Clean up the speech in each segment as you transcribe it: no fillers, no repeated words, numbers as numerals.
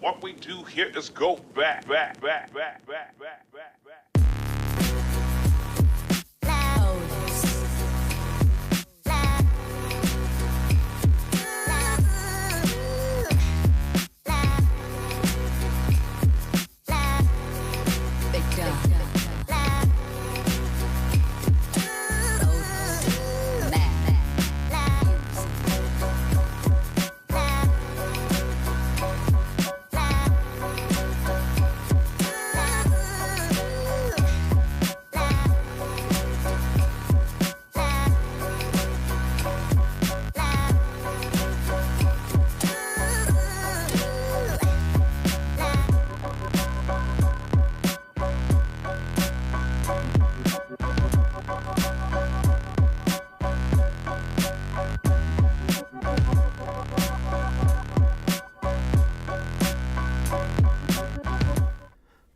What we do here is go back.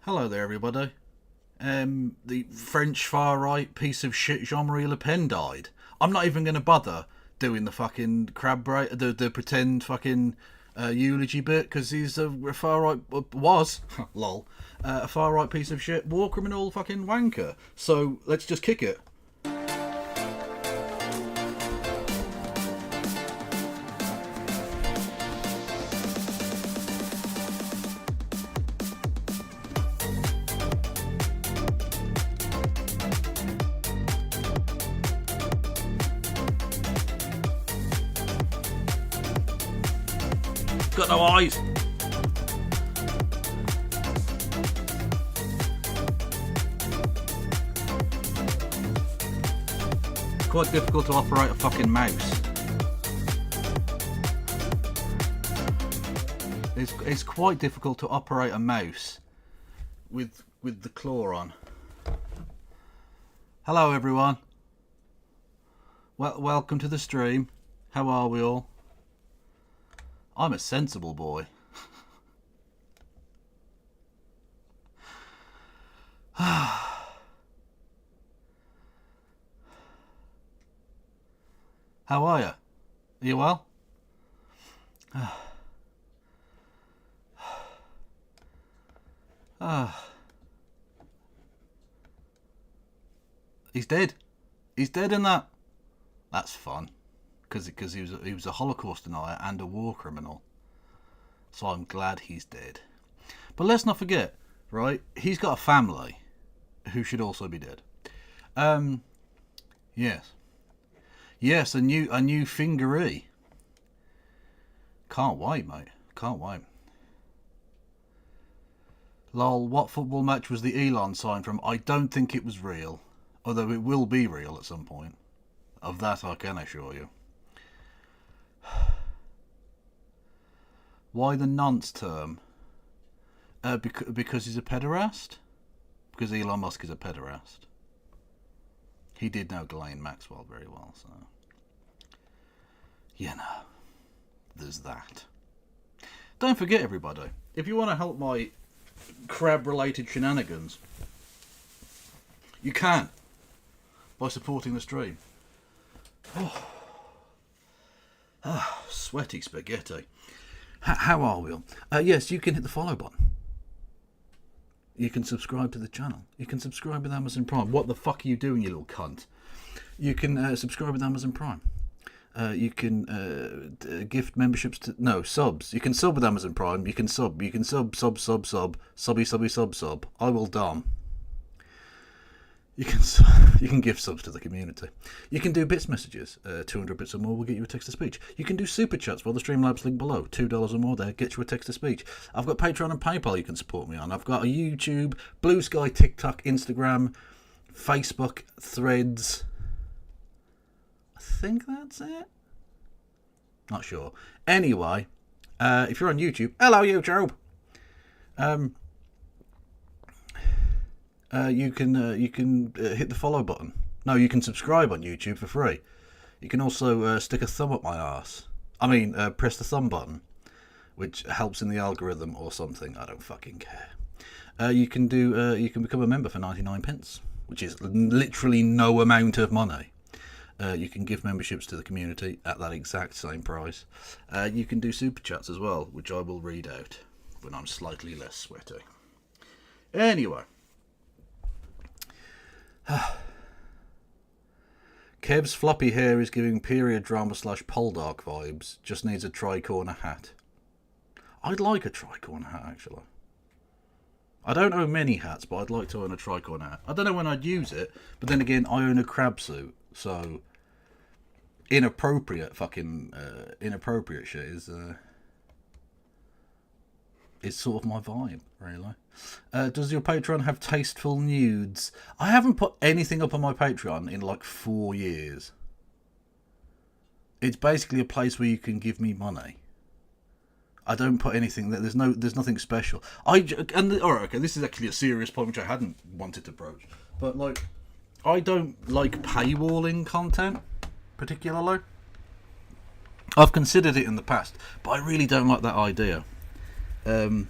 Hello there, everybody. The French far-right piece of shit Jean-Marie Le Pen died. I'm not even going to bother doing the fucking the pretend fucking eulogy bit, because he's a far-right, lol, a far-right piece of shit war criminal fucking wanker. So let's just kick it. Got no eyes. Quite difficult to operate a fucking mouse. It's quite difficult to operate a mouse with the claw on. Hello everyone. Welcome to the stream. How are we all? I'm a sensible boy. How are you? Are you well? He's dead. He's dead in that. That's fun. Because he was a Holocaust denier and a war criminal. So I'm glad he's dead. But let's not forget, right? He's got a family who should also be dead. Yes. Yes, a new fingeree. Can't wait, mate. Can't wait. Lol, what football match was the Elon sign from? I don't think it was real. Although it will be real at some point. Of that I can assure you. Why the nonce term? Because he's a pederast? Because Elon Musk is a pederast. He did know Ghislaine Maxwell very well, so... You know, there's that. Don't forget, everybody, if you want to help my crab-related shenanigans, you can, by supporting the stream. Sweaty spaghetti. How are we all? Yes, you can hit the follow button. You can subscribe to the channel. You can subscribe with Amazon Prime. What the fuck are you doing, you little cunt? You can subscribe with Amazon Prime. You can gift memberships to... No, subs. You can sub with Amazon Prime. You can sub. You can sub. Subby. I will dom. You can gift subs to the community. You can do bits messages. 200 bits or more will get you a text-to-speech. You can do super chats via the Streamlabs link below. $2 or more there gets you a text-to-speech. I've got Patreon and PayPal you can support me on. I've got a YouTube, Blue Sky, TikTok, Instagram, Facebook, Threads. I think that's it. Not sure. Anyway, if you're on YouTube, hello YouTube. You can hit the follow button. No, you can subscribe on YouTube for free. You can also stick a thumb up my arse. I mean, press the thumb button, which helps in the algorithm or something. I don't fucking care. You can become a member for 99 pence, which is literally no amount of money. You can give memberships to the community at that exact same price. You can do super chats as well, which I will read out. when I'm slightly less sweaty. Anyway. Kev's floppy hair is giving period drama / Poldark vibes. Just needs a tricorner hat. I'd like a tricorner hat, actually. I don't own many hats, but I'd like to own a tricorner hat. I don't know when I'd use it, but then again, I own a crab suit, so inappropriate inappropriate shit is sort of my vibe, really. Does your Patreon have tasteful nudes? I haven't put anything up on my Patreon in like 4 years. It's basically a place where you can give me money. I don't put anything there. There's nothing special. Alright, okay, this is actually a serious point which I hadn't wanted to broach. But like, I don't like paywalling content particularly. I've considered it in the past, but I really don't like that idea. I'm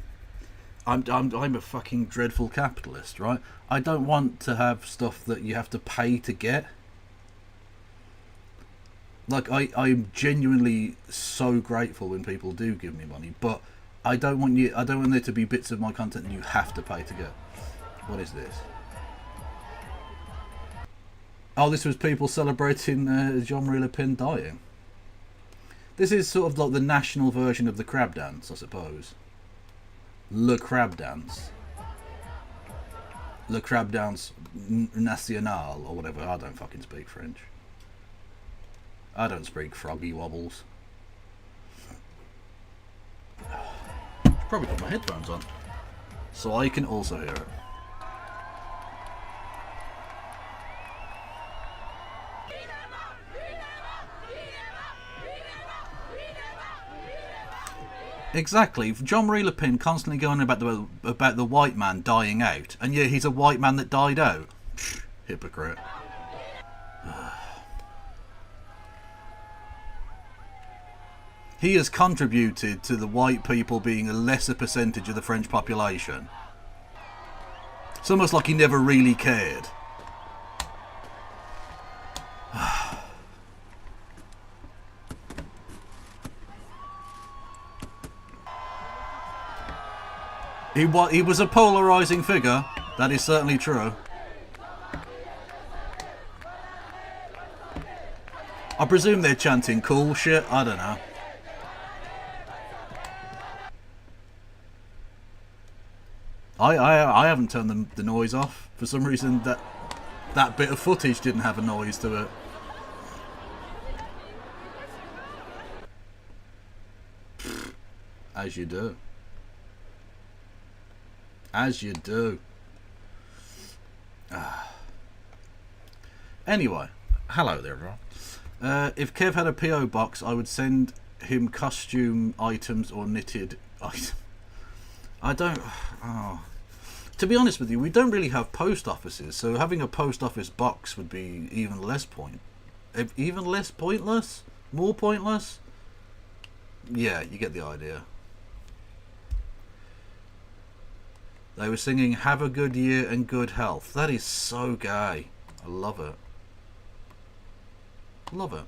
a fucking dreadful capitalist, right? I don't want to have stuff that you have to pay to get. Like, I'm genuinely so grateful when people do give me money, but I don't want there to be bits of my content that you have to pay to get. What is this? Oh, this was people celebrating Jean-Marie Le Pen dying. This is sort of like the national version of the crab dance, I suppose. Le crab dance. Le crab dance national, or whatever. I don't fucking speak French. I don't speak froggy wobbles. Probably put my headphones on, so I can also hear it. Exactly. Jean-Marie Le Pen constantly going about the white man dying out, and yet he's a white man that died out. Pfft, hypocrite. He has contributed to the white people being a lesser percentage of the French population. It's almost like he never really cared. He was a polarising figure, that is certainly true. I presume they're chanting cool shit, I don't know. I haven't turned the noise off. For some reason that bit of footage didn't have a noise to it. As you do. As you do. Anyway, hello there, everyone. If Kev had a PO box, I would send him costume items or knitted items. I don't. Oh. To be honest with you, we don't really have post offices, so having a post office box would be even less pointless, more pointless. Yeah, you get the idea. They were singing "Have a Good Year and Good Health." That is so gay. I love it. Love it.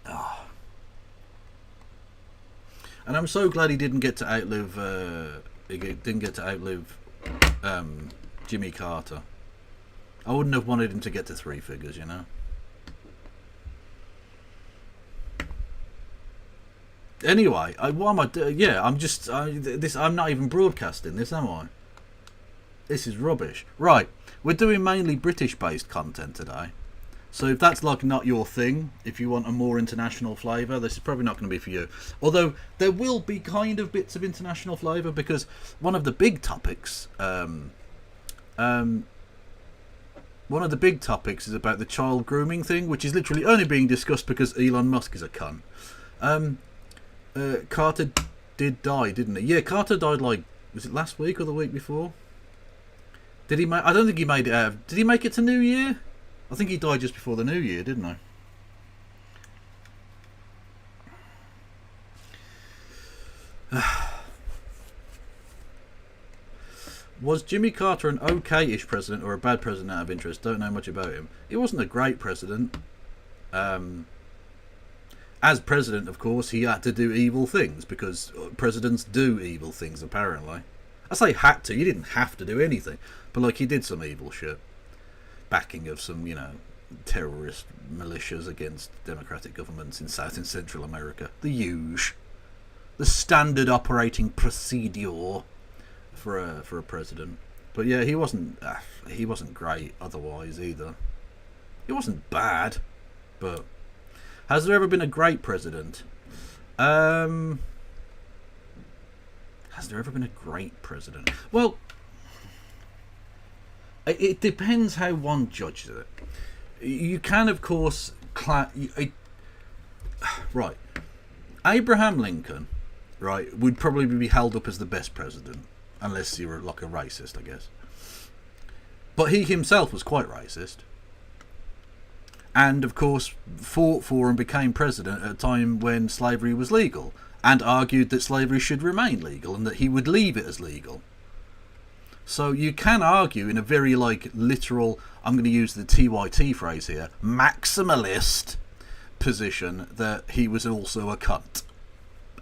Oh. And I'm so glad he didn't get to outlive. Jimmy Carter. I wouldn't have wanted him to get to 3 figures, you know. Anyway, what am I doing? Yeah, I'm not even broadcasting this, am I? This is rubbish. Right, we're doing mainly British-based content today. So if that's like not your thing, if you want a more international flavour, this is probably not going to be for you. Although there will be kind of bits of international flavour, because one of the big topics, is about the child grooming thing, which is literally only being discussed because Elon Musk is a cunt. Carter did die, didn't he? Yeah, Carter died like, was it last week or the week before? Did he I don't think he made it out. Did he make it to New Year? I think he died just before the New Year, didn't I? Was Jimmy Carter an okay-ish president or a bad president out of interest? Don't know much about him. He wasn't a great president. As president, of course, he had to do evil things, because presidents do evil things, apparently. I say had to, you didn't have to do anything, but like, he did some evil shit. Backing of some, terrorist militias against democratic governments in South and Central America. The huge. The standard operating procedure for a president. But yeah, he wasn't great otherwise either. He wasn't bad, but has there ever been a great president? Has there ever been a great president? Well, it depends how one judges it. You can, of course, right. Abraham Lincoln, right, would probably be held up as the best president, unless you were like a racist, I guess. But he himself was quite racist. And, of course, fought for and became president at a time when slavery was legal, and argued that slavery should remain legal and that he would leave it as legal. So you can argue in a very, literal, I'm going to use the TYT phrase here, maximalist position, that he was also a cunt.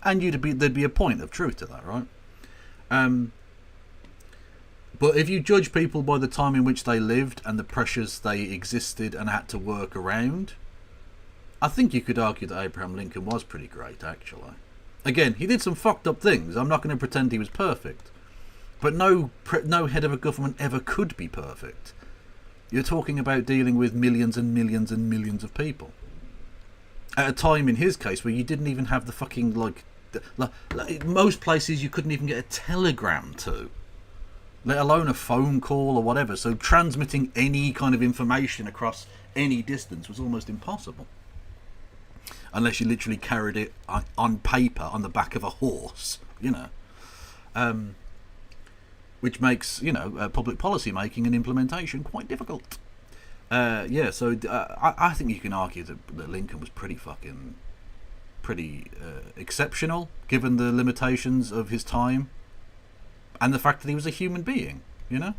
And there'd be a point of truth to that, right? But if you judge people by the time in which they lived and the pressures they existed and had to work around, I think you could argue that Abraham Lincoln was pretty great, actually. Again, he did some fucked up things. I'm not going to pretend he was perfect. But no head of a government ever could be perfect. You're talking about dealing with millions and millions and millions of people. At a time, in his case, where you didn't even have the fucking, most places you couldn't even get a telegram to, let alone a phone call or whatever. So transmitting any kind of information across any distance was almost impossible. Unless you literally carried it on paper on the back of a horse, which makes, public policy making and implementation quite difficult. I think you can argue that Lincoln was pretty exceptional, given the limitations of his time and the fact that he was a human being, In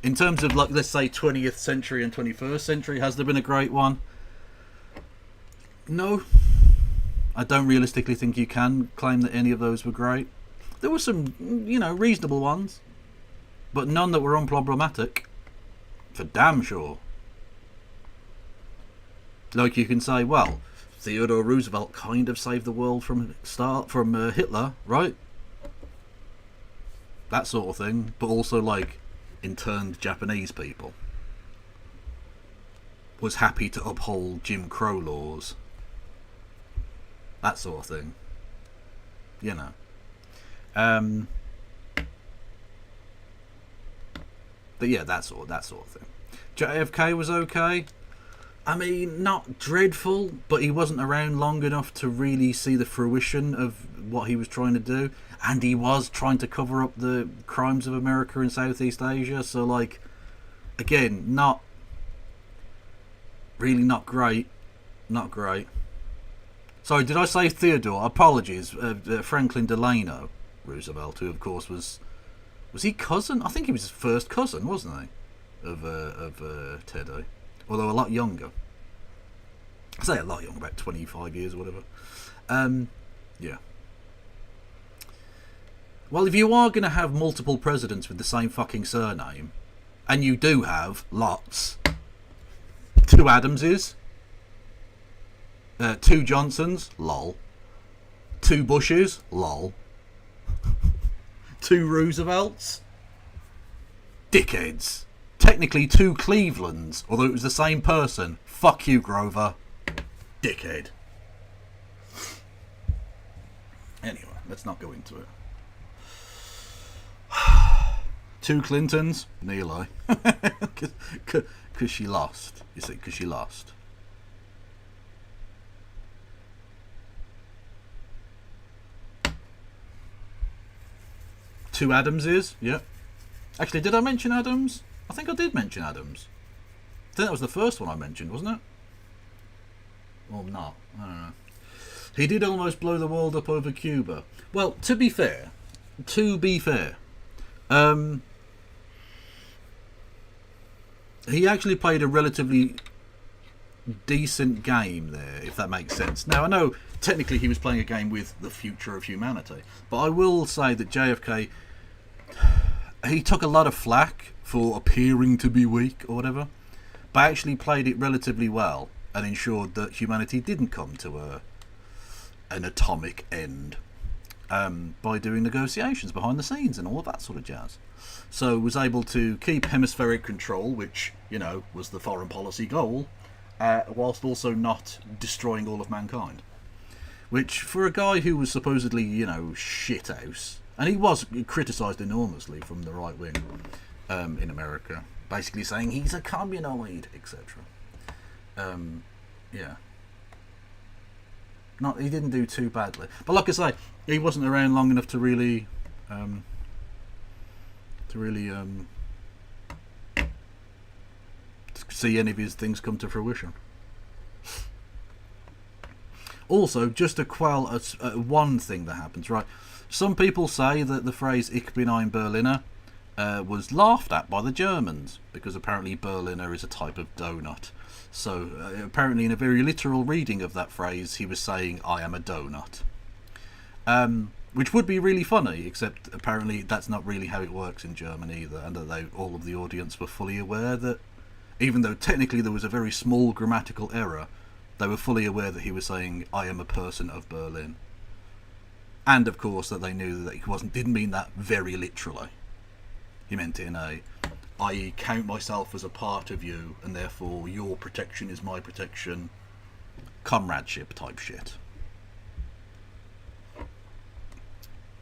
terms of, let's say 20th century and 21st century, has there been a great one? No. I don't realistically think you can claim that any of those were great. There were some, reasonable ones, but none that were unproblematic. For damn sure. Like, you can say, well, Theodore Roosevelt kind of saved the world from Hitler, right? That sort of thing. But also, interned Japanese people. Was happy to uphold Jim Crow laws. That sort of thing. But yeah, that sort of thing. JFK was okay. I mean, not dreadful, but he wasn't around long enough to really see the fruition of what he was trying to do. And he was trying to cover up the crimes of America and Southeast Asia. So, again, not great. Not great. Sorry, did I say Theodore? Apologies. Franklin Delano Roosevelt, who, of course, was he cousin? I think he was his first cousin, wasn't he? Of Teddy. Although a lot younger. I say a lot younger, about 25 years or whatever. Yeah. Well, if you are going to have multiple presidents with the same fucking surname, and you do have lots, 2 Adamses, 2 Johnsons, lol, 2 Bushes, lol, 2 Roosevelts, dickheads. Technically 2 Clevelands, although it was the same person. Fuck you, Grover. Dickhead. Anyway, let's not go into it. 2 Clintons, Nearly. Because she lost. You see, because she lost. Two Adamses, yeah. Actually, did I mention Adams? I think I did mention Adams. I think that was the first one I mentioned, wasn't it? Or not. I don't know. He did almost blow the world up over Cuba. Well, to be fair, he actually played a relatively decent game there, if that makes sense. Now, I know technically he was playing a game with the future of humanity, but I will say that JFK, he took a lot of flack for appearing to be weak or whatever, but actually played it relatively well and ensured that humanity didn't come to an atomic end by doing negotiations behind the scenes and all of that sort of jazz. So was able to keep hemispheric control, which, you know, was the foreign policy goal, whilst also not destroying all of mankind. Which, for a guy who was supposedly, you know, shithouse, and he was criticised enormously from the right wing in America, basically saying he's a communoid, etc. Yeah. He didn't do too badly. But like I say, he wasn't around long enough to really see any of his things come to fruition. Also, just to quell one thing that happens, right? Some people say that the phrase "Ich bin ein Berliner" was laughed at by the Germans because apparently Berliner is a type of donut. So apparently, in a very literal reading of that phrase, he was saying, "I am a donut," which would be really funny. Except apparently, that's not really how it works in German either, and that all of the audience were fully aware that, even though technically there was a very small grammatical error, they were fully aware that he was saying, "I am a person of Berlin," and of course that they knew that he didn't mean that very literally. He meant it in I count myself as a part of you, and therefore your protection is my protection, comradeship type shit.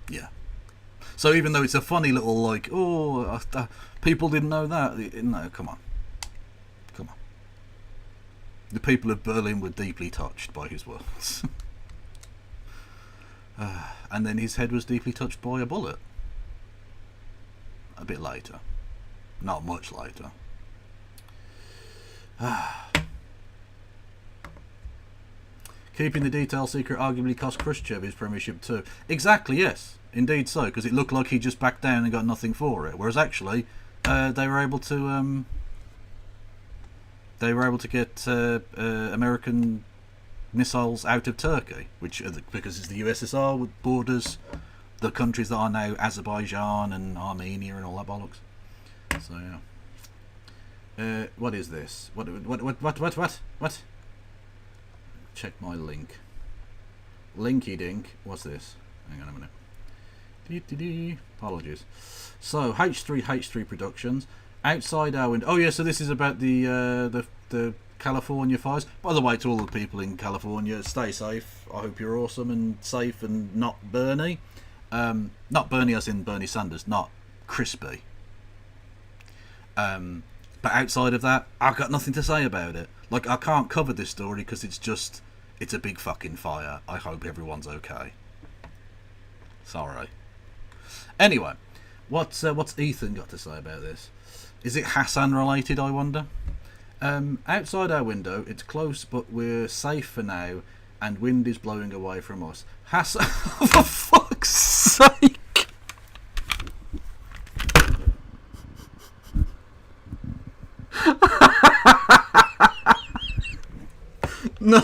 Yeah. So even though it's a funny little like, people didn't know that. No, come on. The people of Berlin were deeply touched by his words. And then his head was deeply touched by a bullet. A bit later. Not much later. Keeping the detail secret arguably cost Khrushchev his premiership too. Exactly, yes. Indeed so, because it looked like he just backed down and got nothing for it. Whereas actually, they were able to get American missiles out of Turkey, which because it's the USSR with borders the countries that are now Azerbaijan and Armenia and all that bollocks. So yeah. What is this? What? Check my link. Linky dink. What's this? Hang on a minute. Apologies. So H3 Productions. Outside our window. Oh yeah, so this is about the California fires. By the way, to all the people in California, stay safe. I hope you're awesome and safe and not Bernie. Not Bernie as in Bernie Sanders, not crispy. But outside of that, I've got nothing to say about it. Like, I can't cover this story because it's a big fucking fire. I hope everyone's okay. Sorry. Anyway, what's Ethan got to say about this? Is it Hassan related, I wonder? Outside our window, it's close, but we're safe for now, and wind is blowing away from us. Hassan, for fuck's sake! No,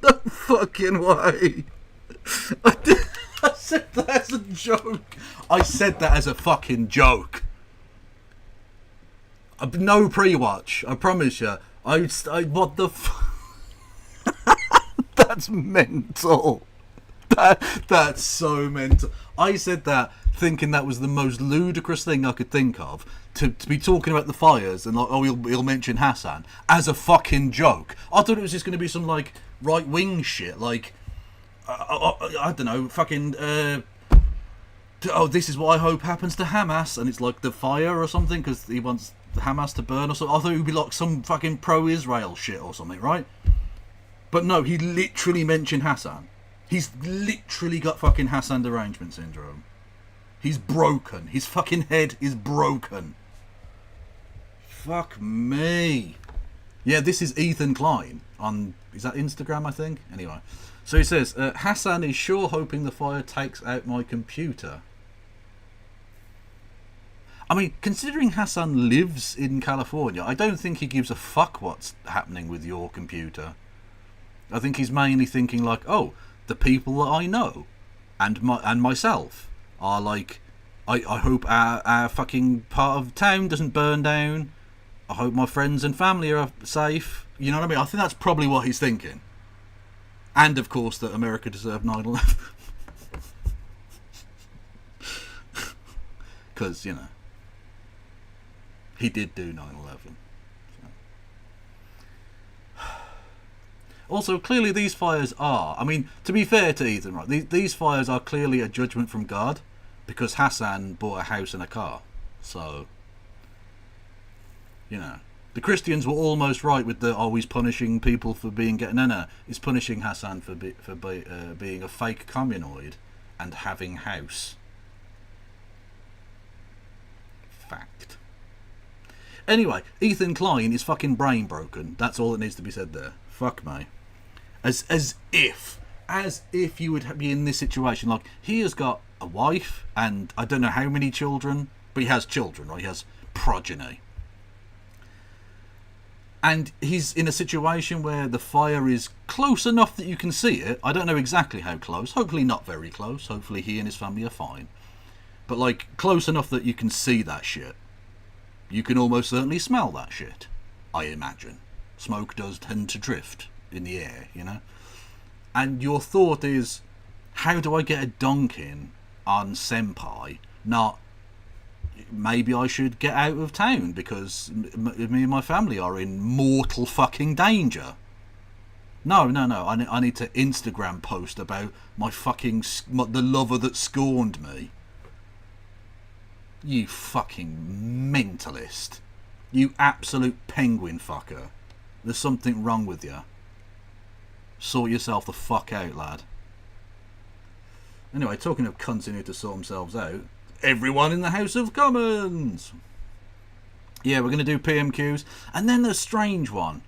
no fucking way. I said that as a joke. I said that as a fucking joke. No pre-watch, I promise you. What the That's mental. That's so mental. I said that thinking that was the most ludicrous thing I could think of, to be talking about the fires and like, oh, he'll mention Hassan as a fucking joke. I thought it was just going to be some like right wing shit, like I don't know, fucking oh, this is what I hope happens to Hamas, and it's like the fire or something because he wants Hamas to burn or something. I thought it would be like some fucking pro-Israel shit or something, right? But no, he literally mentioned Hassan. He's literally got fucking Hassan derangement syndrome. He's broken. His fucking head is broken. Fuck me. Yeah, this is Ethan Klein on, is that Instagram, I think? Anyway. So he says, Hassan is sure hoping the fire takes out my computer. I mean, considering Hassan lives in California, I don't think he gives a fuck what's happening with your computer. I think he's mainly thinking like, oh, the people that I know and myself are like, I hope our fucking part of town doesn't burn down. I hope my friends and family are safe. You know what I mean? I think that's probably what he's thinking. And of course that America deserved 9/11. Because, you know, he did do 9/11. Also, clearly these fires are... I mean, to be fair to Ethan, right, these fires are clearly a judgment from God, because Hassan bought a house and a car. So, you know, the Christians were almost right with the, oh, he's punishing people for being... No, he's punishing Hassan for being a fake communoid and having house. Fact. Anyway, Ethan Klein is fucking brain broken. That's all that needs to be said there. Fuck me. As if you would be in this situation. Like, he has got a wife and I don't know how many children, but he has children, right? He has progeny. And he's in a situation where the fire is close enough that you can see it. I don't know exactly how close. Hopefully not very close. Hopefully he and his family are fine. But, like, close enough that you can see that shit. You can almost certainly smell that shit, I imagine. Smoke does tend to drift in the air, you know? And your thought is, how do I get a dunk in on Senpai? Not, maybe I should get out of town because me and my family are in mortal fucking danger. No. I need to Instagram post about my fucking... the lover that scorned me. You fucking mentalist. You absolute penguin fucker. There's something wrong with you. Sort yourself the fuck out, lad. Anyway, talking of cunts who need to sort themselves out, everyone in the House of Commons! Yeah, we're going to do PMQs. And then the strange one.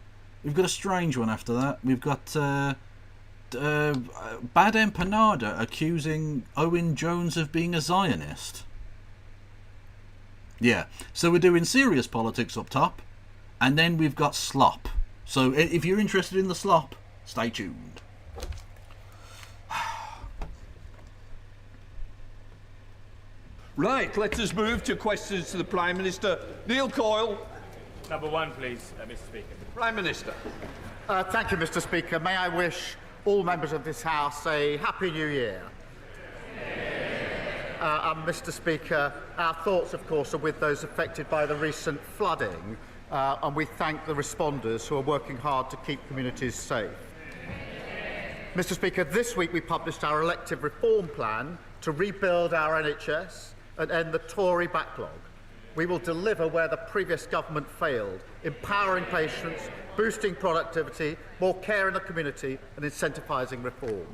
We've got a strange one after that. We've got Bad Empanada accusing Owen Jones of being a Zionist. Yeah, so we're doing serious politics up top, and then we've got slop. So if you're interested in the slop, stay tuned. Right, let us move to questions to the Prime Minister. Neil Coyle. Number one, please, Mr. Speaker. Prime Minister. Thank you, Mr. Speaker. May I wish all members of this House a Happy New Year. And Mr. Speaker, our thoughts, of course, are with those affected by the recent flooding, and we thank the responders who are working hard to keep communities safe. Mr. Speaker, this week we published our elective reform plan to rebuild our NHS and end the Tory backlog. We will deliver where the previous government failed, empowering patients, boosting productivity, more care in the community, and incentivising reform.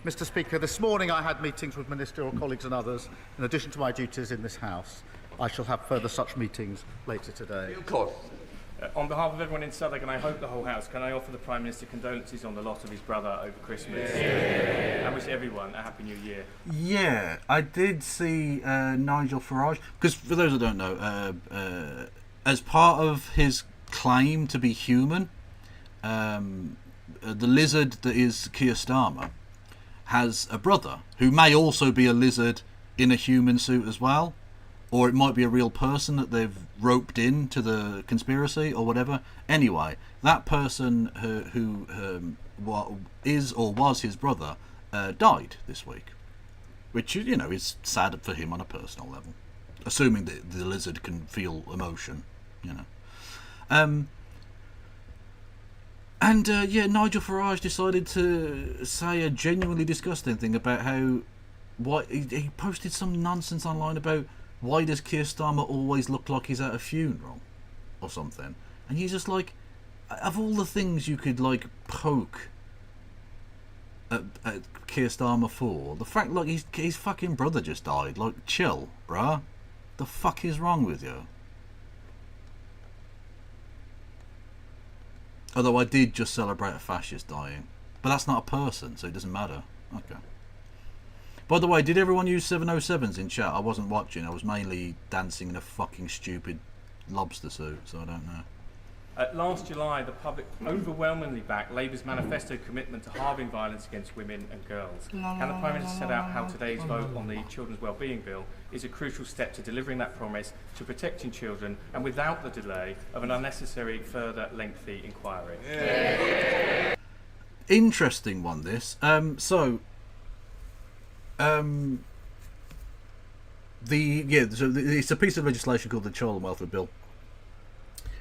Mr. Speaker, this morning I had meetings with ministerial colleagues and others, in addition to my duties in this House. I shall have further such meetings later today. Neil Coyle. On behalf of everyone in Southwark, and I hope the whole House, can I offer the Prime Minister condolences on the loss of his brother over Christmas? And wish everyone a Happy New Year. Yeah, I did see Nigel Farage, because for those that don't know, as part of his claim to be human, the lizard that is Keir Starmer has a brother who may also be a lizard in a human suit as well, or it might be a real person that they've roped into the conspiracy or whatever. Anyway, that person who is or was his brother died this week, which, you know, is sad for him on a personal level, assuming that the lizard can feel emotion, you know. Yeah, Nigel Farage decided to say a genuinely disgusting thing about how he posted some nonsense online about why does Keir Starmer always look like he's at a funeral or something, and he's just like, of all the things you could like poke at Keir Starmer for, the fact like his fucking brother just died, like, chill, bruh. The fuck is wrong with you? Although I did just celebrate a fascist dying. But that's not a person, so it doesn't matter. Okay. By the way, did everyone use 707s in chat? I wasn't watching. I was mainly dancing in a fucking stupid lobster suit, so I don't know. Last July, the public overwhelmingly backed Labour's manifesto commitment to halving violence against women and girls. Can the Prime Minister set out how today's vote on the Children's Wellbeing Bill is a crucial step to delivering that promise, to protecting children, and without the delay of an unnecessary, further, lengthy inquiry? Yeah. Interesting one, this. It's a piece of legislation called the Child Welfare Bill,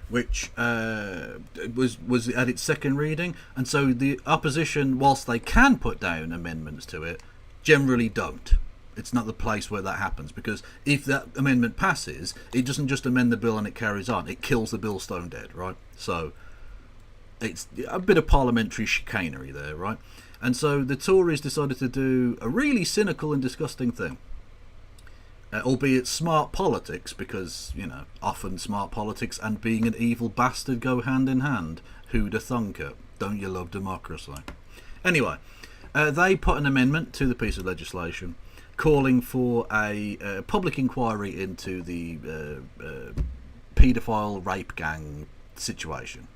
which was at its second reading, and so the opposition, whilst they can put down amendments to it, generally don't. It's not the place where that happens, because if that amendment passes, it doesn't just amend the bill and it carries on, it kills the bill stone dead, right? So it's a bit of parliamentary chicanery there, right? And so the Tories decided to do a really cynical and disgusting thing. Albeit smart politics, because, you know, often smart politics and being an evil bastard go hand in hand. Who'da thunk it? Don't you love democracy? Anyway, they put an amendment to the piece of legislation calling for a public inquiry into the paedophile rape gang situation,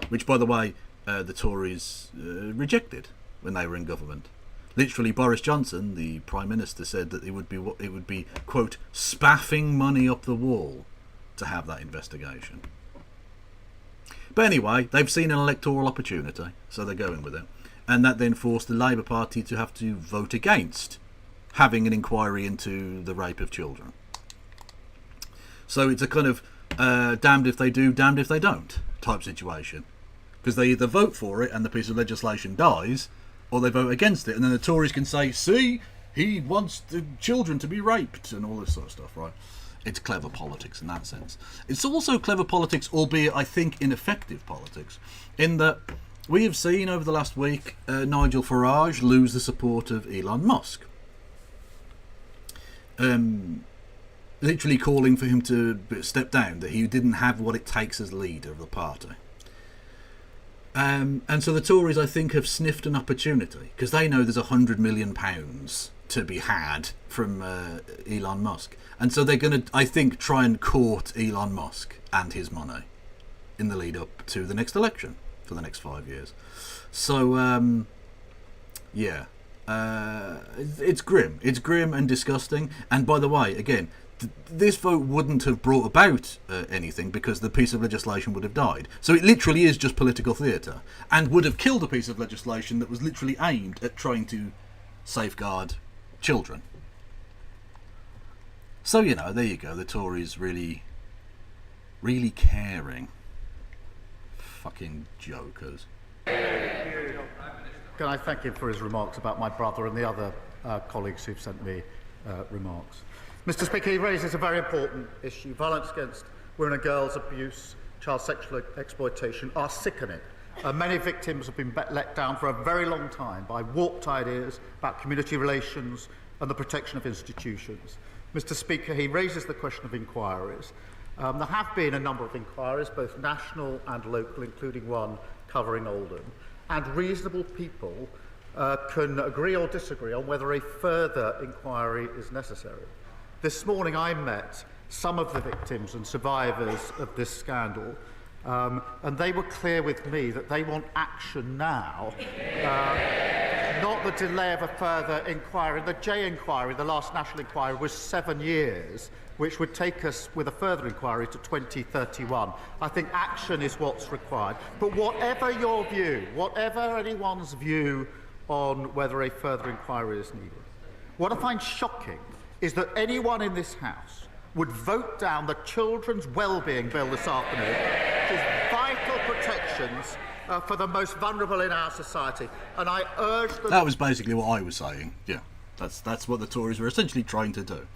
which, by the way, the Tories rejected when they were in government. Literally, Boris Johnson, the Prime Minister, said that it would be quote, spaffing money up the wall to have that investigation. But anyway, they've seen an electoral opportunity, so they're going with it. And that then forced the Labour Party to have to vote against having an inquiry into the rape of children. So it's a kind of damned if they do, damned if they don't type situation. Because they either vote for it and the piece of legislation dies, or they vote against it, and then the Tories can say, see, he wants the children to be raped, and all this sort of stuff, right? It's clever politics in that sense. It's also clever politics, albeit, I think, ineffective politics, in that we have seen over the last week Nigel Farage lose the support of Elon Musk. Literally calling for him to step down, that he didn't have what it takes as leader of the party. And so the Tories, I think, have sniffed an opportunity, because they know there's £100 million to be had from Elon Musk. And so they're going to, I think, try and court Elon Musk and his money in the lead up to the next election for the next 5 years. So, it's grim. It's grim and disgusting. And by the way, again, this vote wouldn't have brought about anything, because the piece of legislation would have died. So it literally is just political theatre, and would have killed a piece of legislation that was literally aimed at trying to safeguard children. So, you know, there you go. The Tories really, really caring. Fucking jokers. Can I thank him for his remarks about my brother and the other colleagues who've sent me remarks. Mr. Speaker, he raises a very important issue. Violence against women and girls, abuse, child sexual exploitation are sickening. Many victims have been let down for a very long time by warped ideas about community relations and the protection of institutions. Mr. Speaker, he raises the question of inquiries. There have been a number of inquiries, both national and local, including one covering Oldham, and reasonable people can agree or disagree on whether a further inquiry is necessary. This morning I met some of the victims and survivors of this scandal, and they were clear with me that they want action now, not the delay of a further inquiry. The J inquiry, the last national inquiry, was 7 years, which would take us with a further inquiry to 2031. I think action is what's required. But whatever your view, whatever anyone's view on whether a further inquiry is needed, what I find shocking is that anyone in this House would vote down the Children's Wellbeing Bill this afternoon, which is vital protections for the most vulnerable in our society. And I urge them... That was basically what I was saying. Yeah, that's what the Tories were essentially trying to do.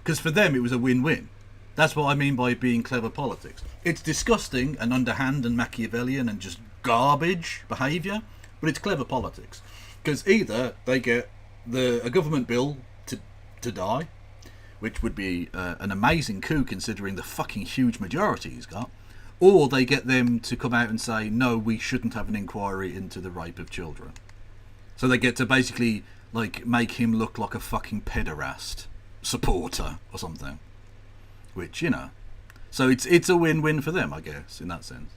Because for them it was a win-win. That's what I mean by being clever politics. It's disgusting and underhand and Machiavellian and just garbage behaviour, but it's clever politics. Because either they get a government bill to die, which would be an amazing coup considering the fucking huge majority he's got, or they get them to come out and say, no, we shouldn't have an inquiry into the rape of children. So they get to basically like make him look like a fucking pederast supporter or something. Which, you know, so it's a win-win for them, I guess, in that sense.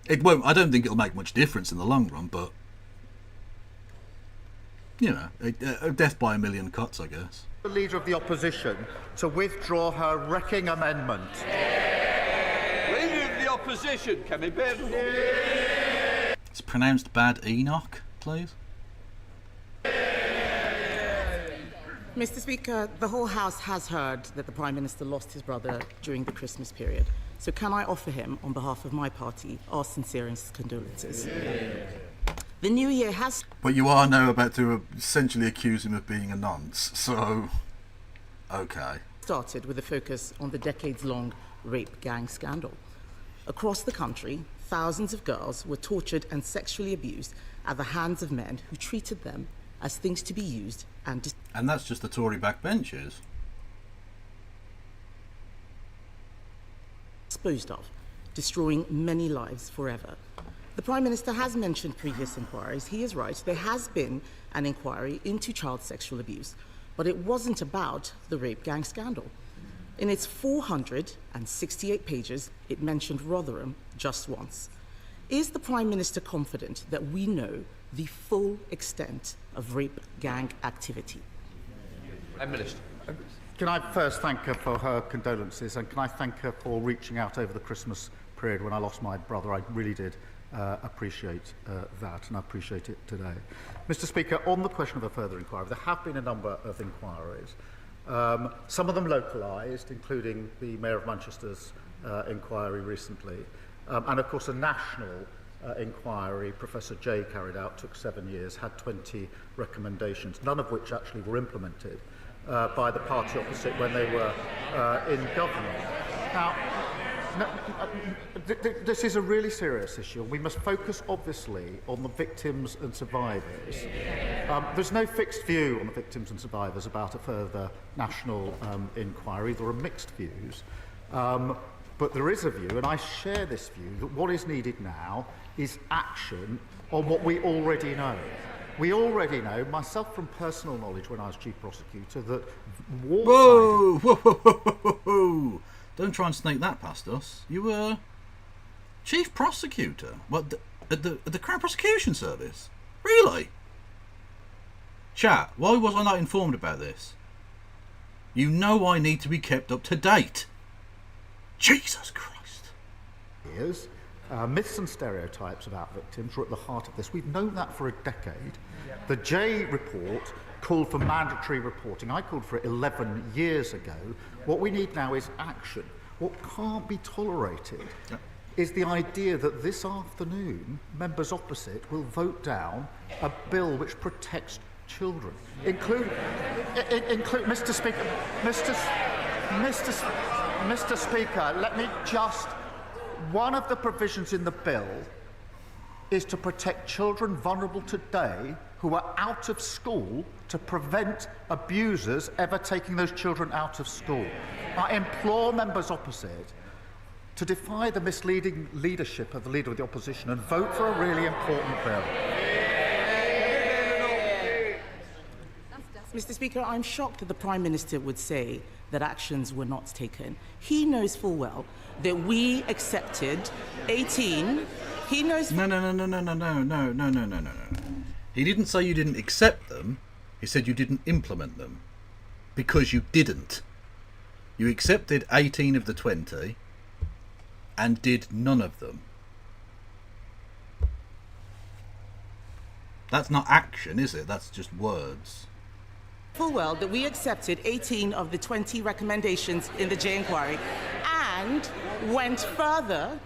It won't. I don't think it'll make much difference in the long run, but you know, a death by a million cuts, I guess. The Leader of the Opposition to withdraw her wrecking amendment. Leader of the Opposition, can he bear the It's pronounced Bad Enoch, please. Mr. Speaker, the whole House has heard that the Prime Minister lost his brother during the Christmas period. So can I offer him, on behalf of my party, our sincerest condolences? The new year has... But you are now about to essentially accuse him of being a nonce, so... okay. ...started with a focus on the decades-long rape gang scandal. Across the country, thousands of girls were tortured and sexually abused at the hands of men who treated them as things to be used and... And that's just the Tory backbenchers. ...disposed of, destroying many lives forever. The Prime Minister has mentioned previous inquiries. He is right. There has been an inquiry into child sexual abuse, but it wasn't about the rape gang scandal. In its 468 pages, it mentioned Rotherham just once. Is the Prime Minister confident that we know the full extent of rape gang activity? Prime Minister. Can I first thank her for her condolences, and can I thank her for reaching out over the Christmas period when I lost my brother? I really did appreciate that, and I appreciate it today. Mr. Speaker, on the question of a further inquiry, there have been a number of inquiries, some of them localised, including the Mayor of Manchester's inquiry recently, and of course a national inquiry Professor Jay carried out, took 7 years, had 20 recommendations, none of which actually were implemented by the party opposite when they were in government. Now, this is a really serious issue. We must focus, obviously, on the victims and survivors. There's no fixed view on the victims and survivors about a further national inquiry. There are mixed views. But there is a view, and I share this view, that what is needed now is action on what we already know. We already know, myself from personal knowledge when I was Chief Prosecutor, that Whoa, whoa, whoa, whoa, whoa, whoa. Don't try and sneak that past us. You were Chief Prosecutor? What, at the Crown Prosecution Service? Really? Chat, why was I not informed about this? You know I need to be kept up to date. Jesus Christ. years. Myths and stereotypes about victims were at the heart of this. We've known that for a decade. The Jay report called for mandatory reporting. I called for it 11 years ago. What we need now is action. What can't be tolerated is the idea that this afternoon members opposite will vote down a bill which protects children, include Mr. Speaker, Mr. Speaker, let me just. One of the provisions in the bill is to protect children vulnerable today who are out of school to prevent abusers ever taking those children out of school. I implore members opposite to defy the misleading leadership of the Leader of the Opposition and vote for a really important bill. Mr. Speaker, I'm shocked that the Prime Minister would say that actions were not taken. He knows full well that we accepted 18. He knows. No. He didn't say you didn't accept them. He said you didn't implement them. Because you didn't. You accepted 18 of the 20 and did none of them. That's not action, is it? That's just words. Full well that we accepted 18 of the 20 recommendations in the Jay inquiry and went further,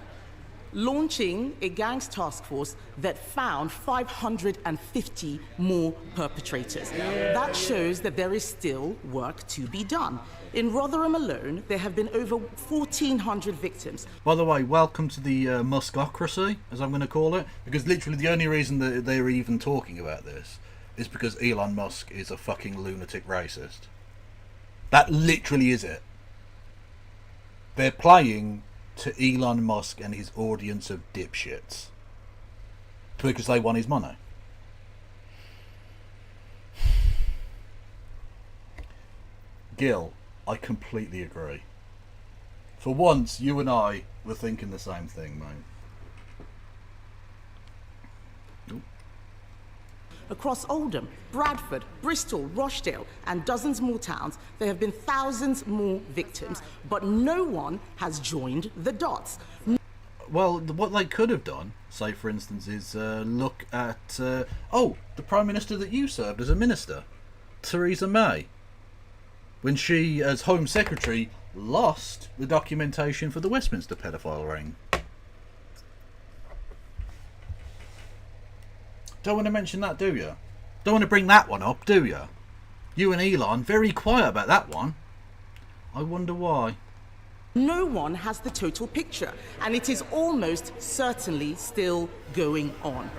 launching a gangs task force that found 550 more perpetrators. That shows that there is still work to be done. In Rotherham alone, there have been over 1,400 victims. By the way, welcome to the Muskocracy, as I'm going to call it, because literally the only reason that they're even talking about this is because Elon Musk is a fucking lunatic racist. That literally is it. They're playing to Elon Musk and his audience of dipshits because they want his money. Gil, I completely agree. For once, you and I were thinking the same thing, mate. Across Oldham, Bradford, Bristol, Rochdale, and dozens more towns, there have been thousands more victims, but no one has joined the dots. Well, what they could have done, say for instance, is look at the Prime Minister that you served as a minister, Theresa May, when she, as Home Secretary, lost the documentation for the Westminster pedophile ring. Don't want to mention that, do you? Don't want to bring that one up, do you? You and Elon, very quiet about that one. I wonder why. No one has the total picture, and it is almost certainly still going on.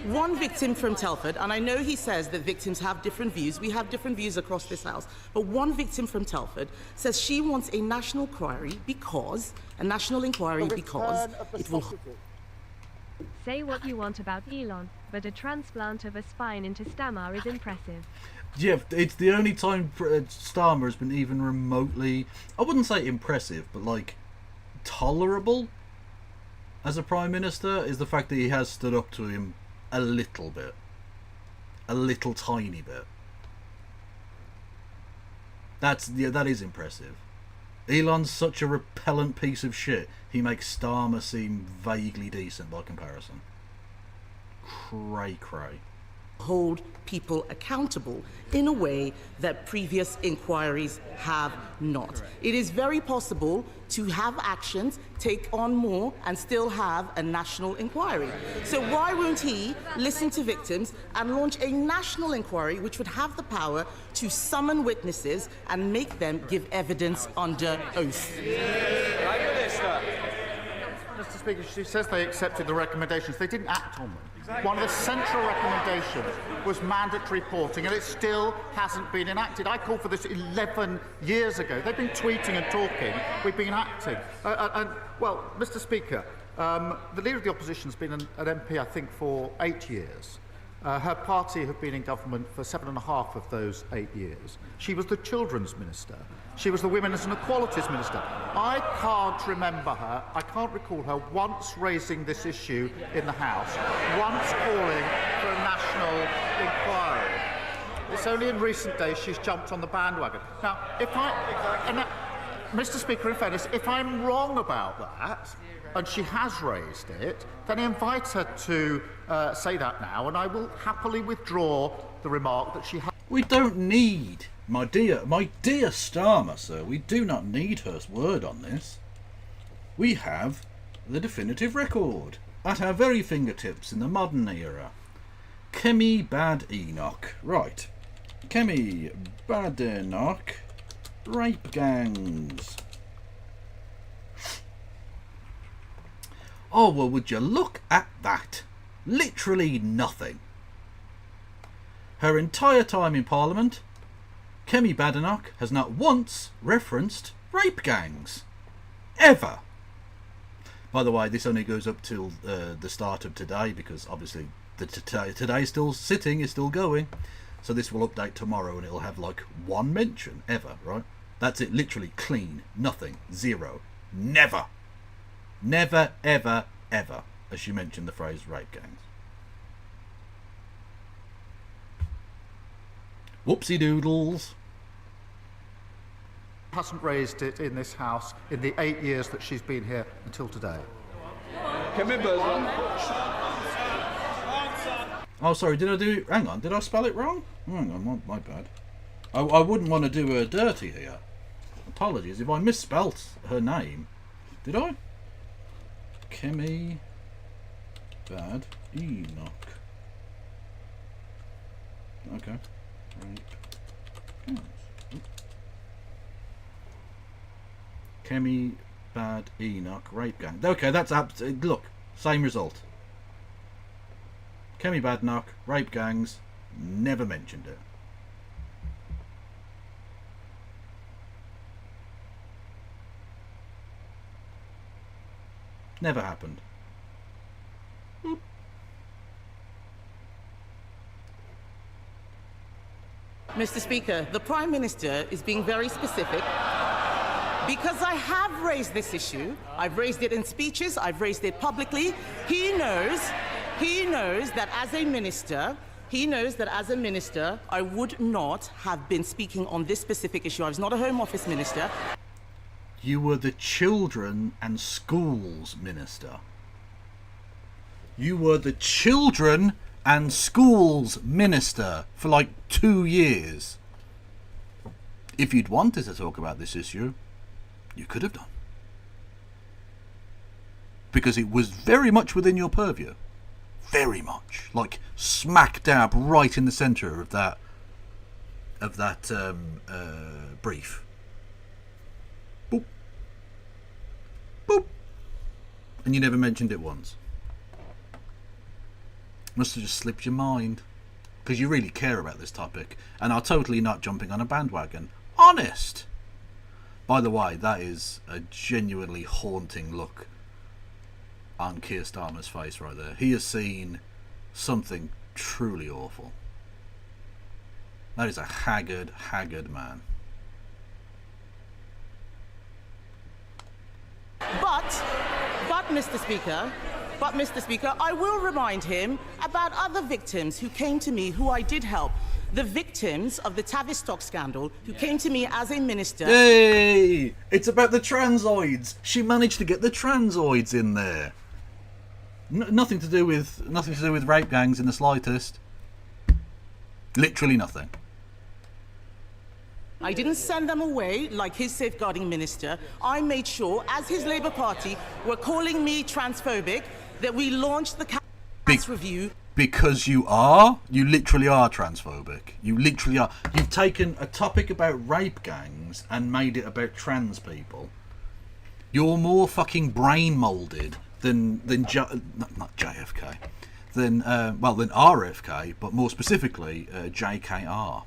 One victim from Telford, and I know he says that victims have different views, we have different views across this house, but one victim from Telford says she wants a national inquiry because it will... Say what you want about Elon, but a transplant of a spine into Starmer is impressive. Yeah, it's the only time Starmer has been even remotely, I wouldn't say impressive, but like tolerable as a Prime Minister, is the fact that he has stood up to him a little bit. A little tiny bit. That is impressive. Elon's such a repellent piece of shit, he makes Starmer seem vaguely decent by comparison. Cray cray. Hold people accountable in a way that previous inquiries have not. It is very possible to have actions, take on more, and still have a national inquiry. So why won't he listen to victims and launch a national inquiry which would have the power to summon witnesses and make them give evidence under oath? Mr. Speaker, she says they accepted the recommendations. They didn't act on them. One of the central recommendations was mandatory reporting, and it still hasn't been enacted. I called for this 11 years ago. They've been tweeting and talking. We've been acting. Well, Mr. Speaker, the Leader of the Opposition has been an MP, I think, for 8 years. Her party have been in government for 7.5 of those 8 years. She was the Children's Minister. She was the Women's and Equalities Minister. I can't remember her, I can't recall her once raising this issue in the House, once calling for a national inquiry. It's only in recent days she's jumped on the bandwagon. Now, Mr. Speaker, in fairness, if I'm wrong about that, and she has raised it, then I invite her to say that now, and I will happily withdraw the remark that she has. We don't need, my dear Starmer, sir, we do not need her word on this. We have the definitive record at our very fingertips in the modern era. Kemi Badenoch. Right. Kemi Badenoch. Rape gangs. Oh, well, would you look at that? Literally nothing. Her entire time in Parliament, Kemi Badenoch has not once referenced rape gangs. Ever. By the way, this only goes up till the start of today, because obviously today's still sitting, is still going. So this will update tomorrow and it'll have like one mention ever, right? That's it, literally clean, nothing, zero, never. Never, ever, ever, as she mentioned the phrase rape gangs. Whoopsie doodles. Hasn't raised it in this House in the 8 years that she's been here until today. Oh, sorry, did I do it? Hang on, did I spell it wrong? Oh, hang on, my bad. I wouldn't want to do her dirty here. Apologies if I misspelt her name. Did I? Kemi Bad Enoch. Okay. Right. Kemi Bad Enoch rape gang. Okay, that's look, same result. Kemi Badenoch rape gangs, never mentioned it. Never happened. Mr. Speaker, the Prime Minister is being very specific because I have raised this issue. I've raised it in speeches, I've raised it publicly. He knows that as a minister, I would not have been speaking on this specific issue. I was not a Home Office minister. You were the Children and Schools Minister. You were the Children and Schools Minister for like 2 years. If you'd wanted to talk about this issue, you could have done. Because it was very much within your purview. Very much. Like smack dab right in the centre of that brief. Boop. Boop. And you never mentioned it once. Must have just slipped your mind. Because you really care about this topic and are totally not jumping on a bandwagon. Honest! By the way, that is a genuinely haunting look on Keir Starmer's face right there. He has seen something truly awful. That is a haggard man. But, Mr. Speaker, I will remind him about other victims who came to me who I did help. The victims of the Tavistock scandal who came to me as a minister. Hey! It's about the transoids. She managed to get the transoids in there. Nothing to do with rape gangs in the slightest. Literally nothing. I didn't send them away like his safeguarding minister. I made sure, as his Labour Party were calling me transphobic, that we launched the case review. Because you literally are transphobic. You literally are. You've taken a topic about rape gangs and made it about trans people. You're more fucking brain moulded than not JFK, than RFK, but more specifically JKR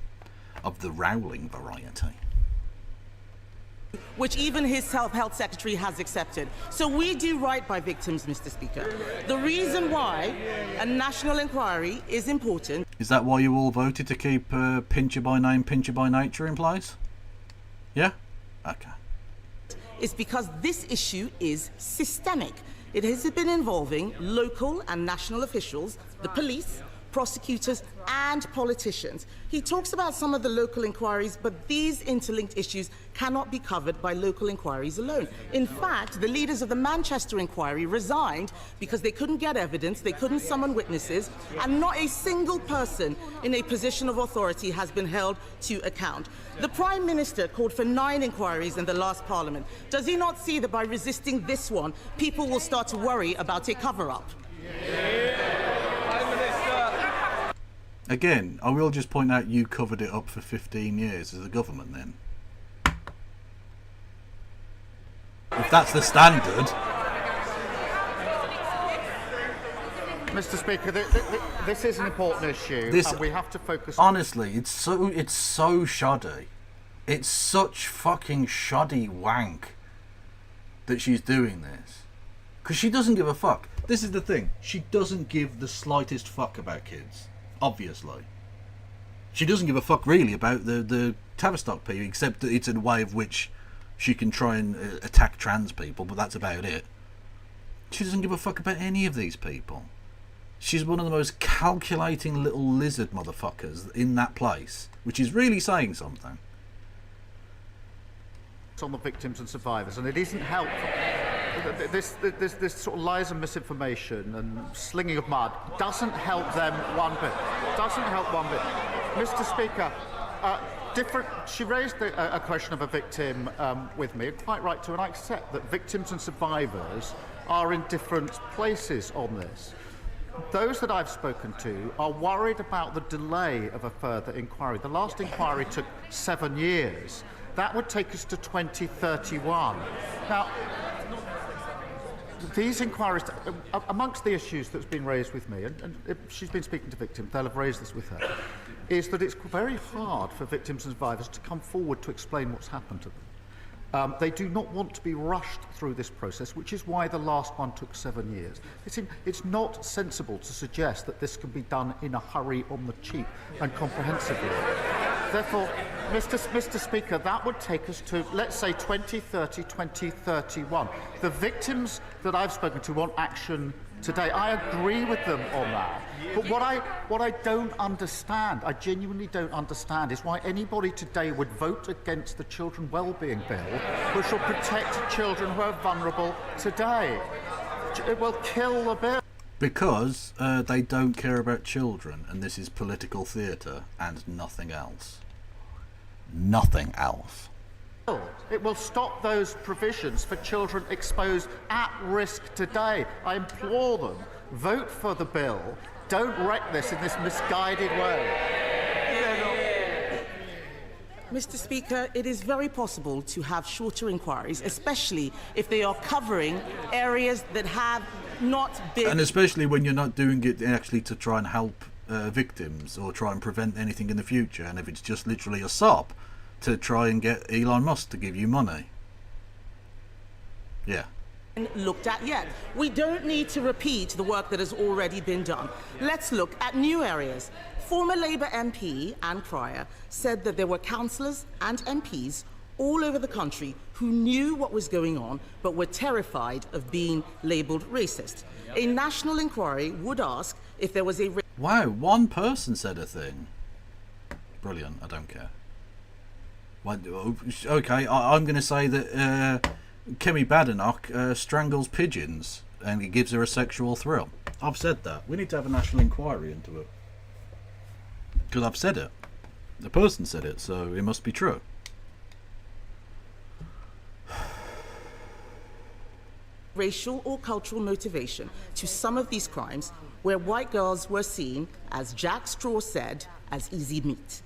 of the Rowling variety. Which even his health secretary has accepted. So we do right by victims, Mr. Speaker. The reason why a national inquiry is important... Is that why you all voted to keep Pincher by Name, Pincher by Nature in place? Yeah? Okay. ...is because this issue is systemic. It has been involving local and national officials, the police, prosecutors and politicians. He talks about some of the local inquiries, but these interlinked issues cannot be covered by local inquiries alone. In fact, the leaders of the Manchester inquiry resigned because they couldn't get evidence, they couldn't summon witnesses, and not a single person in a position of authority has been held to account. The Prime Minister called for 9 inquiries in the last Parliament. Does he not see that by resisting this one, people will start to worry about a cover-up? Again, I will just point out you covered it up for 15 years as a government then. If that's the standard. Mr. Speaker, this is an important issue and we have to focus on... Honestly, it's so shoddy. It's such fucking shoddy wank that she's doing this. Because she doesn't give a fuck. This is the thing. She doesn't give the slightest fuck about kids. Obviously. She doesn't give a fuck really about the Tavistock people, except that it's a way of which she can try and attack trans people, but that's about it. She doesn't give a fuck about any of these people. She's one of the most calculating little lizard motherfuckers in that place, which is really saying something. It's on the victims and survivors, and it isn't helpful. This sort of lies and misinformation and slinging of mud doesn't help them one bit. Mr. Speaker, she raised a question of a victim with me, quite right to, and I accept that victims and survivors are in different places on this. Those that I've spoken to are worried about the delay of a further inquiry. The last inquiry took 7 years. That would take us to 2031. Now, these inquiries, amongst the issues that's been raised with me, and she's been speaking to victims, they'll have raised this with her, is that it's very hard for victims and survivors to come forward to explain what's happened to them. They do not want to be rushed through this process, which is why the last one took 7 years. It's not sensible to suggest that this can be done in a hurry on the cheap and comprehensively. Therefore, Mr. Speaker, that would take us to, let's say, 2030, 2031. The victims that I've spoken to want action today. I agree with them on that. But what I don't understand, I genuinely don't understand, is why anybody today would vote against the Children Wellbeing Bill, which will protect children who are vulnerable today. It will kill the bill. Because they don't care about children, and this is political theatre and nothing else. Nothing else. It will stop those provisions for children exposed at risk today. I implore them, vote for the bill. Don't wreck this in this misguided way. Mr. Speaker, it is very possible to have shorter inquiries, especially if they are covering areas that have not been... And especially when you're not doing it actually to try and help victims or try and prevent anything in the future, and if it's just literally a sop to try and get Elon Musk to give you money. Yeah. Looked at yet. We don't need to repeat the work that has already been done. Let's look at new areas. Former Labour MP Anne Cryer said that there were councillors and MPs all over the country who knew what was going on but were terrified of being labelled racist. A national inquiry would ask if there was a... Wow, one person said a thing. Brilliant, I don't care. Okay, I'm going to say that Kemi Badenoch strangles pigeons and it gives her a sexual thrill. I've said that. We need to have a national inquiry into it. Because I've said it. The person said it, so it must be true. Racial or cultural motivation to some of these crimes where white girls were seen, as Jack Straw said, as easy meat.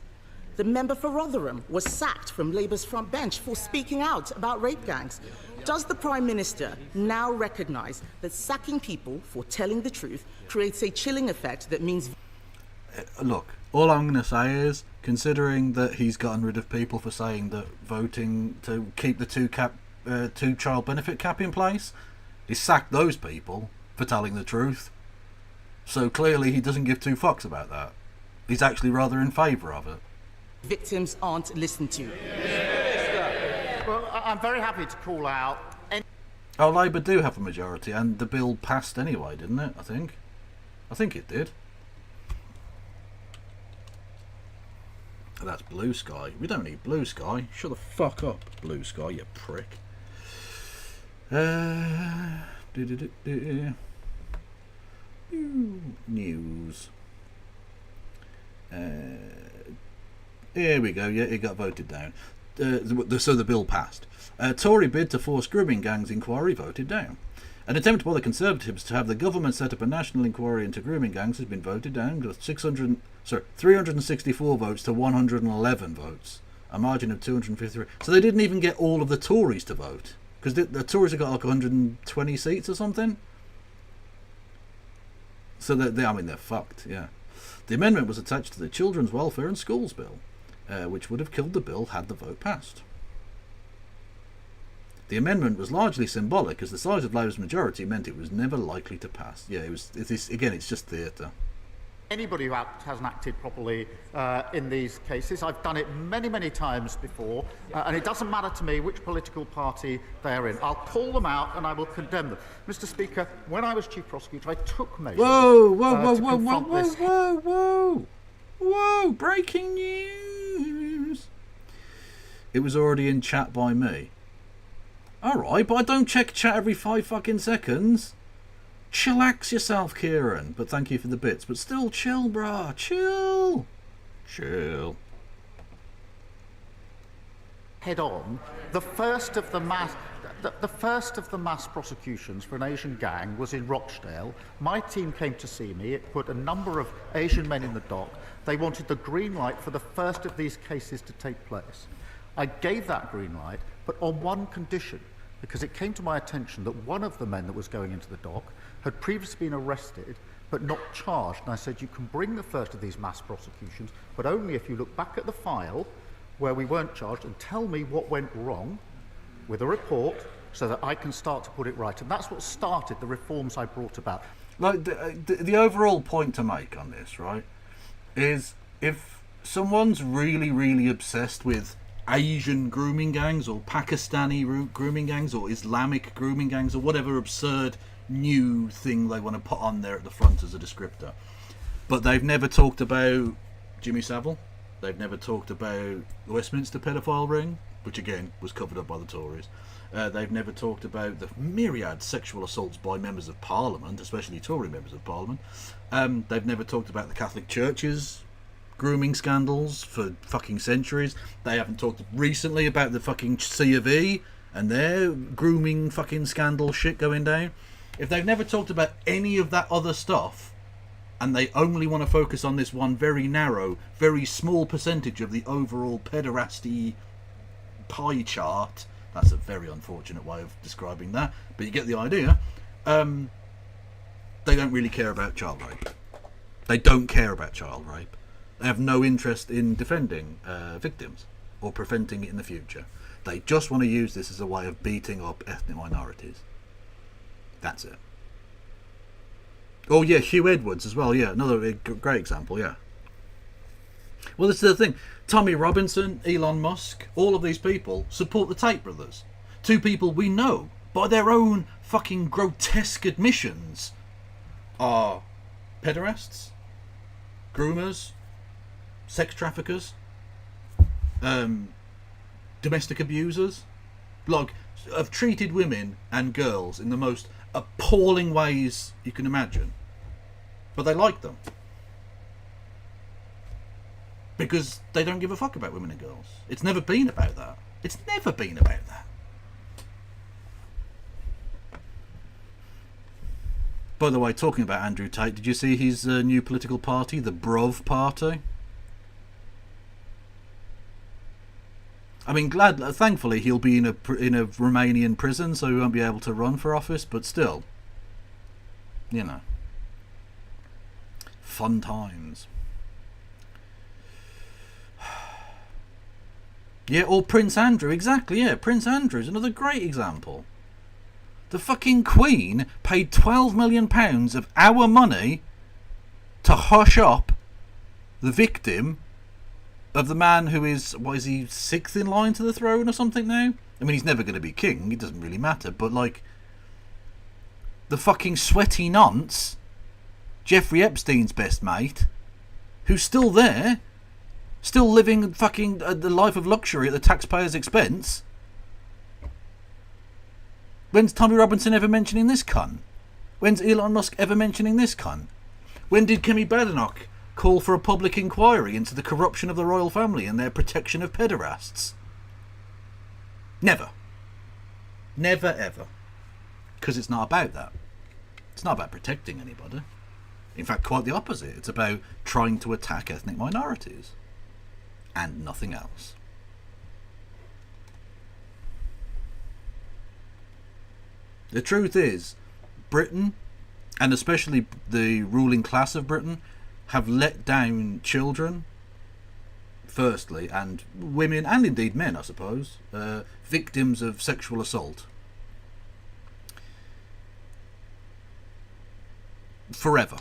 The member for Rotherham was sacked from Labour's front bench for speaking out about rape gangs. Does the Prime Minister now recognise that sacking people for telling the truth creates a chilling effect that means... Look, all I'm going to say is, considering that he's gotten rid of people for saying that voting to keep the two child benefit cap in place, he sacked those people for telling the truth. So clearly he doesn't give two fucks about that. He's actually rather in favour of it. Victims aren't listened to. Well, I'm very happy to call out... Oh, Labour do have a majority, and the bill passed anyway, didn't it, I think? I think it did. That's Blue Sky. We don't need Blue Sky. Shut the fuck up, Blue Sky, you prick. News. Here we go. Yeah, it got voted down. So the bill passed. Tory bid to force grooming gangs inquiry voted down. An attempt by the Conservatives to have the government set up a national inquiry into grooming gangs has been voted down with 364 votes to 111 votes, a margin of 253. So they didn't even get all of the Tories to vote, because the Tories have got like 120 seats or something. So I mean, they're fucked. Yeah. The amendment was attached to the Children's Welfare and Schools Bill, which would have killed the bill had the vote passed. The amendment was largely symbolic, as the size of Labour's majority meant it was never likely to pass. Yeah, it's just theatre. Anybody who hasn't acted properly in these cases, I've done it many, many times before, and it doesn't matter to me which political party they're in. I'll call them out and I will condemn them. Mr. Speaker, when I was Chief Prosecutor, I took measures Whoa! Breaking news! It was already in chat by me. Alright, but I don't check chat every 5 fucking seconds. Chillax yourself, Kieran. But thank you for the bits. But still, chill, brah. Chill. Head on. The first of the mass prosecutions for an Asian gang was in Rochdale. My team came to see me. It put a number of Asian men in the dock. They wanted the green light for the first of these cases to take place. I gave that green light, but on one condition, because it came to my attention that one of the men that was going into the dock had previously been arrested but not charged. And I said, you can bring the first of these mass prosecutions, but only if you look back at the file where we weren't charged and tell me what went wrong with a report so that I can start to put it right. And that's what started the reforms I brought about. Like, the overall point to make on this, right, is if someone's really, really obsessed with Asian grooming gangs or Pakistani grooming gangs or Islamic grooming gangs or whatever absurd new thing they want to put on there at the front as a descriptor. But they've never talked about Jimmy Savile. They've never talked about the Westminster pedophile ring, which again was covered up by the Tories. They've never talked about the myriad sexual assaults by members of Parliament, especially Tory members of Parliament. They've never talked about the Catholic Church's grooming scandals for fucking centuries. They haven't talked recently about the fucking C of E and their grooming fucking scandal shit going down. If they've never talked about any of that other stuff, and they only want to focus on this one very narrow, very small percentage of the overall pederasty pie chart, that's a very unfortunate way of describing that, but you get the idea. They don't really care about child rape. They don't care about child rape. They have no interest in defending victims or preventing it in the future. They just want to use this as a way of beating up ethnic minorities. That's it. Oh yeah, Hugh Edwards as well, yeah, another great example, yeah. Well, this is the thing. Tommy Robinson, Elon Musk, all of these people support the Tate brothers. Two people we know, by their own fucking grotesque admissions, are pederasts, groomers, sex traffickers, domestic abusers, like, have treated women and girls in the most appalling ways you can imagine. But they like them. Because they don't give a fuck about women and girls. It's never been about that. It's never been about that. By the way, talking about Andrew Tate, did you see his new political party, the Brov Party? I mean, thankfully he'll be in a Romanian prison, so he won't be able to run for office, but still, you know, fun times. Yeah, or Prince Andrew, exactly, yeah, Prince Andrew's another great example. The fucking Queen paid £12 million of our money to hush up the victim of the man who is, what is he, 6th in line to the throne or something now? I mean, he's never going to be king, it doesn't really matter, but like, the fucking sweaty nonce, Jeffrey Epstein's best mate, who's still there, still living fucking the life of luxury at the taxpayer's expense. When's Tommy Robinson ever mentioning this cunt? When's Elon Musk ever mentioning this cunt? When did Kemi Badenoch call for a public inquiry into the corruption of the royal family and their protection of pederasts? Never. Never ever. Because it's not about that. It's not about protecting anybody. In fact, quite the opposite. It's about trying to attack ethnic minorities. And nothing else. The truth is, Britain, and especially the ruling class of Britain, have let down children, firstly, and women, and indeed men, I suppose, victims of sexual assault. Forever.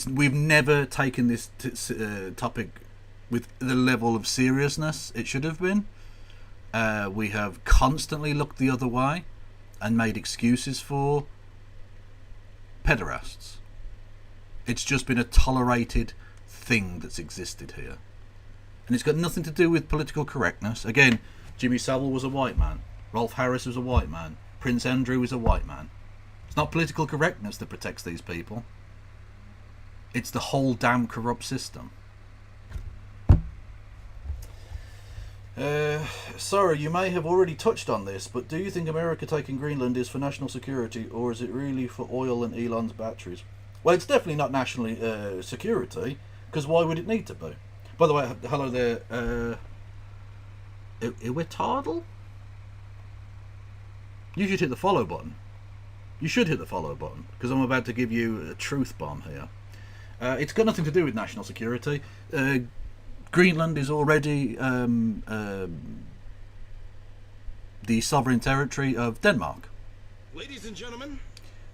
We've never taken this topic with the level of seriousness it should have been. We have constantly looked the other way and made excuses for pederasts. It's just been a tolerated thing that's existed here. And it's got nothing to do with political correctness. Again, Jimmy Savile was a white man. Rolf Harris was a white man. Prince Andrew was a white man. It's not political correctness that protects these people. It's the whole damn corrupt system. Sorry, you may have already touched on this, but do you think America taking Greenland is for national security, or is it really for oil and Elon's batteries? Well, it's definitely not national security, because why would it need to be? By the way, hello there, Iwitardle? You should hit the follow button. You should hit the follow button, because I'm about to give you a truth bomb here. It's got nothing to do with national security. Greenland is already the sovereign territory of Denmark. Ladies and gentlemen,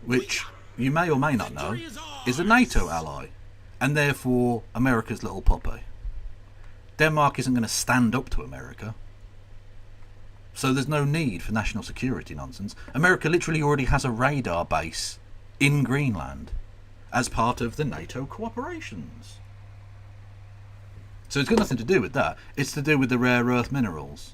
which you may or may not know is a NATO ally, and therefore America's little puppy. Denmark isn't going to stand up to America. So there's no need for national security nonsense. America literally already has a radar base in Greenland as part of the NATO cooperations. So it's got nothing to do with that. It's to do with the rare earth minerals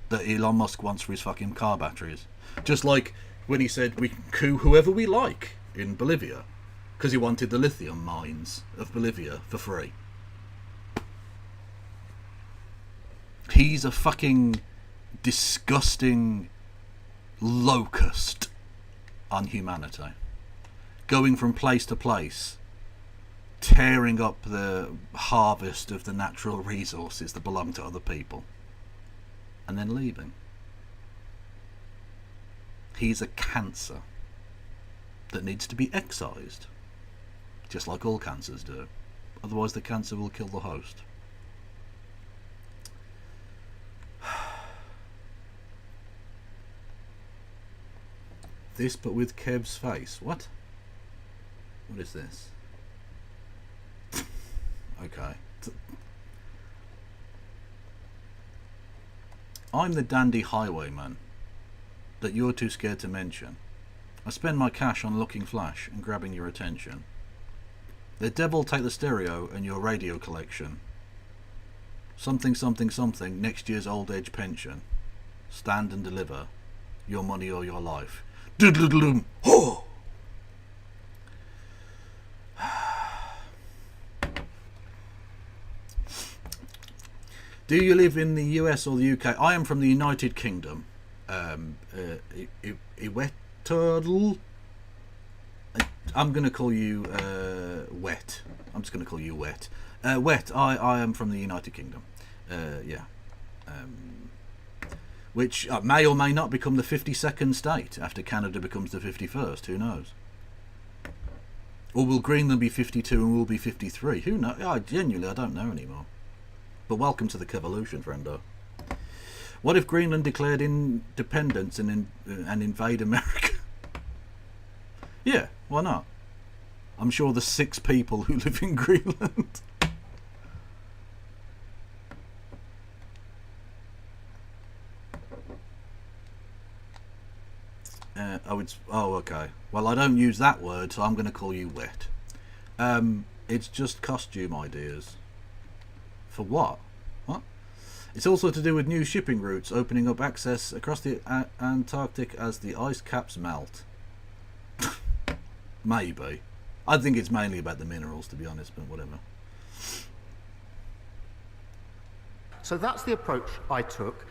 that Elon Musk wants for his fucking car batteries. Just like when he said we can coup whoever we like in Bolivia because he wanted the lithium mines of Bolivia for free. He's a fucking disgusting locust on humanity, going from place to place, tearing up the harvest of the natural resources that belong to other people, and then leaving. He's a cancer that needs to be excised, just like all cancers do. Otherwise the cancer will kill the host. This, but with Kev's face. What? What is this? Okay. I'm the dandy highwayman that you're too scared to mention. I spend my cash on looking flash and grabbing your attention. The devil take the stereo and your radio collection. Something, something, something, next year's old age pension. Stand and deliver your money or your life. Doodle-doom. Oh! Do you live in the US or the UK? I am from the United Kingdom. Turtle. I'm going to call you Wet. I'm just going to call you Wet. Wet. I am from the United Kingdom. Yeah. Which may or may not become the 52nd state after Canada becomes the 51st. Who knows? Or will Greenland be 52 and we'll be 53? Who knows? Genuinely, I don't know anymore. But welcome to the Kevolution, friendo. What if Greenland declared independence and invade America? Yeah, why not? I'm sure the 6 people who live in Greenland. Oh, okay. Well, I don't use that word, so I'm going to call you Wet. It's just costume ideas. For what? What? It's also to do with new shipping routes, opening up access across the Antarctic as the ice caps melt. Maybe. I think it's mainly about the minerals, to be honest, but whatever. So that's the approach I took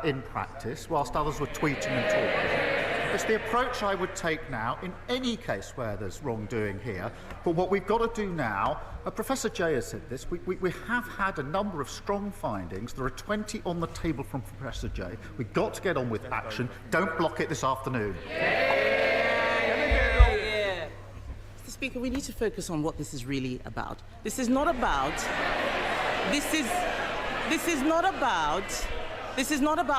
in practice, whilst others were tweeting and talking. It's the approach I would take now in any case where there's wrongdoing here. But what we've got to do now, Professor Jay has said this, we have had a number of strong findings. There are 20 on the table from Professor Jay. We've got to get on with action. Don't block it this afternoon. Mr. Speaker, we need to focus on what this is really about. This is not about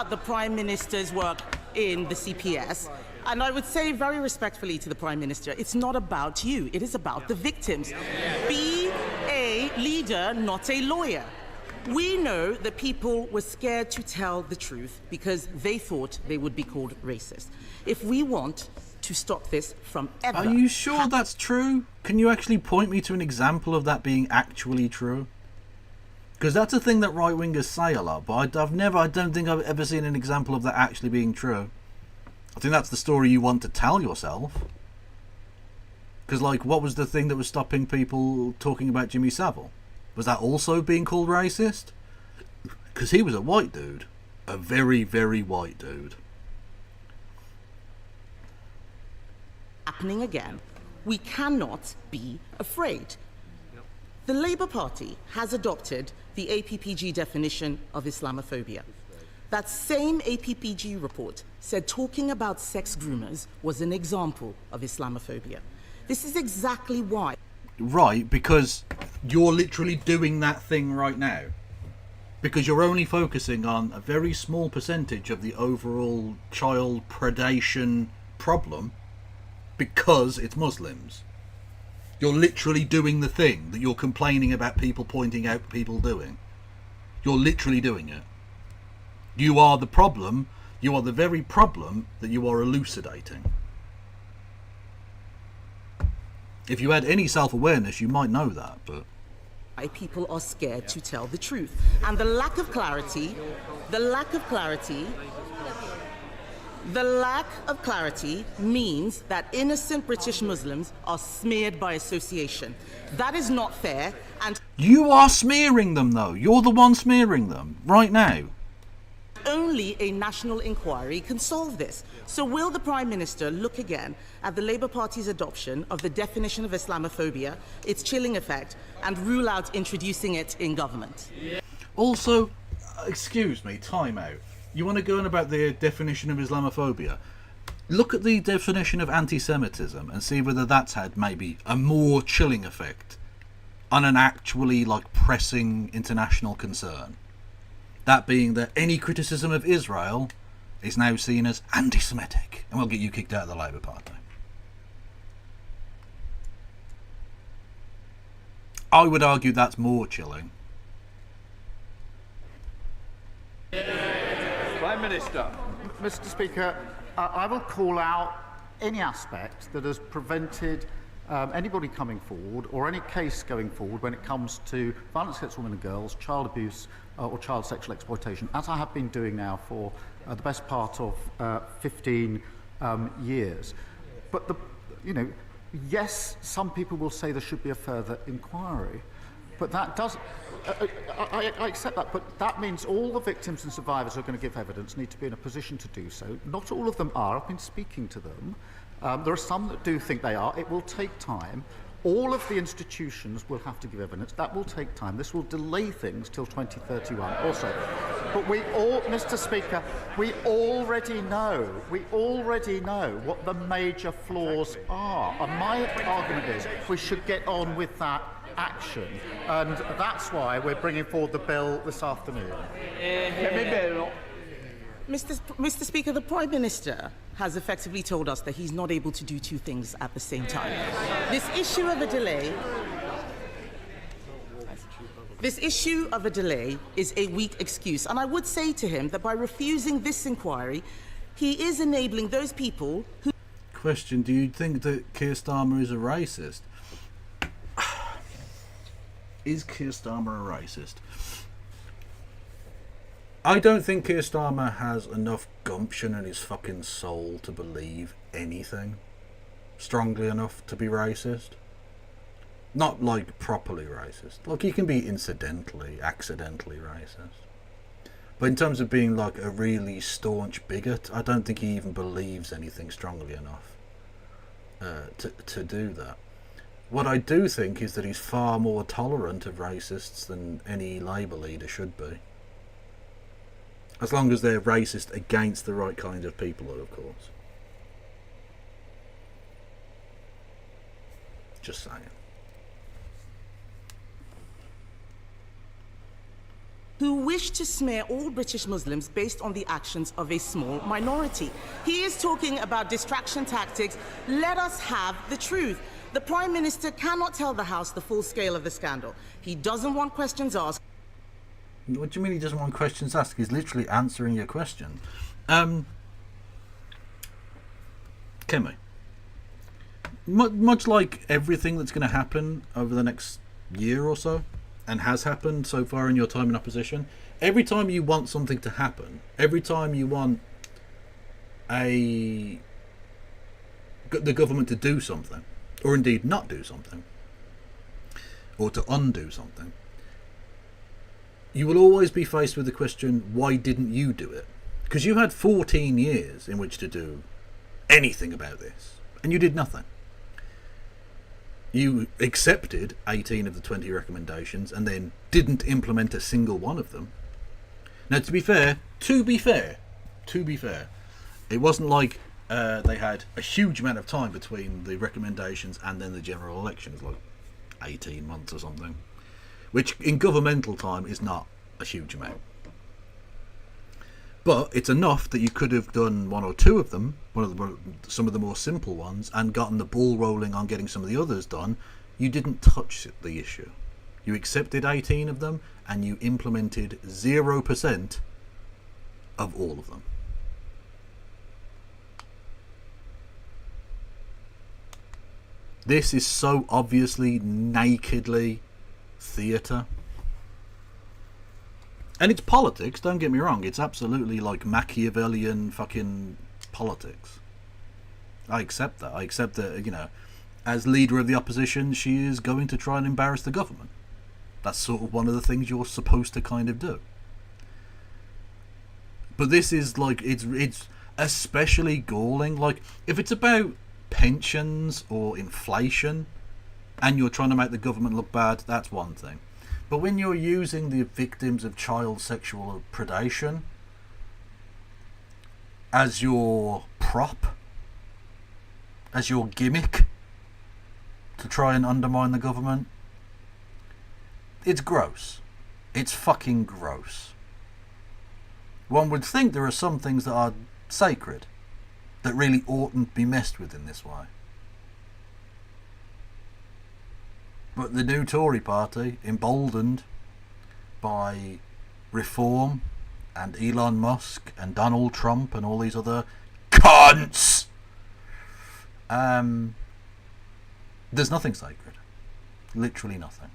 the Prime Minister's work in the CPS. And I would say very respectfully to the Prime Minister, it's not about you. It is about the victims. Be a leader, not a lawyer. We know that people were scared to tell the truth because they thought they would be called racist. If we want to stop this from ever... Are you sure that's true? Can you actually point me to an example of that being actually true? Because that's a thing that right-wingers say a lot, but I don't think I've ever seen an example of that actually being true. I think that's the story you want to tell yourself. Because, like, what was the thing that was stopping people talking about Jimmy Savile? Was that also being called racist? Because he was a white dude. A very, very white dude. Happening again. We cannot be afraid. The Labour Party has adopted the APPG definition of Islamophobia. That same APPG report said talking about sex groomers was an example of Islamophobia. This is exactly why. Right, because you're literally doing that thing right now. Because you're only focusing on a very small percentage of the overall child predation problem because it's Muslims. You're literally doing the thing that you're complaining about people pointing out people doing. You're literally doing it. You are the problem. You are the very problem that you are elucidating. If you had any self-awareness, you might know that, but... Why people are scared to tell the truth. And the lack of clarity means that innocent British Muslims are smeared by association. That is not fair, and You are smearing them, though. You're the one smearing them, right now. only a national inquiry can solve this. So will the Prime Minister look again at the Labour Party's adoption of the definition of Islamophobia, its chilling effect, and rule out introducing it in government? Also, excuse me, time out. You want to go on about the definition of Islamophobia? Look at the definition of anti-Semitism and see whether that's had maybe a more chilling effect on an actually, like, pressing international concern. That being that any criticism of Israel is now seen as anti-Semitic and will get you kicked out of the Labour Party. I would argue that's more chilling. Prime Minister. Mr. Speaker, I will call out any aspect that has prevented anybody coming forward or any case going forward when it comes to violence against women and girls, child abuse or child sexual exploitation, as I have been doing now for the best part of 15 years. But, yes, some people will say there should be a further inquiry, but that does... I accept that, but that means all the victims and survivors who are going to give evidence need to be in a position to do so. Not all of them are. I've been speaking to them. There are some that do think they are. It will take time. All of the institutions will have to give evidence. That will take time. This will delay things till 2031 also. But we all, Mr. Speaker, we already know what the major flaws are. And my argument is we should get on with that action. And that's why we're bringing forward the bill this afternoon. Mr. Speaker, the Prime Minister has effectively told us that he's not able to do two things at the same time. This issue of a delay is a weak excuse, and I would say to him that by refusing this inquiry, he is enabling those people who... Question, do you think that Keir Starmer is a racist? Is Keir Starmer a racist? I don't think Keir Starmer has enough gumption in his fucking soul to believe anything strongly enough to be racist. Not like properly racist. Like, he can be incidentally, accidentally racist. But in terms of being like a really staunch bigot, I don't think he even believes anything strongly enough to do that. What I do think is that he's far more tolerant of racists than any Labour leader should be. As long as they're racist against the right kind of people, of course. Just saying. who wish to smear all British Muslims based on the actions of a small minority. He is talking about distraction tactics. Let us have the truth. The Prime Minister cannot tell the House the full scale of the scandal. He doesn't want questions asked. What do you mean he doesn't want questions asked? He's literally answering your question. Kemi, much like everything that's going to happen over the next year or so, and has happened so far in your time in opposition, every time you want something to happen, every time you want the government to do something, or indeed not do something, or to undo something, you will always be faced with the question, why didn't you do it? Because you had 14 years in which to do anything about this, and you did nothing. You accepted 18 of the 20 recommendations and then didn't implement a single one of them. Now, to be fair, it wasn't like they had a huge amount of time between the recommendations and then the general election. It was like 18 months or something, which in governmental time is not a huge amount. But it's enough that you could have done one or two of them, some of the more simple ones, and gotten the ball rolling on getting some of the others done. You didn't touch the issue. You accepted 18 of them, and you implemented 0% of all of them. This is so obviously nakedly theatre. And it's politics, don't get me wrong. It's absolutely like Machiavellian fucking politics. I accept that. I accept that, you know, as leader of the opposition, she is going to try and embarrass the government. That's sort of one of the things you're supposed to kind of do. But this is like, it's especially galling. Like, if it's about pensions or inflation and you're trying to make the government look bad, that's one thing. But when you're using the victims of child sexual predation as your prop, as your gimmick to try and undermine the government, it's gross. It's fucking gross. One would think there are some things that are sacred that really oughtn't be messed with in this way. But the new Tory party, emboldened by Reform and Elon Musk and Donald Trump and all these other cunts, there's nothing sacred. Literally nothing.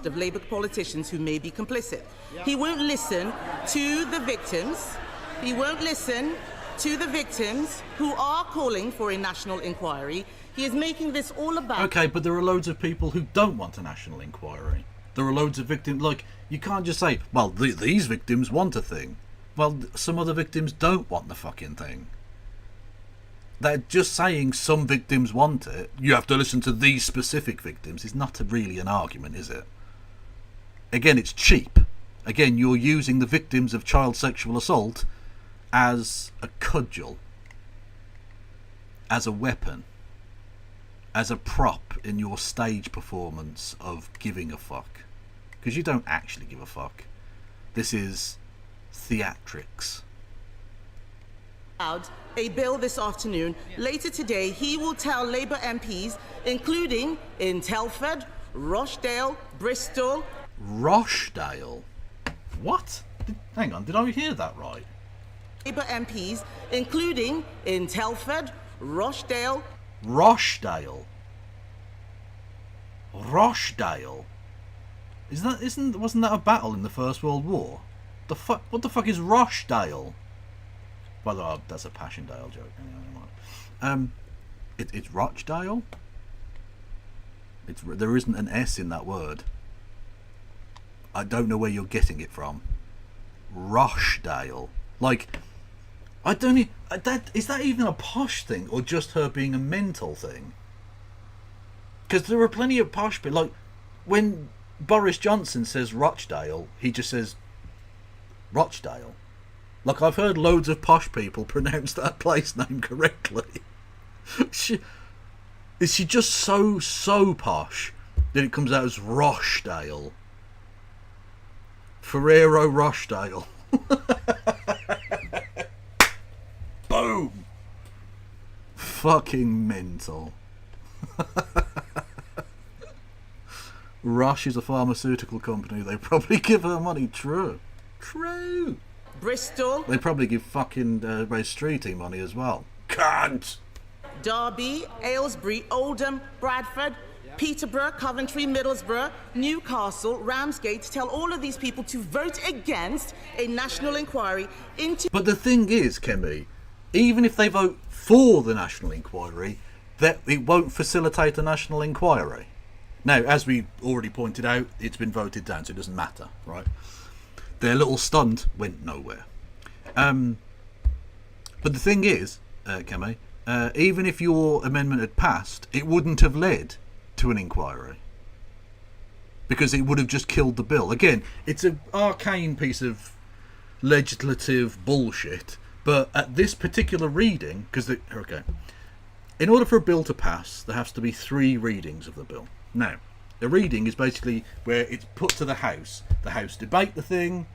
Of Labour politicians who may be complicit. He won't listen to the victims. He won't listen to the victims who are calling for a national inquiry. He is making this all about... Okay, but there are loads of people who don't want a national inquiry. There are loads of victims... Like, you can't just say, well, these victims want a thing. Well, some other victims don't want the fucking thing. They're just saying some victims want it. You have to listen to these specific victims. It's not really an argument, is it? Again, it's cheap. Again, you're using the victims of child sexual assault as a cudgel, as a weapon, as a prop in your stage performance of giving a fuck. Because you don't actually give a fuck. This is theatrics. A bill this afternoon. Later today, he will tell Labour MPs, including in Telford, Rochdale, Bristol... Rochdale? What? Hang on, did I hear that right? Labour MPs, including in Telford, Rochdale... Rochdale? Rochdale? Wasn't that a battle in the First World War? What the fuck is Rochdale? By the way, that's a Passchendaele joke. It's Rochdale? There isn't an S in that word. I don't know where you're getting it from. Rochdale. Like, I don't... Is that even a posh thing, or just her being a mental thing? Because there are plenty of posh people. Like, when Boris Johnson says Rochdale, he just says Rochdale. Like, I've heard loads of posh people pronounce that place name correctly. Is she just so posh that it comes out as Rochdale? Ferrero Rochdale. Boom! Fucking mental. Roche is a pharmaceutical company. They probably give her money. True. Bristol. They probably give fucking Race Streety money as well. Cunt! Derby, Aylesbury, Oldham, Bradford, Peterborough, Coventry, Middlesbrough, Newcastle, Ramsgate, tell all of these people to vote against a national inquiry into... But the thing is, Kemi, even if they vote for the national inquiry, that it won't facilitate a national inquiry. Now, as we already pointed out, it's been voted down, so it doesn't matter, right? Their little stunt went nowhere. But the thing is, Kemi, even if your amendment had passed, it wouldn't have led to an inquiry. Because it would have just killed the bill. Again, it's an arcane piece of legislative bullshit, but at this particular reading, in order for a bill to pass, there has to be 3 readings of the bill. Now, a reading is basically where it's put to the House debate the thing,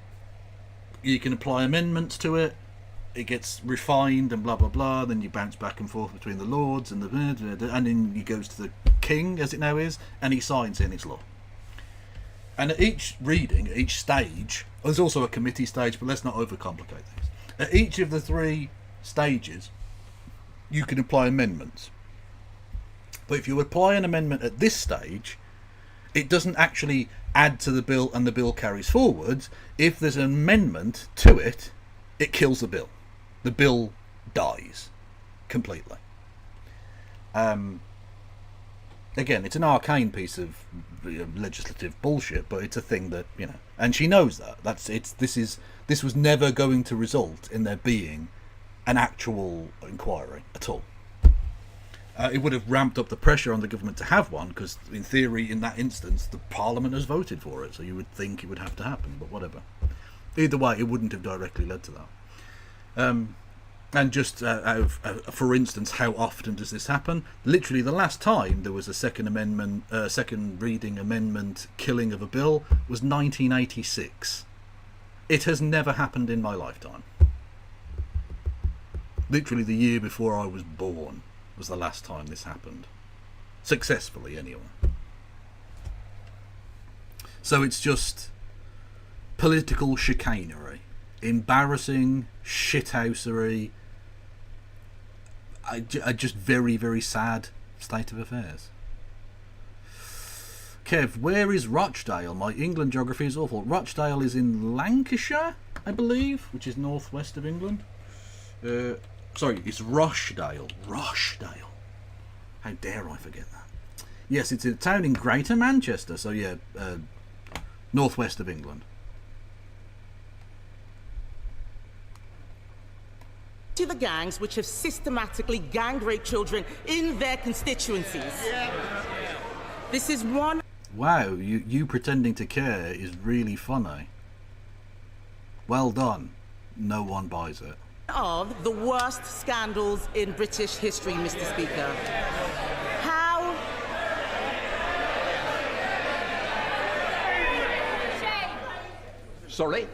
you can apply amendments to it, it gets refined and blah blah blah, then you bounce back and forth between the Lords and then it goes to the King, as it now is, and he signs it and it's law. And at each reading, at each stage, there's also a committee stage, but let's not overcomplicate things. At each of the 3 stages, you can apply amendments. But if you apply an amendment at this stage, it doesn't actually add to the bill and the bill carries forwards. If there's an amendment to it, it kills the bill. The bill dies completely. Again, it's an arcane piece of legislative bullshit, but it's a thing that, you know, and she knows that. This was never going to result in there being an actual inquiry at all. It would have ramped up the pressure on the government to have one, because in theory, in that instance, the Parliament has voted for it, so you would think it would have to happen, but whatever. Either way, it wouldn't have directly led to that. And just for instance, how often does this happen? Literally, the last time there was a second reading amendment killing of a bill was 1986. It has never happened in my lifetime. Literally, the year before I was born was the last time this happened. Successfully, anyway. So it's just political chicanery. Embarrassing shithousery. A just very, very sad state of affairs. Kev, where is Rochdale? My England geography is awful. Rochdale is in Lancashire, I believe, which is northwest of England. Sorry, it's Rochdale. Rochdale. How dare I forget that? Yes, it's a town in Greater Manchester, so yeah, northwest of England. To the gangs which have systematically gang raped children in their constituencies. This is one... Wow, you pretending to care is really funny. Well done. No one buys it. ...of the worst scandals in British history, Mr. Speaker. How... Sorry?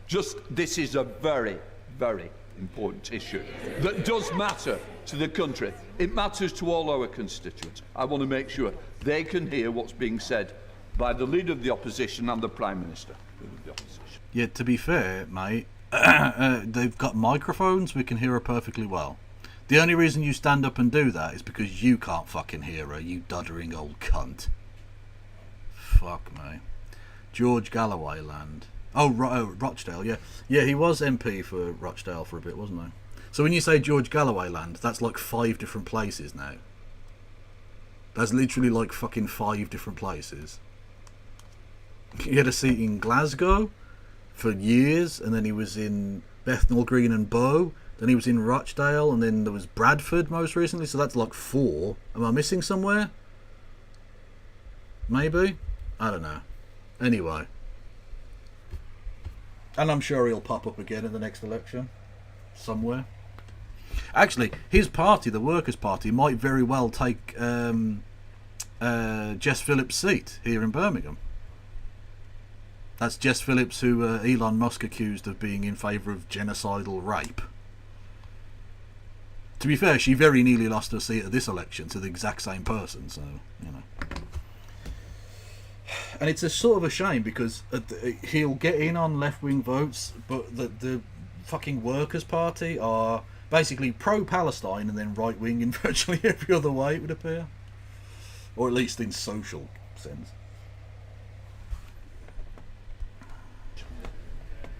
Just, this is a very, very important issue that does matter to the country. It matters to all our constituents. I want to make sure they can hear what's being said by the Leader of the Opposition and the Prime Minister of the Opposition. Yeah, to be fair, mate, they've got microphones, we can hear her perfectly well. The only reason you stand up and do that is because you can't fucking hear her, you doddering old cunt. Fuck me. George Galloway land. Oh, Rochdale, yeah. Yeah, he was MP for Rochdale for a bit, wasn't he? So when you say George Galloway land, that's like 5 different places now. That's literally like fucking 5 different places. He had a seat in Glasgow for years, and then he was in Bethnal Green and Bow, then he was in Rochdale, and then there was Bradford most recently, so that's like 4. Am I missing somewhere? Maybe? I don't know. Anyway. And I'm sure he'll pop up again in the next election. Somewhere. Actually, his party, the Workers' Party, might very well take Jess Phillips' seat here in Birmingham. That's Jess Phillips, who Elon Musk accused of being in favour of genocidal rape. To be fair, she very nearly lost her seat at this election to the exact same person, so, you know. And it's a sort of a shame, because he'll get in on left-wing votes, but the fucking Workers' Party are basically pro-Palestine and then right-wing in virtually every other way, it would appear. Or at least in social sense.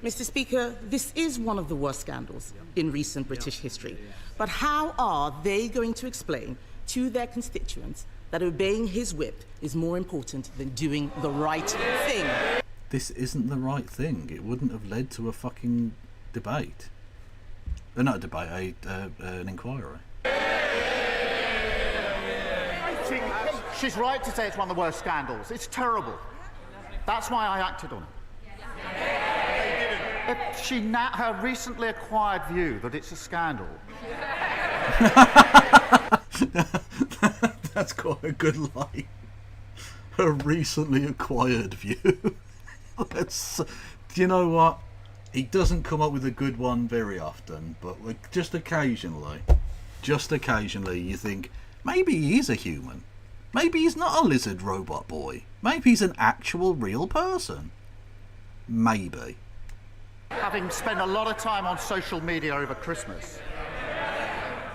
Mr. Speaker, this is one of the worst scandals in recent British history. But how are they going to explain to their constituents that obeying his whip is more important than doing the right thing? This isn't the right thing. It wouldn't have led to a fucking debate. Not a debate, an inquiry. She's right to say it's one of the worst scandals. It's terrible. That's why I acted on it. Her recently acquired view that it's a scandal. That's quite a good line. A recently acquired view. Do you know what? He doesn't come up with a good one very often, but just occasionally you think, maybe he is a human. Maybe he's not a lizard robot boy. Maybe he's an actual real person. Maybe. Having spent a lot of time on social media over Christmas,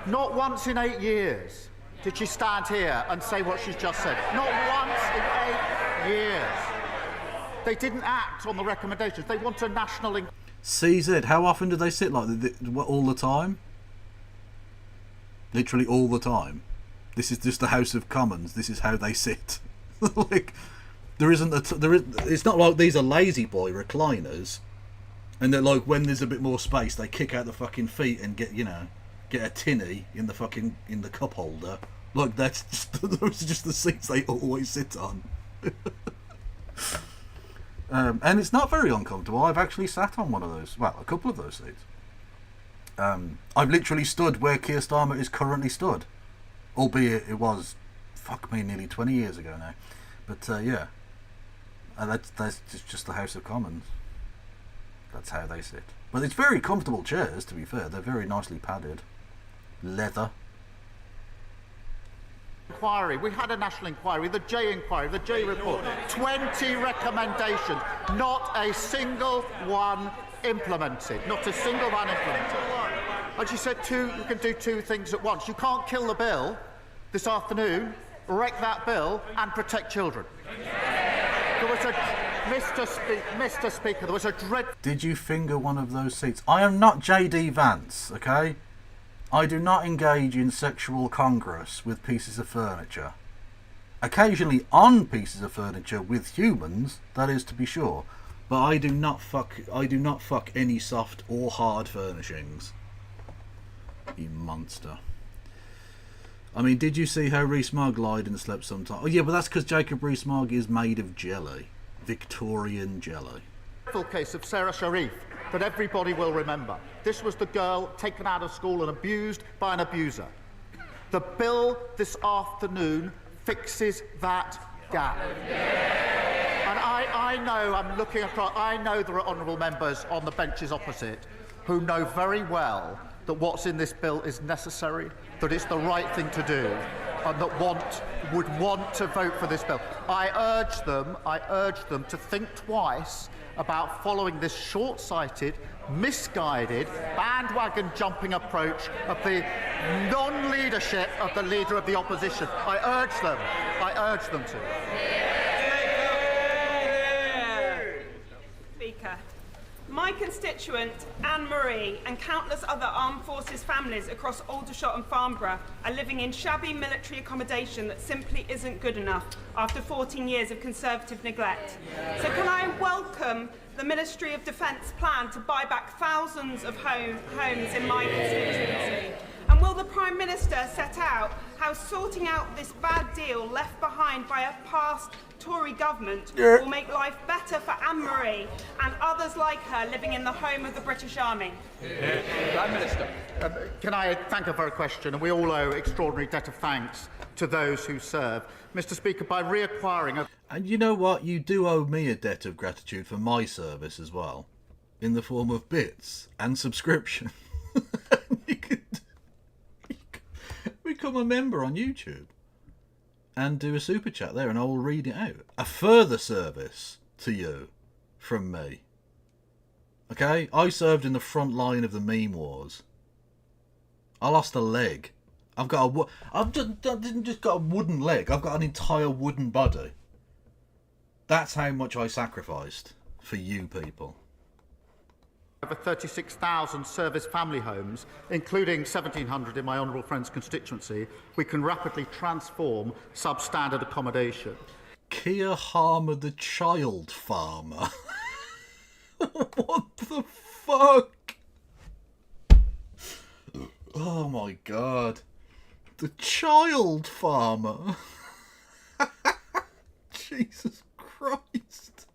not once in 8 years did she stand here and say what she's just said. Not once in 8 years. They didn't act on the recommendations. They want a national... CZ, how often do they sit like all the time? Literally all the time. This is just the House of Commons. This is how they sit. Like, it's not like these are lazy boy recliners, and they're like, when there's a bit more space, they kick out the fucking feet and get a tinny in the cup holder. Like, those are just the seats they always sit on. And it's not very uncomfortable. I've actually sat on one of those. Well, a couple of those seats. I've literally stood where Keir Starmer is currently stood, albeit it was, fuck me, nearly 20 years ago now. But yeah, that's just the House of Commons. That's how they sit. But it's very comfortable chairs, to be fair. They're very nicely padded. Leather. Inquiry. We had a national inquiry, the J inquiry, the J report. 20 recommendations, not a single one implemented. Not a single one implemented. And she said you can do two things at once. You can't kill the bill this afternoon, wreck that bill, and protect children. There was a... Mr. Speaker, there was a dread... Did you finger one of those seats? I am not J.D. Vance, okay? I do not engage in sexual congress with pieces of furniture. Occasionally on pieces of furniture with humans, that is to be sure. But I do not fuck any soft or hard furnishings. You monster. I mean, did you see how Rees-Mogg lied and slept sometime? Oh yeah, but that's because Jacob Rees-Mogg is made of jelly. Victorian jelly. Full case of Sarah Sharif that everybody will remember. This was the girl taken out of school and abused by an abuser. The bill this afternoon fixes that gap. And I know, I'm looking across, I know there are honourable members on the benches opposite who know very well that what's in this bill is necessary, that it's the right thing to do, and that would want to vote for this bill. I urge them to think twice about following this short-sighted, misguided, bandwagon-jumping approach of the non-leadership of the Leader of the Opposition. I urge them to. Speaker, my constituent, Anne-Marie, and countless other armed forces families across Aldershot and Farnborough are living in shabby military accommodation that simply isn't good enough after 14 years of Conservative neglect. So can I welcome the Ministry of Defence plan to buy back thousands of homes in my constituency? And will the Prime Minister set out how sorting out this bad deal left behind by a past Tory government will make life better for Anne-Marie and others like her living in the home of the British Army? Prime Minister. Can I thank her for her question? And we all owe extraordinary debt of thanks to those who serve. Mr. Speaker, by reacquiring... And you know what? You do owe me a debt of gratitude for my service as well, in the form of bits and subscription. You could become a member on YouTube and do a super chat there, and I will read it out. A further service to you from me. Okay, I served in the front line of the meme wars. I lost a leg. I've didn't just got a wooden leg. I've got an entire wooden body. That's how much I sacrificed for you people. Over 36,000 service family homes, including 1,700 in my honourable friend's constituency, we can rapidly transform substandard accommodation. Keir Harmer the child farmer. What the fuck? Oh my god. The child farmer. Jesus Christ.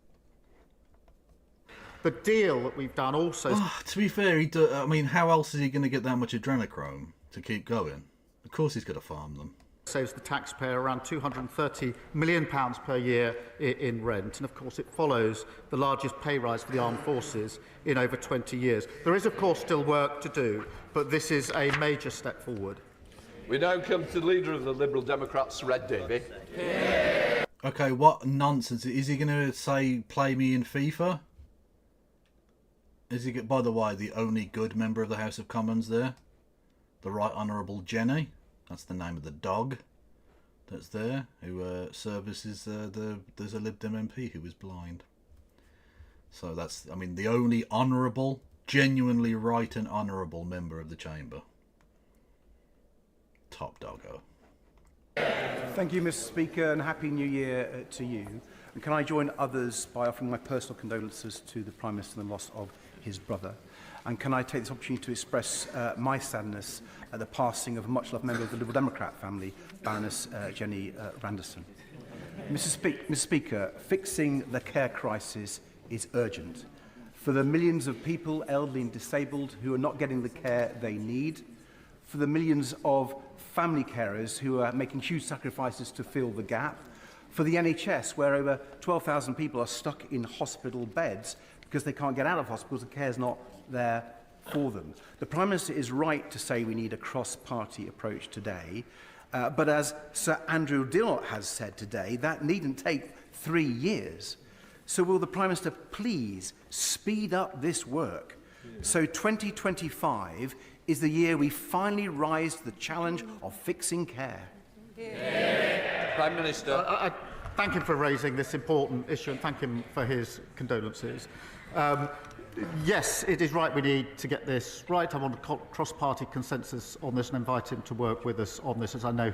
The deal that we've done also... To be fair, I mean, how else is he going to get that much adrenochrome to keep going? Of course he's going to farm them. Saves the taxpayer around £230 million per year in rent. And, of course, it follows the largest pay rise for the armed forces in over 20 years. There is, of course, still work to do, but this is a major step forward. We now come to the leader of the Liberal Democrats, Red Davey. Okay, what nonsense. Is he going to say, play me in FIFA? Is he, by the way, the only good member of the House of Commons there? The Right Honourable Jenny. That's the name of the dog that's there, who services there's a Lib Dem MP who is blind. So that's, I mean, the only honourable, genuinely right and honourable member of the chamber. Top doggo. Thank you, Mr. Speaker, and Happy New Year to you. And can I join others by offering my personal condolences to the Prime Minister on the loss of his brother? And can I take this opportunity to express my sadness at the passing of a much-loved member of the Liberal Democrat family, Baroness Jenny Randerson. Mr. Speaker, fixing the care crisis is urgent. For the millions of people, elderly and disabled, who are not getting the care they need, for the millions of family carers who are making huge sacrifices to fill the gap, for the NHS, where over 12,000 people are stuck in hospital beds because they can't get out of hospitals, the care is not there for them. The Prime Minister is right to say we need a cross-party approach today, but as Sir Andrew Dillot has said today, that needn't take 3 years. So will the Prime Minister please speed up this work so 2025 is the year we finally rise to the challenge of fixing care? Prime Minister. I thank him for raising this important issue and thank him for his condolences. Yes, it is right we need to get this right. I want a cross-party consensus on this and invite him to work with us on this, as I know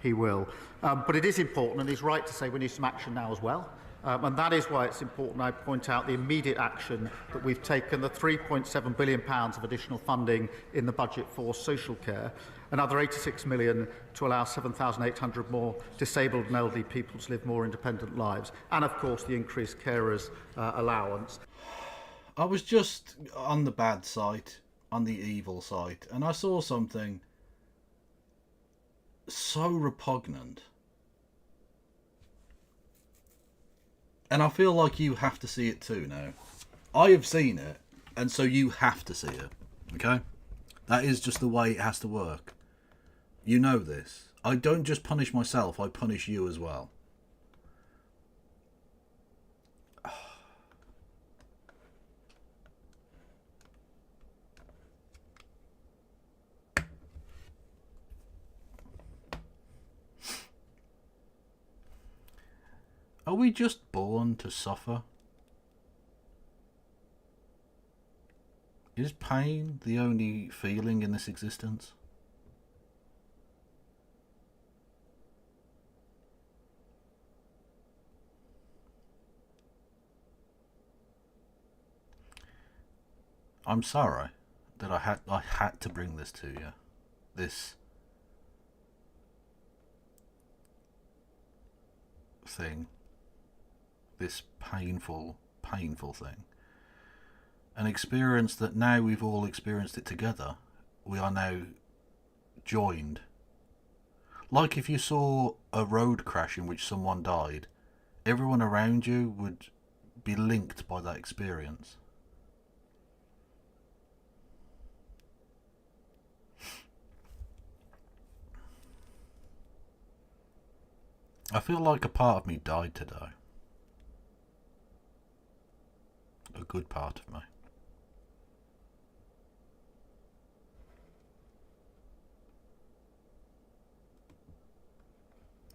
he will. But it is important, and he's right to say we need some action now as well. And that is why it's important I point out the immediate action that we've taken, the £3.7 billion of additional funding in the budget for social care, another £86 million to allow 7,800 more disabled and elderly people to live more independent lives, and of course the increased carers allowance. I was just on the bad site, on the evil site, and I saw something so repugnant. And I feel like you have to see it too now. I have seen it, and so you have to see it. Okay? That is just the way it has to work. You know this. I don't just punish myself, I punish you as well. Are we just born to suffer? Is pain the only feeling in this existence? I'm sorry that I had to bring this to you. This thing. This painful thing. An experience that now we've all experienced it together. We are now joined. Like if you saw a road crash in which someone died, everyone around you would be linked by that experience. I feel like a part of me died today. A good part of me.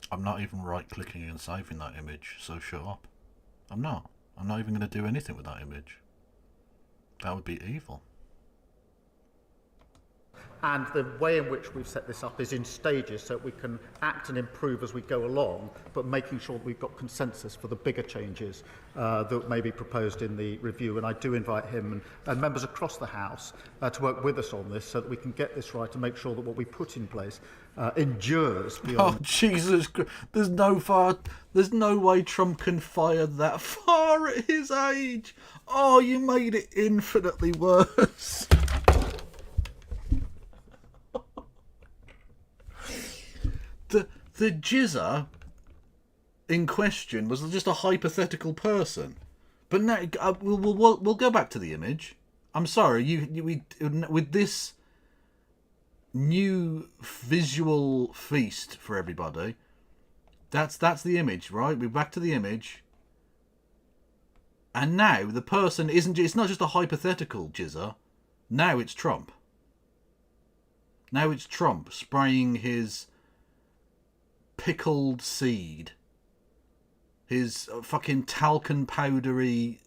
I'm not even right-clicking and saving that image, so shut up. I'm not. I'm not even going to do anything with that image. That would be evil. And the way in which we've set this up is in stages so that we can act and improve as we go along, but making sure that we've got consensus for the bigger changes that may be proposed in the review. And I do invite him and members across the House to work with us on this so that we can get this right and make sure that what we put in place endures beyond... Oh, Jesus Christ. There's no way Trump can fire that far at his age. Oh, you made it infinitely worse. The jizzer in question was just a hypothetical person, but now we'll go back to the image. I'm sorry, with this new visual feast for everybody. That's the image, right? We're back to the image. And now the person it's not just a hypothetical jizzer. Now it's Trump. Now it's Trump spraying his pickled seed, his fucking talcum powdery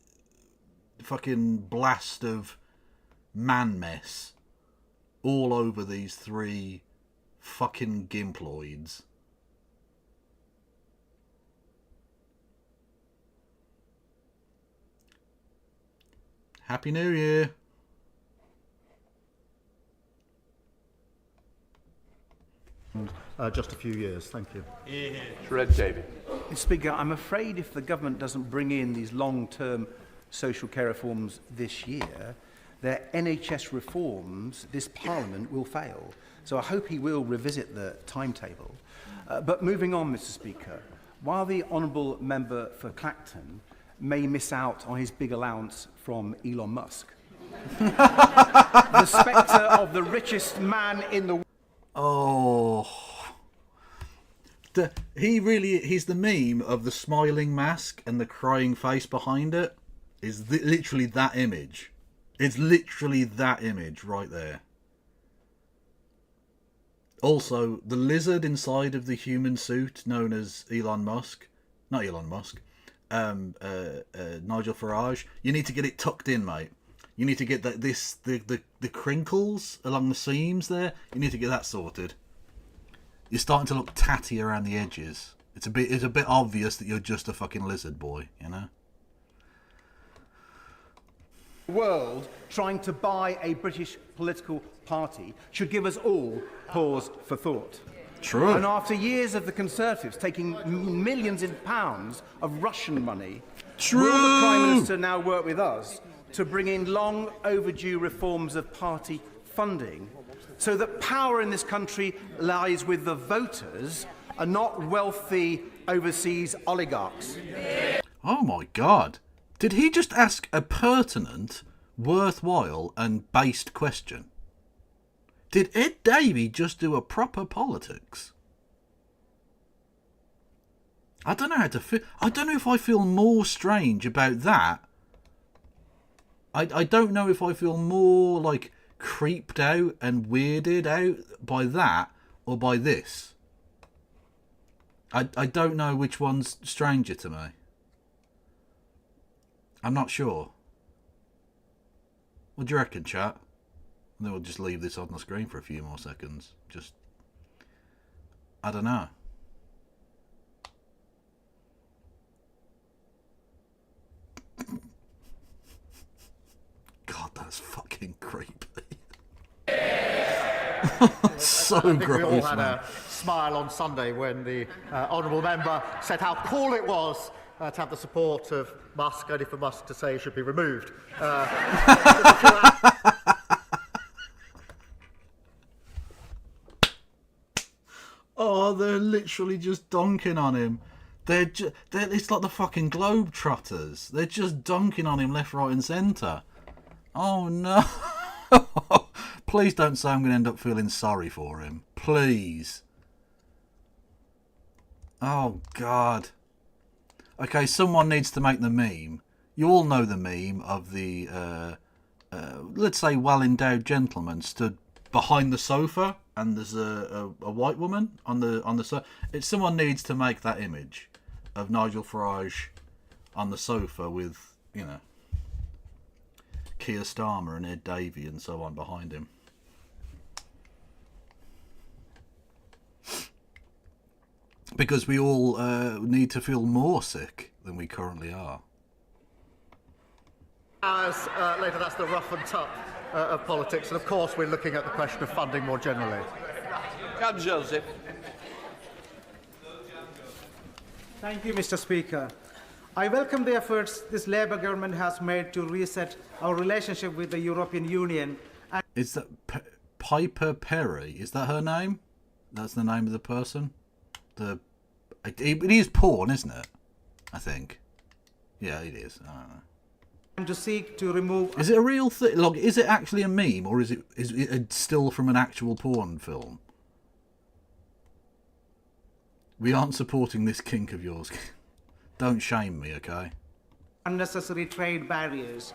fucking blast of man mess all over these three fucking gimploids. Happy New Year. Just a few years, thank you. Red David. Mr. Speaker, I'm afraid if the government doesn't bring in these long-term social care reforms this year, their NHS reforms, this Parliament will fail. So I hope he will revisit the timetable. But moving on, Mr. Speaker, while the honourable member for Clacton may miss out on his big allowance from Elon Musk, the spectre of the richest man in the world. Oh. He's the meme of the smiling mask and the crying face behind it. Is literally that image. It's literally that image right there. Also, the lizard inside of the human suit known as Elon Musk. Not Elon Musk. Nigel Farage. You need to get it tucked in, mate. You need to get the crinkles along the seams there. You need to get that sorted. You're starting to look tatty around the edges. It's a bit obvious that you're just a fucking lizard boy, you know? World trying to buy a British political party should give us all pause for thought. True. And after years of the Conservatives taking millions of pounds of Russian money, True. Will the Prime Minister now work with us to bring in long overdue reforms of party funding so that power in this country lies with the voters and not wealthy overseas oligarchs? Oh my God. Did he just ask a pertinent, worthwhile and based question? Did Ed Davey just do a proper politics? I don't know how to feel. I don't know if I feel more strange about that. I don't know if I feel more like creeped out and weirded out by that or by this. I don't know which one's stranger to me. I'm not sure. What do you reckon, chat? And then we'll just leave this on the screen for a few more seconds. Just, I don't know. God, that's fucking creepy. So I think gross, we all had man. a smile on Sunday when the honourable member said how cool it was to have the support of Musk, only for Musk to say he should be removed. Oh, they're literally just dunking on him. It's like the fucking Globetrotters. They're just dunking on him left, right and centre. Oh no. Please don't say I'm going to end up feeling sorry for him. Please. Oh God. Okay, someone needs to make the meme. You all know the meme of the, let's say, well-endowed gentleman stood behind the sofa and there's a white woman on the sofa. Someone needs to make that image of Nigel Farage on the sofa with, you know, Keir Starmer and Ed Davey and so on behind him. Because we all need to feel more sick than we currently are. As later, that's the rough and tough of politics, and of course we're looking at the question of funding more generally. Joseph. Thank you, Mr. Speaker. I welcome the efforts this Labour government has made to reset our relationship with the European Union. Is that Piper Perry? Is that her name? That's the name of the person? It is porn, isn't it? I think. Yeah, it is. I don't know. and to seek to remove... Is it a real thing? Like, is it actually a meme, or is it a still from an actual porn film? We aren't supporting this kink of yours. Don't shame me, okay? Unnecessary trade barriers.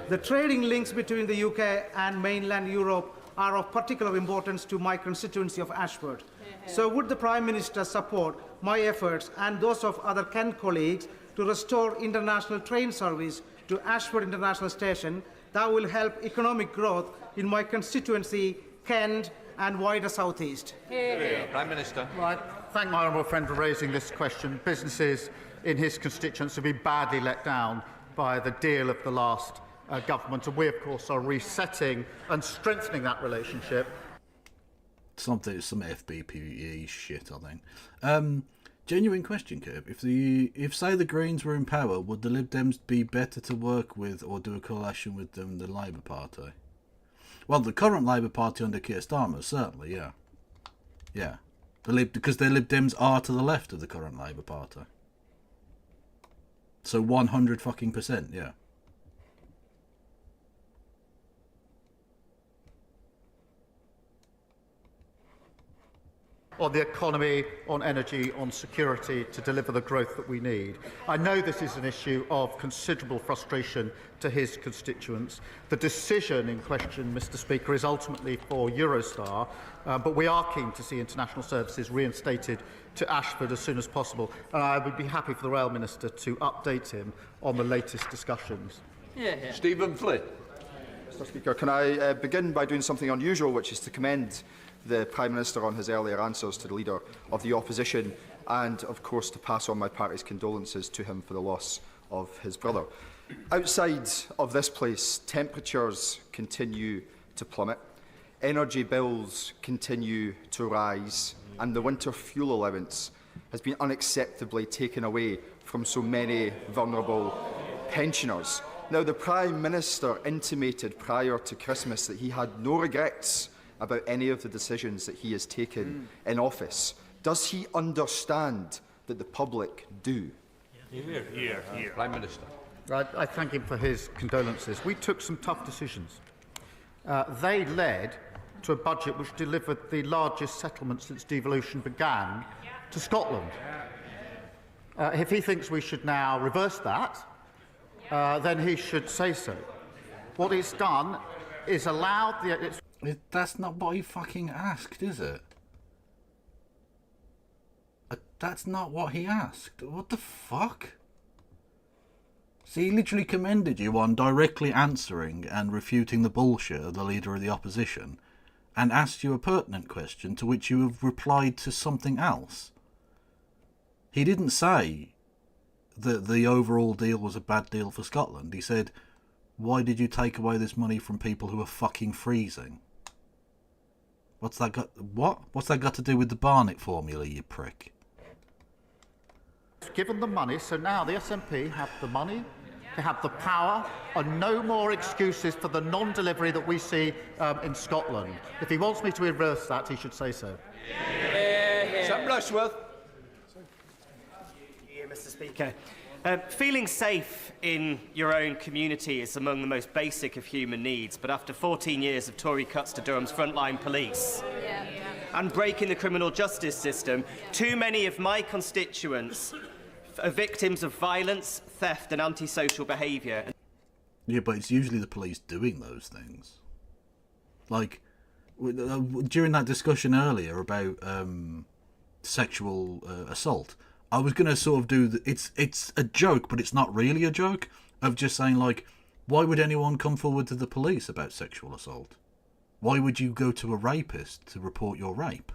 The trading links between the UK and mainland Europe are of particular importance to my constituency of Ashford. So would the Prime Minister support my efforts and those of other Kent colleagues to restore international train service to Ashford International Station that will help economic growth in my constituency, Kent and wider South East? Prime Minister. Right. Thank my honourable friend for raising this question. Businesses in his constituency have been badly let down by the deal of the last government, and we, of course, are resetting and strengthening that relationship. Some FBPE shit, I think. Genuine question, Kerb. If say the Greens were in power, would the Lib Dems be better to work with or do a coalition with them than the Labour Party? Well, the current Labour Party under Keir Starmer, certainly, yeah. Yeah. Because their Lib Dems are to the left of the current Labour Party. So 100 fucking %, yeah. On the economy, on energy, on security to deliver the growth that we need. I know this is an issue of considerable frustration to his constituents. The decision in question, Mr Speaker, is ultimately for Eurostar, but we are keen to see international services reinstated to Ashford as soon as possible, and I would be happy for the Rail Minister to update him on the latest discussions. Stephen Flynn. Mr Speaker, can I begin by doing something unusual, which is to commend the Prime Minister on his earlier answers to the Leader of the Opposition, and of course to pass on my party's condolences to him for the loss of his brother. Outside of this place, temperatures continue to plummet, energy bills continue to rise, and the winter fuel allowance has been unacceptably taken away from so many vulnerable pensioners. Now, the Prime Minister intimated prior to Christmas that he had no regrets about any of the decisions that he has taken in office. Does he understand that the public do? Here. Prime Minister. I thank him for his condolences. We took some tough decisions. They led to a budget which delivered the largest settlement since devolution began to Scotland. If he thinks we should now reverse that, then he should say so. What he's done is allowed the... That's not what he fucking asked, is it? That's not what he asked. What the fuck? See, he literally commended you on directly answering and refuting the bullshit of the Leader of the Opposition, and asked you a pertinent question to which you have replied to something else. He didn't say that the overall deal was a bad deal for Scotland. He said, why did you take away this money from people who are fucking freezing? What's that got to do with the Barnett formula, you prick? Given the money, so now the SNP have the money, they have the power, and no more excuses for the non-delivery that we see in Scotland. If he wants me to reverse that, he should say so. Sam Rushworth. Mr Speaker. Feeling safe in your own community is among the most basic of human needs, but after 14 years of Tory cuts to Durham's frontline police and breaking the criminal justice system, too many of my constituents are victims of violence, theft and antisocial behaviour. Yeah, but it's usually the police doing those things. Like, during that discussion earlier about sexual assault, I was going to sort of do... It's a joke, but it's not really a joke, of just saying, like, why would anyone come forward to the police about sexual assault? Why would you go to a rapist to report your rape?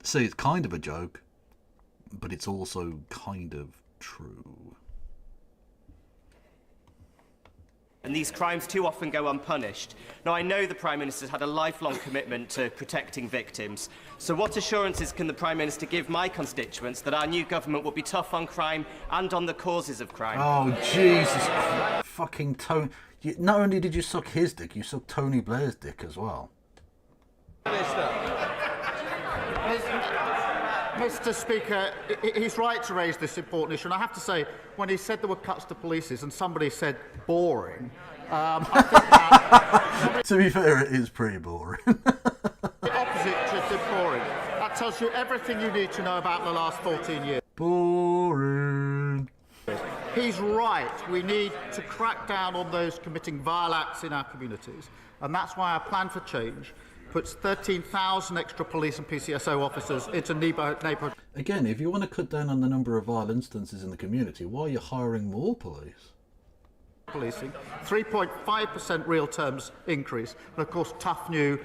See, it's kind of a joke, but it's also kind of true. And these crimes too often go unpunished. Now, I know the Prime Minister's had a lifelong commitment to protecting victims. So what assurances can the Prime Minister give my constituents that our new government will be tough on crime and on the causes of crime? Oh, Jesus Christ. Fucking Tony. Not only did you suck his dick, you sucked Tony Blair's dick as well. Mr. Speaker, he's right to raise this important issue, and I have to say, when he said there were cuts to polices and somebody said boring, I think that... To be fair, it is pretty boring. The opposite to boring. That tells you everything you need to know about the last 14 years. Boring. He's right. We need to crack down on those committing vile acts in our communities, and that's why our plan for change puts 13,000 extra police and PCSO officers into neighbourhood. Again, if you want to cut down on the number of violent instances in the community, why are you hiring more police? Policing, 3.5% real terms increase, and of course tough new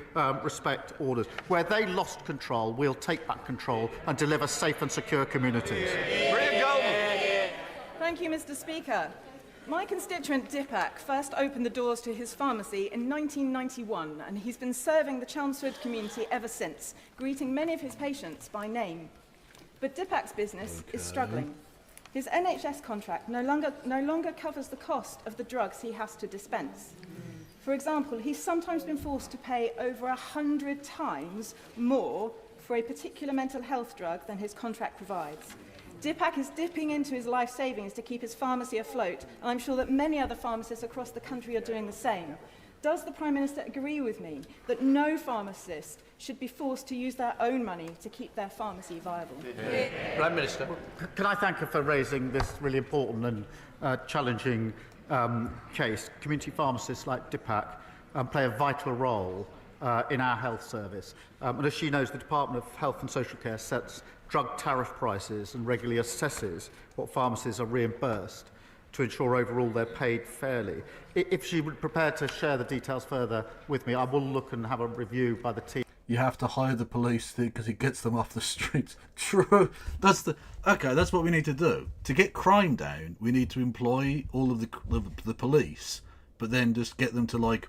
respect orders. Where they lost control, we'll take back control and deliver safe and secure communities. Thank you, Mr. Speaker. My constituent Dipak first opened the doors to his pharmacy in 1991, and he's been serving the Chelmsford community ever since, greeting many of his patients by name. But Dipak's business is struggling. His NHS contract no longer covers the cost of the drugs he has to dispense. For example, he's sometimes been forced to pay over 100 times more for a particular mental health drug than his contract provides. Dipak is dipping into his life savings to keep his pharmacy afloat, and I'm sure that many other pharmacists across the country are doing the same. Does the Prime Minister agree with me that no pharmacist should be forced to use their own money to keep their pharmacy viable? Prime Minister. Can I thank her for raising this really important and challenging case? Community pharmacists like Dipak play a vital role in our health service. And as she knows, the Department of Health and Social Care sets drug tariff prices and regularly assesses what pharmacies are reimbursed to ensure overall they're paid fairly. If she would prepare to share the details further with me, I will look and have a review by the team. You have to hire the police because it gets them off the streets. True. That's what we need to do. To get crime down, we need to employ all of the police, but then just get them to, like,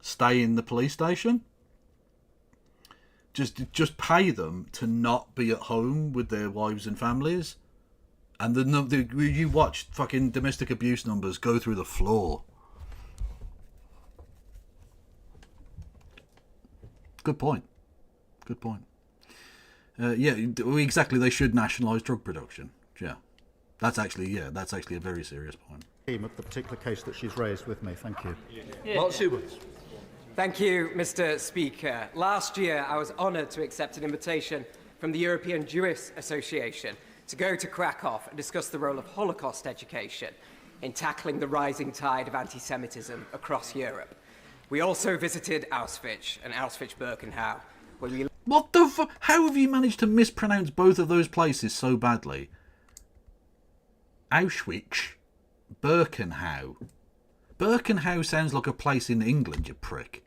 stay in the police station. Just pay them to not be at home with their wives and families, and you watch fucking domestic abuse numbers go through the floor. Good point. Yeah, exactly. They should nationalise drug production. Yeah, that's actually a very serious point. Of the particular case that she's raised with me. Thank you. Thank you, Mr. Speaker. Last year, I was honoured to accept an invitation from the European Jewish Association to go to Krakow and discuss the role of Holocaust education in tackling the rising tide of anti-Semitism across Europe. We also visited Auschwitz and Auschwitz-Birkenau, where we... What the fuck? How have you managed to mispronounce both of those places so badly? Auschwitz, Birkenau. Birkenau sounds like a place in England, you prick.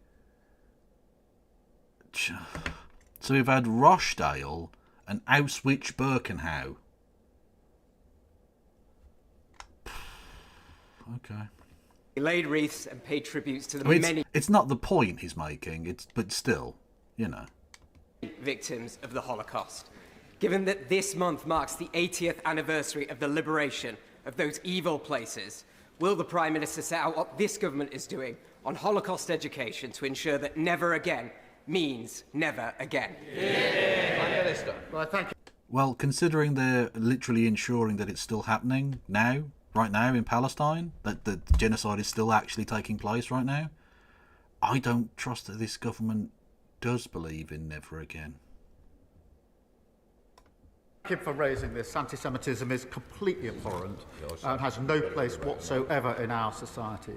So we've had Rochdale and Auschwitz-Birkenau. Okay. We laid wreaths and paid tributes to the many... It's not the point he's making, but still, you know. ...victims of the Holocaust. Given that this month marks the 80th anniversary of the liberation of those evil places, will the Prime Minister set out what this government is doing on Holocaust education to ensure that never again means never again? Prime Minister. Well, thank you. Well, considering they're literally ensuring that it's still happening now, right now in Palestine, that the genocide is still actually taking place right now, I don't trust that this government does believe in never again. Thank you for raising this. Anti-Semitism is completely abhorrent and has no place whatsoever in our society.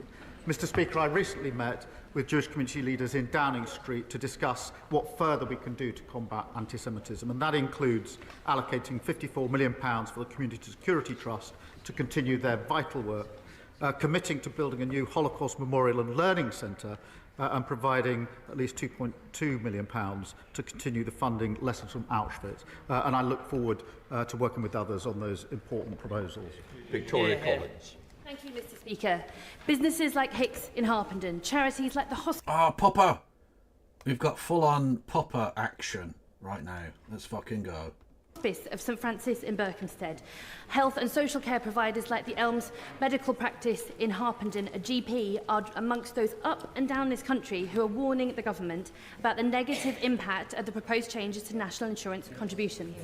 Mr. Speaker, I recently met with Jewish community leaders in Downing Street to discuss what further we can do to combat anti-Semitism, and that includes allocating £54 million for the Community Security Trust to continue their vital work, committing to building a new Holocaust Memorial and Learning Centre, and providing at least £2.2 million to continue the funding lessons from Auschwitz. And I look forward to working with others on those important proposals. Victoria Collins. Thank you, Mr. Speaker. Businesses like Hicks in Harpenden, charities like the hospital... Ah, Popper! We've got full-on Popper action right now. Let's fucking go. Hospice of St Francis in Berkhamsted. Health and social care providers like the Elms Medical Practice in Harpenden, a GP, are amongst those up and down this country who are warning the government about the negative impact of the proposed changes to national insurance contributions.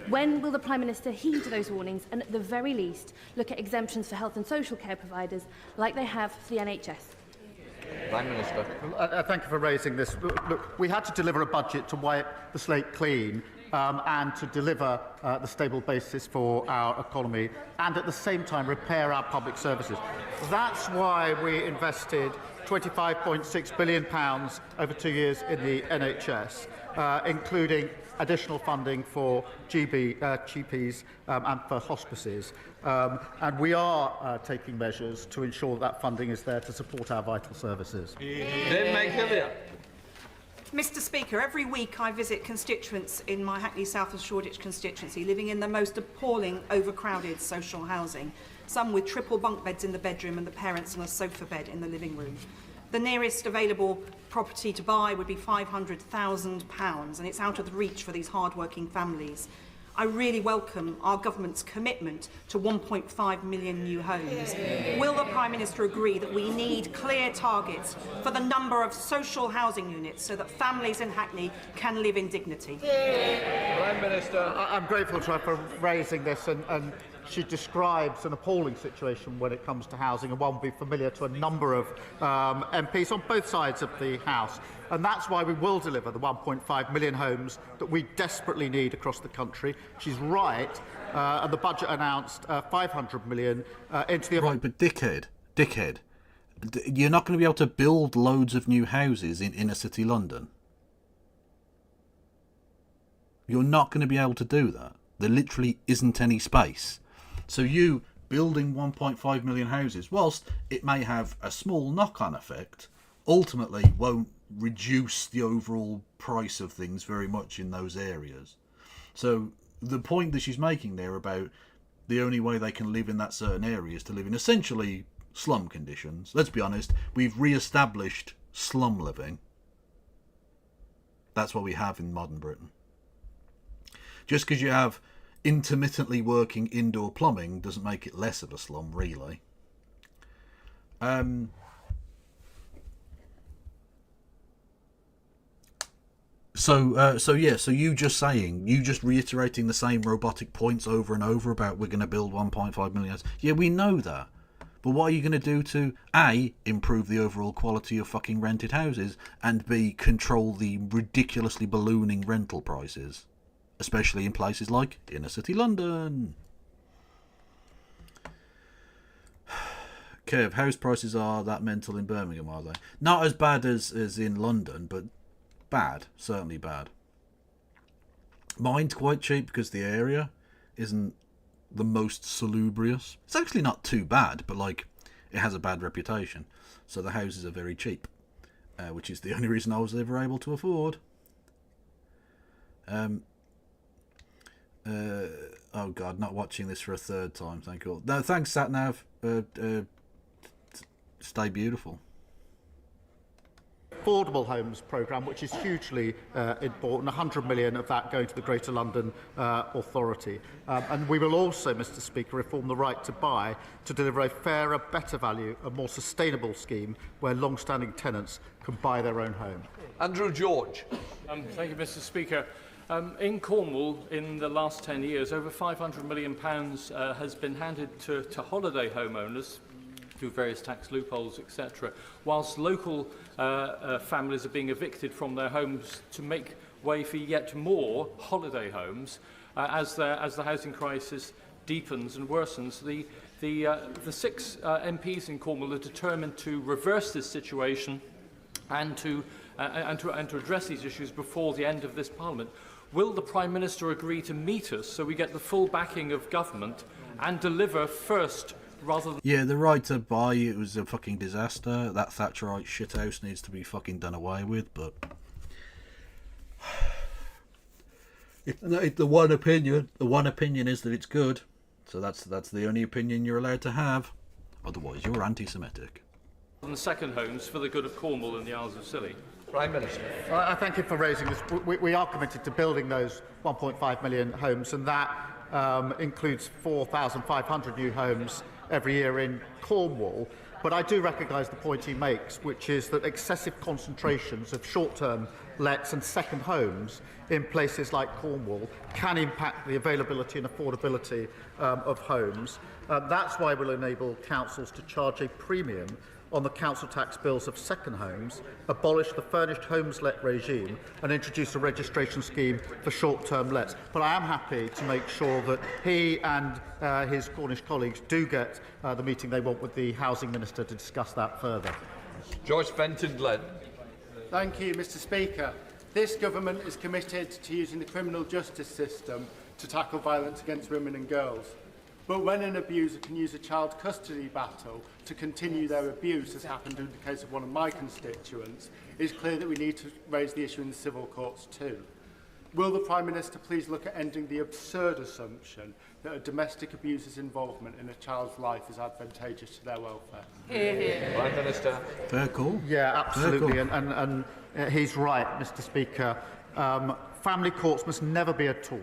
When will the Prime Minister heed those warnings and at the very least look at exemptions for health and social care providers like they have for the NHS? Prime Minister. Thank you for raising this. Look, we had to deliver a budget to wipe the slate clean and to deliver the stable basis for our economy and at the same time repair our public services. That's why we invested £25.6 billion over 2 years in the NHS, including additional funding for GPs and for hospices. And we are taking measures to ensure that funding is there to support our vital services. Mr Speaker, every week I visit constituents in my Hackney South and Shoreditch constituency living in the most appalling overcrowded social housing, some with triple bunk beds in the bedroom and the parents on a sofa bed in the living room. The nearest available property to buy would be £500,000 and it's out of the reach for these hard-working families. I really welcome our government's commitment to 1.5 million new homes. Will the Prime Minister agree that we need clear targets for the number of social housing units so that families in Hackney can live in dignity? Prime Minister. I'm grateful to her for raising this and she describes an appalling situation when it comes to housing, and one will be familiar to a number of MPs on both sides of the House. And that's why we will deliver the 1.5 million homes that we desperately need across the country. She's right, and the budget announced 500 million into the... Right, but dickhead, you're not going to be able to build loads of new houses in inner city London. You're not going to be able to do that. There literally isn't any space. So you building 1.5 million houses, whilst it may have a small knock-on effect, ultimately won't reduce the overall price of things very much in those areas. So the point that she's making there about the only way they can live in that certain area is to live in essentially slum conditions. Let's be honest, we've re-established slum living. That's what we have in modern Britain. Just because you have intermittently working indoor plumbing doesn't make it less of a slum, really. So you just reiterating the same robotic points over and over about we're going to build 1.5 million. Yeah, we know that. But what are you going to do to A, improve the overall quality of fucking rented houses, and B, control the ridiculously ballooning rental prices? Especially in places like inner city London. Kev, house prices are that mental in Birmingham, are they? Not as bad as in London, but bad. Certainly bad. Mine's quite cheap because the area isn't the most salubrious. It's actually not too bad, but like it has a bad reputation. So the houses are very cheap, which is the only reason I was ever able to afford. Oh God, not watching this for a third time. Thank you. No, thanks, Satnav. Stay beautiful. Affordable homes programme, which is hugely important, 100 million of that going to the Greater London Authority. And we will also, Mr Speaker, reform the right to buy to deliver a fairer, better value, a more sustainable scheme where long-standing tenants can buy their own home. Andrew George. Thank you, Mr Speaker. In Cornwall, in the last 10 years, over £500 million has been handed to holiday homeowners through various tax loopholes, etc., whilst local families are being evicted from their homes to make way for yet more holiday homes as the housing crisis deepens and worsens. The 6 MPs in Cornwall are determined to reverse this situation and to address these issues before the end of this Parliament. Will the Prime Minister agree to meet us so we get the full backing of government and deliver first rather than... Yeah, the right to buy, it was a fucking disaster. That Thatcherite shithouse needs to be fucking done away with, but... The one opinion is that it's good. So that's the only opinion you're allowed to have. Otherwise, you're anti-Semitic. second homes for the good of Cornwall and the Isles of Scilly. Prime Minister. I thank you for raising this. We are committed to building those 1.5 million homes, and that includes 4,500 new homes every year in Cornwall. But I do recognise the point he makes, which is that excessive concentrations of short-term lets and second homes in places like Cornwall can impact the availability and affordability of homes. That's why we'll enable councils to charge a premium on the council tax bills of second homes, abolish the furnished homes let regime and introduce a registration scheme for short-term lets. But I am happy to make sure that he and his Cornish colleagues do get the meeting they want with the Housing Minister to discuss that further. Joyce Fenton-Glenn. Thank you, Mr. Speaker. This government is committed to using the criminal justice system to tackle violence against women and girls. But when an abuser can use a child custody battle to continue their abuse, as happened in the case of one of my constituents, it is clear that we need to raise the issue in the civil courts too. Will the Prime Minister please look at ending the absurd assumption that a domestic abuser's involvement in a child's life is advantageous to their welfare? Prime Minister. Fair call. Yeah, absolutely. Fair call. And he's right, Mr. Speaker. Family courts must never be a tool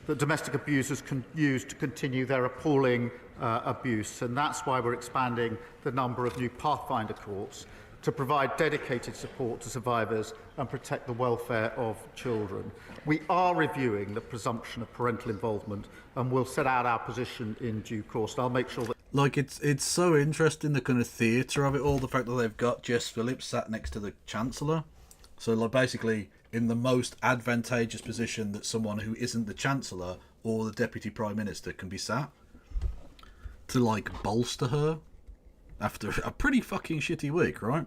that domestic abusers can use to continue their appalling abuse, and that's why we're expanding the number of new Pathfinder courts to provide dedicated support to survivors and protect the welfare of children. We are reviewing the presumption of parental involvement, and we'll set out our position in due course. And I'll make sure that... Like, it's so interesting, the kind of theatre of it all, the fact that they've got Jess Phillips sat next to the Chancellor. So, like, basically in the most advantageous position that someone who isn't the Chancellor or the Deputy Prime Minister can be sat, to, like, bolster her after a pretty fucking shitty week, right?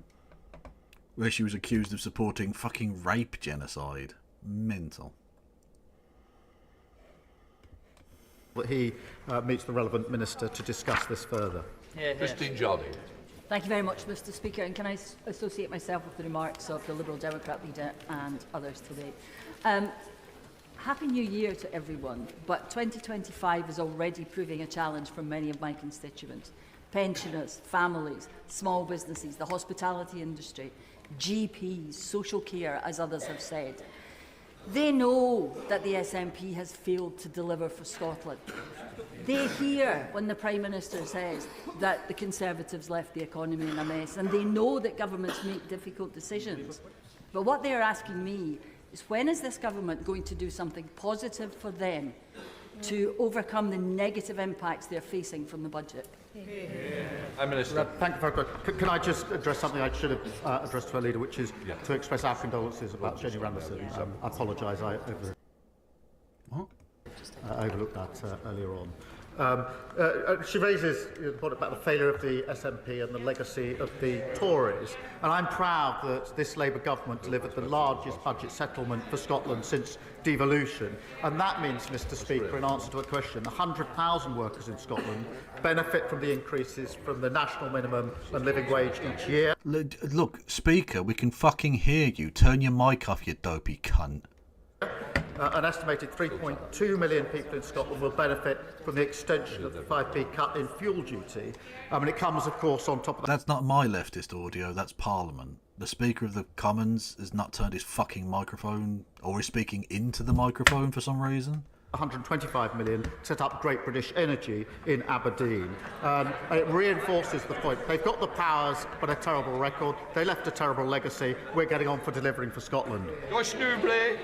Where she was accused of supporting fucking rape genocide. Mental. That he meets the relevant minister to discuss this further. Christine Jolly. Thank you very much, Mr. Speaker. And can I associate myself with the remarks of the Liberal Democrat leader and others today? Happy New Year to everyone, but 2025 is already proving a challenge for many of my constituents. Pensioners, families, small businesses, the hospitality industry, GPs, social care, as others have said. They know that the SNP has failed to deliver for Scotland. They hear when the Prime Minister says that the Conservatives left the economy in a mess, and they know that governments make difficult decisions. But what they are asking me is, when is this government going to do something positive for them to overcome the negative impacts they're facing from the budget? Prime Minister. Thank you very much. Can I just address something I should have addressed to our leader, which is to express our condolences about Jenny Randerson. I apologise. I overlooked that earlier on. She raises the point about the failure of the SNP and the legacy of the Tories, and I'm proud that this Labour government delivered the largest budget settlement for Scotland since devolution, and that means, Mr. Speaker, in answer to a question, 100,000 workers in Scotland benefit from the increases from the national minimum and living wage each year. Look, Speaker, we can fucking hear you. Turn your mic off, you dopey cunt. An estimated 3.2 million people in Scotland will benefit from the extension of the 5p cut in fuel duty. And it comes, of course, on top of that. That's not my leftist audio, that's Parliament. The Speaker of the Commons has not turned his fucking microphone, or is speaking into the microphone for some reason. 125 million set up Great British Energy in Aberdeen. And it reinforces the point. They've got the powers, but a terrible record. They left a terrible legacy. We're getting on for delivering for Scotland. Joyce Newbley.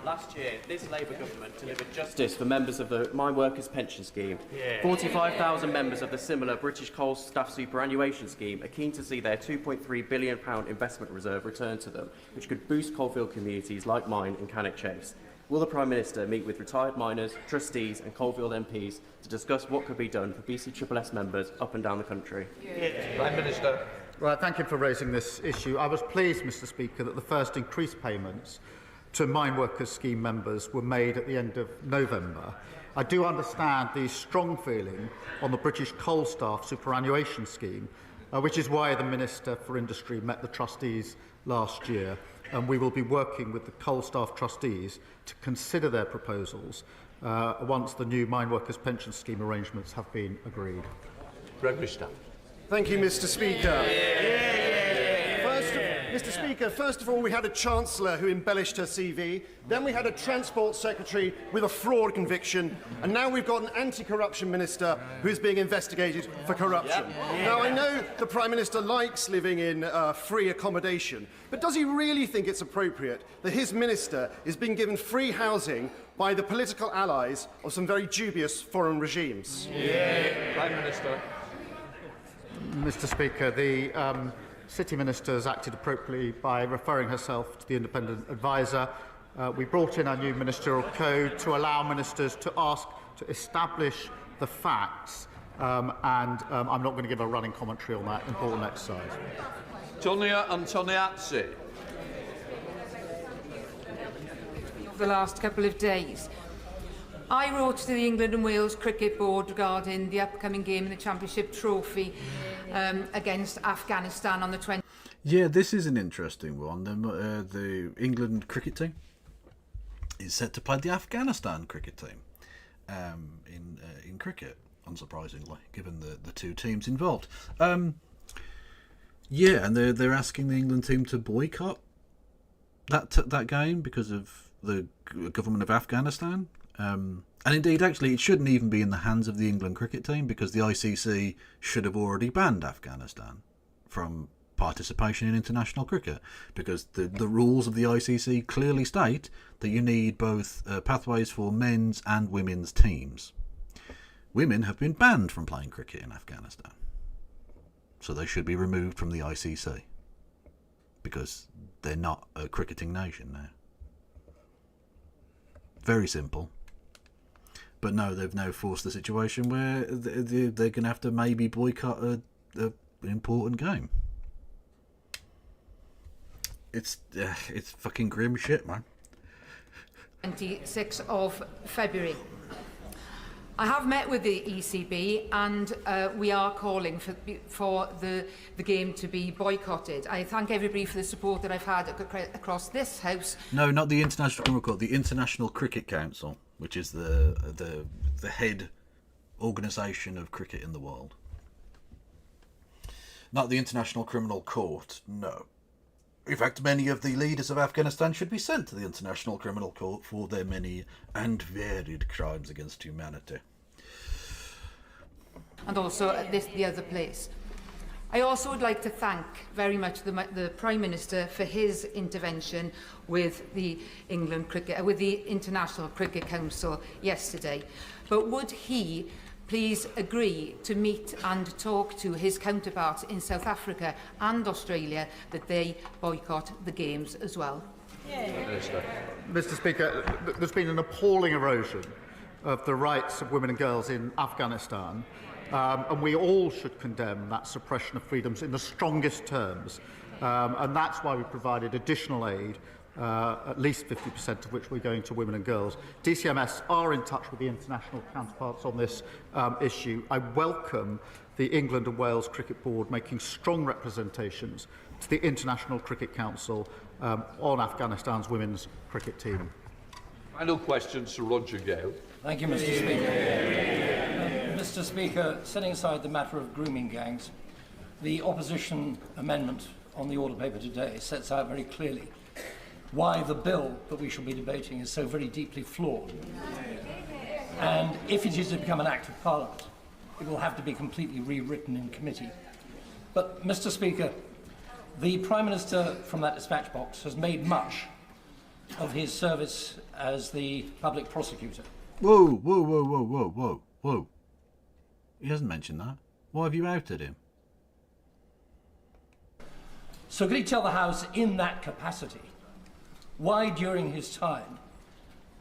Last year, this Labour government delivered justice for members of the Mine Workers Pension Scheme. 45,000 members of the similar British Coal Staff Superannuation Scheme are keen to see their £2.3 billion investment reserve returned to them, which could boost coalfield communities like mine and Cannock Chase. Will the Prime Minister meet with retired miners, trustees and coalfield MPs to discuss what could be done for BCSS members up and down the country? Prime Minister. Right, thank you for raising this issue. I was pleased, Mr. Speaker, that the first increased payments to Mine Workers Scheme members were made at the end of November. I do understand the strong feeling on the British Coal Staff Superannuation Scheme, which is why the Minister for Industry met the trustees last year, and we will be working with the coal staff trustees to consider their proposals once the new Mine Workers Pension Scheme arrangements have been agreed. Gregory Staff. Thank you, Mr. Speaker. First of Mr. Speaker, first of all, we had a Chancellor who embellished her CV, then we had a Transport Secretary with a fraud conviction, and now we've got an anti-corruption minister who's being investigated for corruption. Now, I know the Prime Minister likes living in free accommodation, but does he really think it's appropriate that his minister is being given free housing by the political allies of some very dubious foreign regimes? Prime Minister. Mr. Speaker, the City Minister has acted appropriately by referring herself to the independent adviser. We brought in our new ministerial code to allow ministers to ask to establish the facts, and I'm not going to give a running commentary on that important exercise. Tonia Antoniazzi. The last couple of days, I wrote to the England and Wales Cricket Board regarding the upcoming game in the Championship Trophy against Afghanistan on the 20th. Yeah, this is an interesting one. The England cricket team is set to play the Afghanistan cricket team in cricket, unsurprisingly, given the two teams involved. Yeah, and they're asking the England team to boycott that game because of the government of Afghanistan. And indeed, actually, it shouldn't even be in the hands of the England cricket team because the ICC should have already banned Afghanistan from participation in international cricket because the rules of the ICC clearly state that you need both pathways for men's and women's teams. Women have been banned from playing cricket in Afghanistan, so they should be removed from the ICC because they're not a cricketing nation now. Very simple. But no, they've now forced the situation where they're going to have to maybe boycott an important game. It's fucking grim shit, man. 26th of February. I have met with the ECB and we are calling for the game to be boycotted. I thank everybody for the support that I've had across this House. No, not the International Criminal Court, the International Cricket Council, which is the head organisation of cricket in the world. Not the International Criminal Court, no. In fact, many of the leaders of Afghanistan should be sent to the International Criminal Court for their many and varied crimes against humanity. And also the other place. I also would like to thank very much the Prime Minister for his intervention with the with the International Cricket Council yesterday. But would he please agree to meet and talk to his counterparts in South Africa and Australia that they boycott the games as well? Mr. Speaker, there's been an appalling erosion of the rights of women and girls in Afghanistan, and we all should condemn that suppression of freedoms in the strongest terms, and that's why we provided additional aid, at least 50% of which we're going to women and girls. DCMS are in touch with the international counterparts on this issue. I welcome the England and Wales Cricket Board making strong representations to the International Cricket Council on Afghanistan's women's cricket team. Final question, Sir Roger Gale. Thank you, Mr. Speaker. Mr. Speaker, setting aside the matter of grooming gangs, the opposition amendment on the order paper today sets out very clearly why the bill that we shall be debating is so very deeply flawed. And if it is to become an act of Parliament, it will have to be completely rewritten in committee. But, Mr. Speaker, the Prime Minister from that dispatch box has made much of his service as the public prosecutor. Whoa, whoa, whoa, whoa, whoa, whoa, whoa. He hasn't mentioned that. Why have you outed him? So could he tell the House in that capacity why during his time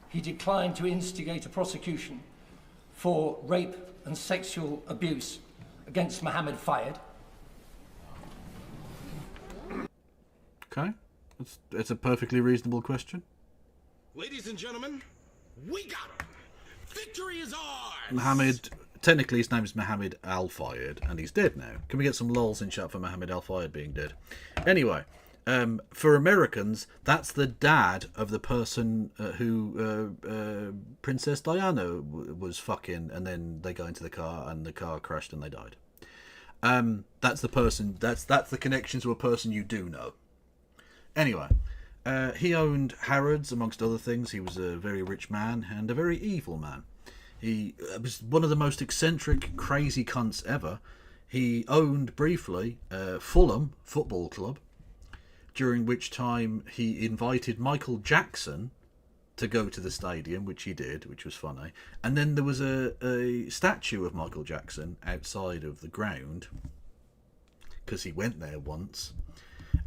he declined to instigate a prosecution for rape and sexual abuse against Mohammed Fayed? Okay, it's a perfectly reasonable question. Ladies and gentlemen, we got him. Victory is ours. Mohammed, technically his name is Mohammed Al Fayed, and he's dead now. Can we get some lols in chat for Mohammed Al Fayed being dead? Anyway, for Americans, that's the dad of the person who Princess Diana was fucking, and then they got into the car and the car crashed and they died. That's the person. That's the connection to a person you do know. Anyway, he owned Harrods, amongst other things. He was a very rich man and a very evil man. He was one of the most eccentric, crazy cunts ever. He owned, briefly, Fulham Football Club, during which time he invited Michael Jackson to go to the stadium, which he did, which was funny. And then there was a statue of Michael Jackson outside of the ground, because he went there once.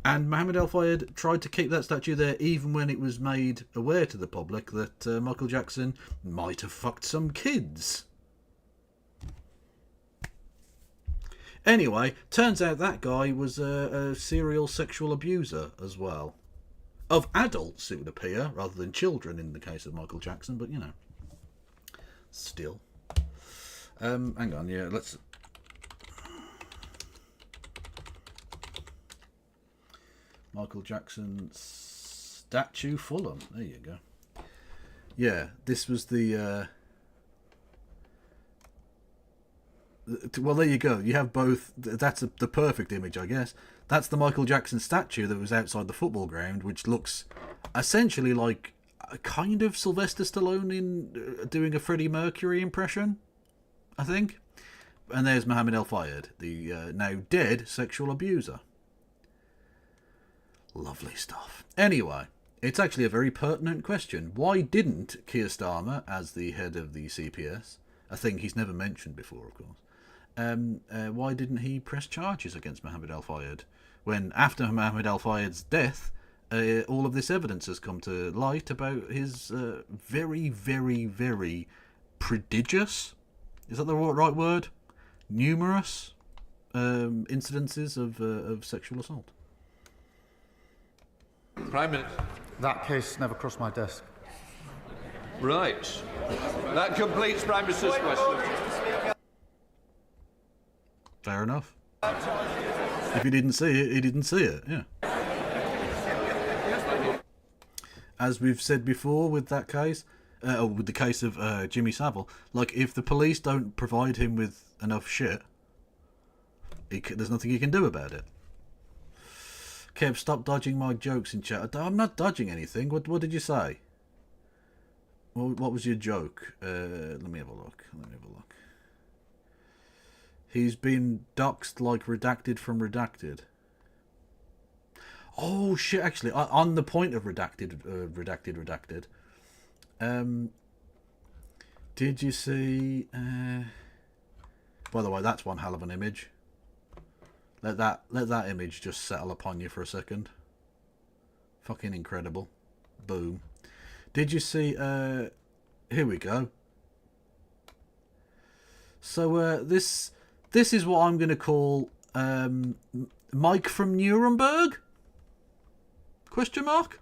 And Mohammed Al Fayed tried to keep that statue there even when it was made aware to the public that Michael Jackson might have fucked some kids. Anyway, turns out that guy was a serial sexual abuser as well. Of adults, it would appear, rather than children in the case of Michael Jackson, but you know. Still. Hang on, yeah, let's... Michael Jackson statue Fulham. There you go. Yeah, this was the... well, there you go. You have both. That's the perfect image, I guess. That's the Michael Jackson statue that was outside the football ground, which looks essentially like a kind of Sylvester Stallone in doing a Freddie Mercury impression, I think. And there's Mohammed Al Fayed, the now dead sexual abuser. Lovely stuff. Anyway, it's actually a very pertinent question. Why didn't Keir Starmer, as the head of the CPS, a thing he's never mentioned before, of course, why didn't he press charges against Mohammed Al Fayed when, after Mohammed Al Fayed's death, all of this evidence has come to light about his very, very, very prodigious, is that the right word? Numerous incidences of sexual assault. Prime Minister. That case never crossed my desk. Right. That completes Prime Minister's question. Fair enough. If he didn't see it, he didn't see it, yeah. As we've said before with that case, with the case of Jimmy Savile, like, if the police don't provide him with enough shit, there's nothing he can do about it. Kev, stop dodging my jokes in chat. I'm not dodging anything. What did you say? What was your joke? Let me have a look. He's been doxed like redacted from redacted. Oh shit! Actually, on the point of redacted. Did you see? By the way, that's one hell of an image. Let that image just settle upon you for a second. Fucking incredible. Boom. Did you see? Here we go. So this is what I'm going to call Mike from Nuremberg? Question mark?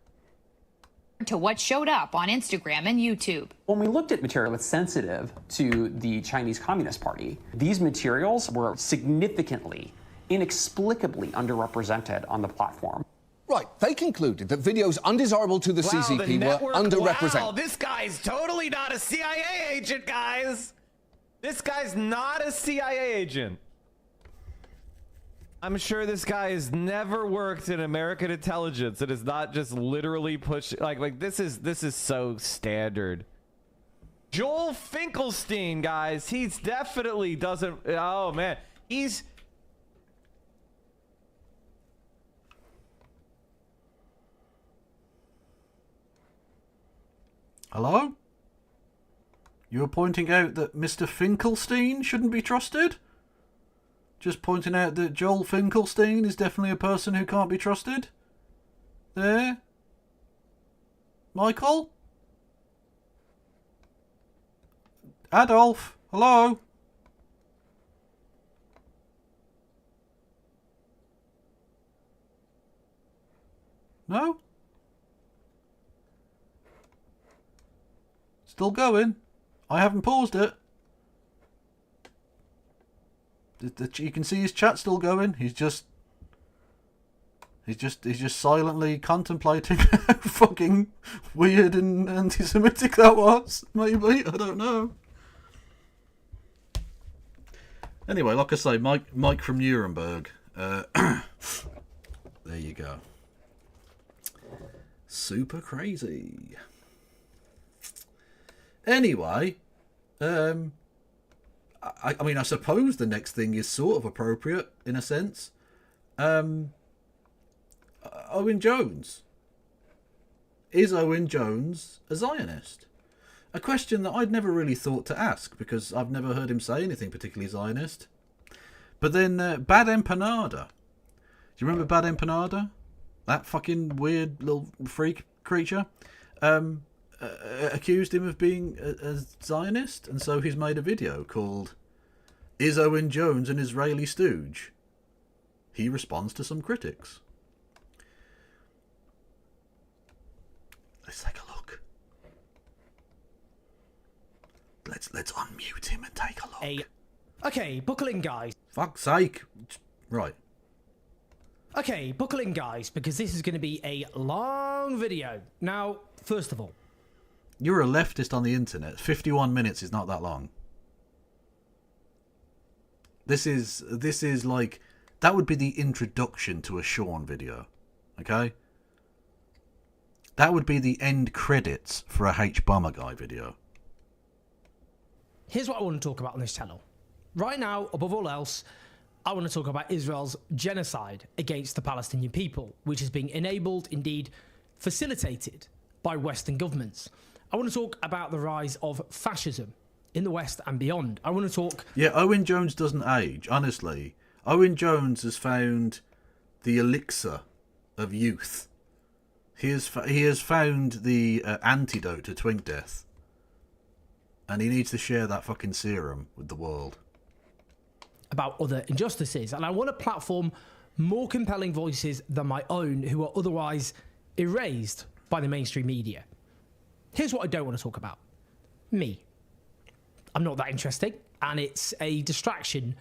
To what showed up on Instagram and YouTube. When we looked at material that's sensitive to the Chinese Communist Party, these materials were significantly, inexplicably underrepresented on the platform. Right, they concluded that videos undesirable to the CCP were underrepresented. Wow, this guy's totally not a CIA agent, guys! This guy's not a CIA agent. I'm sure this guy has never worked in American intelligence and is not just literally pushed like this is so standard. Joel Finkelstein, guys, he's definitely doesn't. Oh man, he's. Hello? You were pointing out that Mr. Finkelstein shouldn't be trusted? Just pointing out that Joel Finkelstein is definitely a person who can't be trusted? There? Michael? Adolf? Hello? No? Still going? I haven't paused it. You can see his chat still going. He's just silently contemplating how fucking weird and anti-Semitic that was. Maybe, I don't know. Anyway, like I say, Mike from Nuremberg. There you go. Super crazy. Anyway, I mean, I suppose the next thing is sort of appropriate in a sense. Owen Jones. Is Owen Jones a Zionist? A question that I'd never really thought to ask because I've never heard him say anything particularly Zionist. But then Bad Empanada. Do you remember Bad Empanada? That fucking weird little freak creature? Accused him of being a Zionist, and so he's made a video called "Is Owen Jones an Israeli Stooge?" He responds to some critics. Let's take a look. Let's unmute him and take a look. Okay, buckle in, guys. Fuck's sake. Right. Okay, buckle in, guys, because this is going to be a long video. Now, first of all, You're a leftist on the internet. 51 minutes is not that long. This is like, that would be the introduction to a Sean video. Okay? That would be the end credits for a H Bomber Guy video. here's what I want to talk about on this channel. Right now, above all else, I want to talk about Israel's genocide against the Palestinian people, which is being enabled, indeed facilitated, by Western governments. I want to talk about the rise of fascism in the West and beyond. I want to talk... Yeah, Owen Jones doesn't age, honestly. Owen Jones has found the elixir of youth. He has found the antidote to twink death. And he needs to share that fucking serum with the world. About other injustices, and I want to platform more compelling voices than my own who are otherwise erased by the mainstream media. Here's what I don't want to talk about. Me. I'm not that interesting, and it's a distraction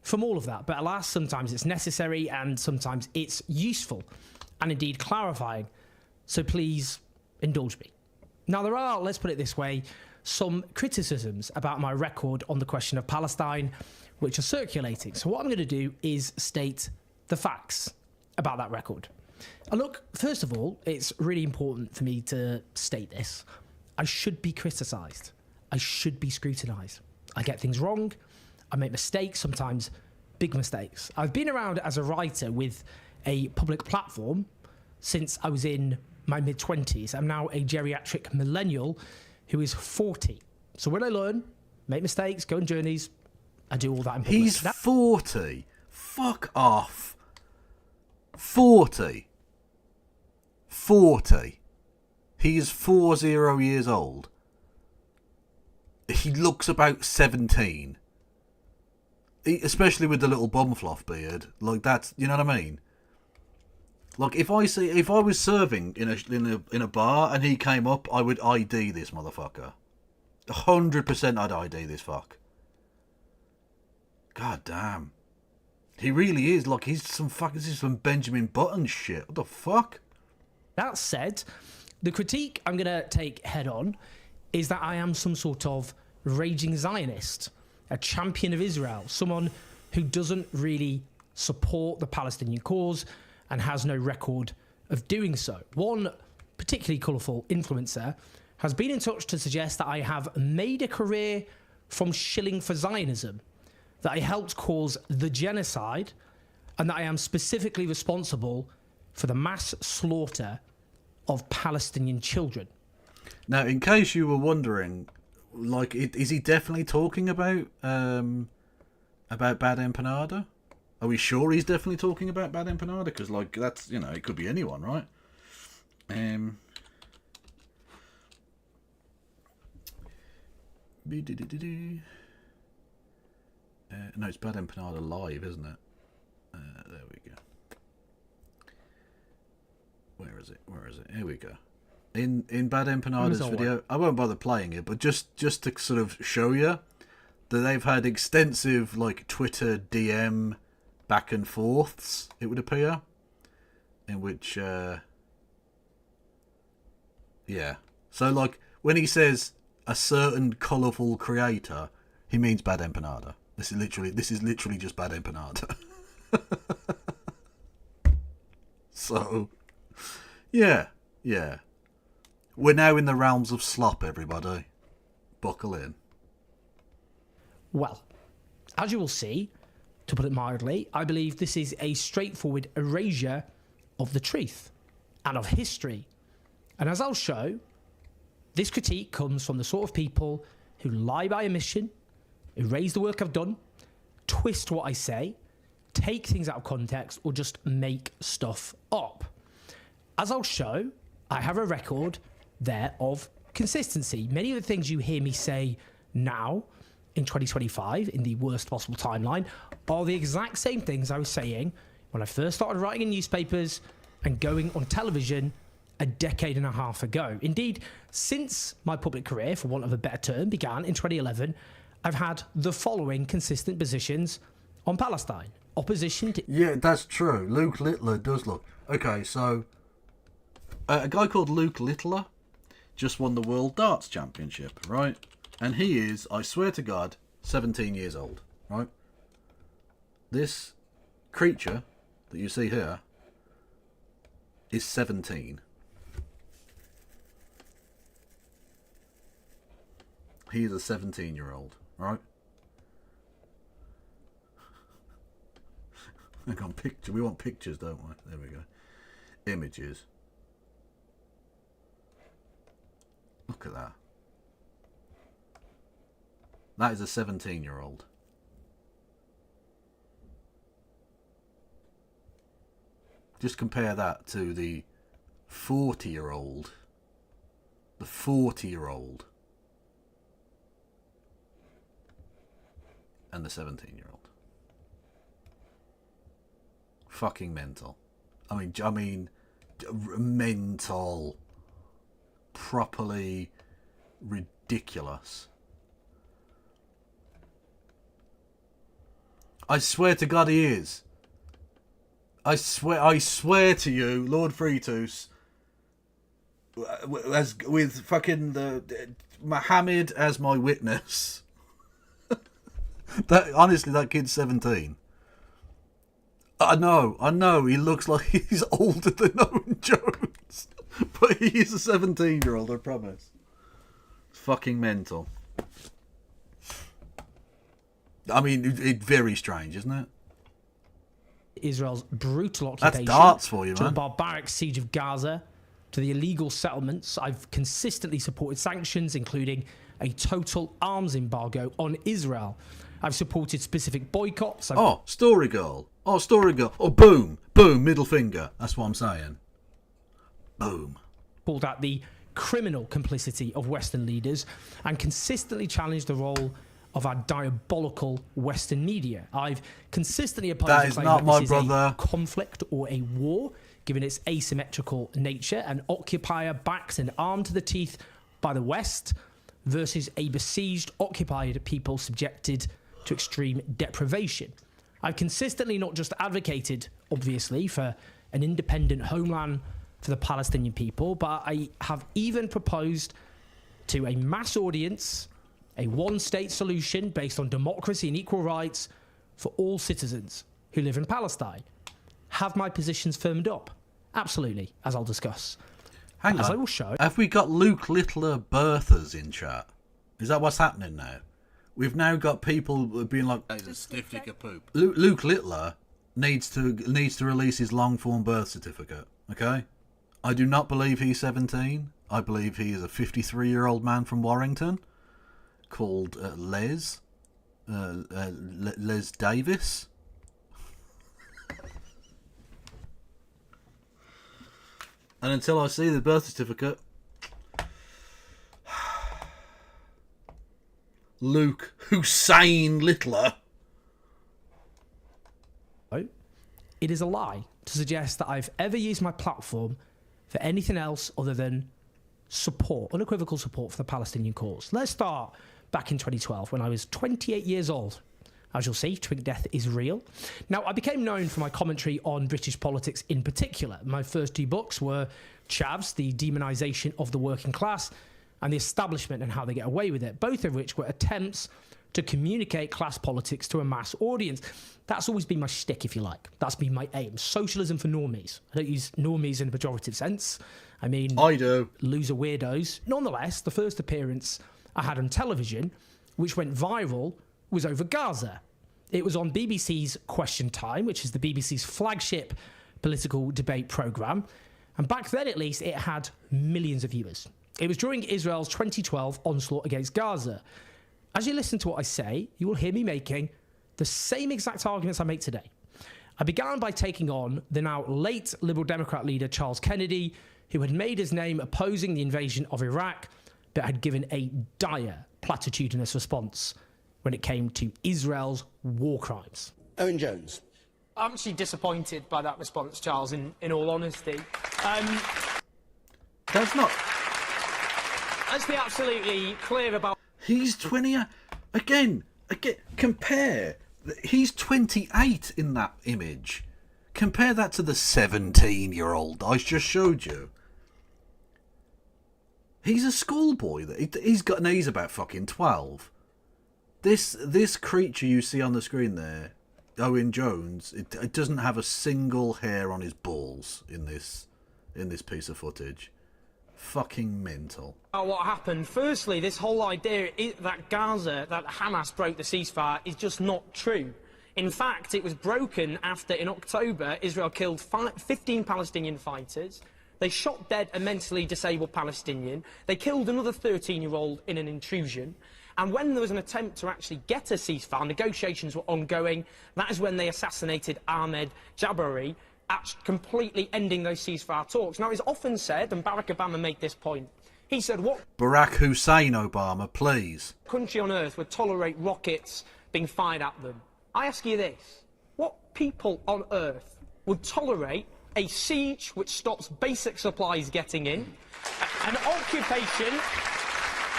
from all of that, but alas, sometimes it's necessary and sometimes it's useful and indeed clarifying, so please indulge me. Now there are, let's put it this way, some criticisms about my record on the question of Palestine which are circulating. So what I'm going to do is state the facts about that record. And look, first of all, it's really important for me to state this. I should be criticised. I should be scrutinised. I get things wrong. I make mistakes, sometimes big mistakes. I've been around as a writer with a public platform since I was in my mid-20s. I'm now a geriatric millennial who is 40. So when I learn, make mistakes, go on journeys, I do all that in public. He's 40. Fuck off. 40. 40. He is 40 years old. He looks about 17. Especially with the little bumfloss beard. Like that's, you know what I mean? Like if I was serving in a bar and he came up, I would ID this motherfucker. 100% I'd ID this fuck. God damn. He really is. Like, this is some Benjamin Button shit. What the fuck? That said, the critique I'm going to take head on is that I am some sort of raging Zionist, a champion of Israel, someone who doesn't really support the Palestinian cause and has no record of doing so. One particularly colourful influencer has been in touch to suggest that I have made a career from shilling for Zionism, that I helped cause the genocide, and that I am specifically responsible for the mass slaughter of Palestinian children. Now, in case you were wondering, like, is he definitely talking about Bad Empanada? Are we sure he's definitely talking about Bad Empanada? Because, like, that's, you know, it could be anyone, right? No, it's Bad Empanada Live, isn't it? There we go. Where is it? Here we go. In Bad Empanada's video, I won't bother playing it, but just to sort of show you that they've had extensive, like, Twitter DM back and forths, it would appear, in which, yeah. So, like, when he says a certain colourful creator, he means Bad Empanada. This is literally just Bad Empanada. So, yeah. Yeah. We're now in the realms of slop, everybody. Buckle in. Well, as you will see, to put it mildly, I believe this is a straightforward erasure of the truth and of history. And as I'll show, this critique comes from the sort of people who lie by omission, erase the work I've done, twist what I say, take things out of context, or just make stuff up. As I'll show, I have a record there of consistency. Many of the things you hear me say now in 2025, in the worst possible timeline, are the exact same things I was saying when I first started writing in newspapers and going on television a decade and a half ago. Indeed, since my public career, for want of a better term, began in 2011, I've had the following consistent positions on Palestine. Opposition to... Yeah, that's true. Luke Littler does look... Okay, so... a guy called Luke Littler just won the World Darts Championship, right? And he is, I swear to God, 17 years old, right? This creature that you see here is 17. He is a 17-year-old, right? Hang on, picture. We want pictures, don't we? There we go. Images. Look at that. That is a 17-year-old. Just compare that to the 40-year-old. The 40-year-old. And the 17-year-old. Fucking mental. I mean, mental. Properly ridiculous. I swear to God he is. I swear to you, Lord Fritus, as with fucking the Muhammad as my witness. That honestly, that kid's 17. I know, he looks like he's older than Owen Jones. But he's a 17-year-old, I promise. It's fucking mental. I mean, it's very strange, isn't it? Israel's brutal occupation. That's darts for you, to man. the barbaric siege of Gaza, to the illegal settlements. I've consistently supported sanctions, including a total arms embargo on Israel. I've supported specific boycotts. Story girl. Oh, story girl. Oh, boom. Boom, middle finger. That's what I'm saying. Boom. Called out the criminal complicity of Western leaders and consistently challenged the role of our diabolical Western media. I've consistently opposed the claim that this is a conflict or a war, given its asymmetrical nature, an occupier backed and armed to the teeth by the West versus a besieged, occupied people subjected to extreme deprivation. I've consistently not just advocated, obviously, for an independent homeland for the Palestinian people, but I have even proposed to a mass audience a one-state solution based on democracy and equal rights for all citizens who live in Palestine. Have my positions firmed up? Absolutely, as I'll discuss. Hang on. I will show. Have we got Luke Littler birthers in chat? Is that what's happening now? We've now got people being like, "He's a stiff dick of poop." Luke Littler needs to release his long-form birth certificate. Okay, I do not believe he's 17. I believe he is a 53-year-old man from Warrington called Les Davis. And until I see the birth certificate, Luke Hussein Littler. It is a lie to suggest that I've ever used my platform for anything else other than support, unequivocal support for the Palestinian cause. Let's start back in 2012 when I was 28 years old. As you'll see, twin death is real. Now, I became known for my commentary on British politics in particular. My first two books were Chavs, The Demonisation of the Working Class, and The Establishment and How They Get Away with It, both of which were attempts to communicate class politics to a mass audience. That's always been my shtick, if you like. That's been my aim. Socialism for normies. I don't use normies in a pejorative sense. I mean, I do. Loser weirdos. Nonetheless, the first appearance I had on television, which went viral, was over Gaza. It was on BBC's Question Time, which is the BBC's flagship political debate programme. And back then, at least, it had millions of viewers. It was during Israel's 2012 onslaught against Gaza. As you listen to what I say, you will hear me making the same exact arguments I make today. I began by taking on the now late Liberal Democrat leader Charles Kennedy, who had made his name opposing the invasion of Iraq, but had given a dire platitudinous response when it came to Israel's war crimes. Owen Jones. I'm actually disappointed by that response, Charles, in all honesty. That's not... Let's be absolutely clear about... He's 20... Again, compare. He's 28 in that image. Compare that to the 17-year-old I just showed you. He's a schoolboy. He's got... No, he's about fucking 12. This creature you see on the screen there, Owen Jones, it doesn't have a single hair on his balls in this piece of footage. Fucking mental. What happened? Firstly, this whole idea that Gaza, that Hamas broke the ceasefire, is just not true. In fact, it was broken after, in October, Israel killed 15 Palestinian fighters. They shot dead a mentally disabled Palestinian. They killed another 13-year-old in an intrusion. And when there was an attempt to actually get a ceasefire, negotiations were ongoing. That is when they assassinated Ahmed Jabari, completely ending those ceasefire talks. Now, it's often said, and Barack Obama made this point, he said, what Barack Hussein Obama, please. country on earth would tolerate rockets being fired at them? I ask you this, what people on earth would tolerate a siege which stops basic supplies getting in, an occupation,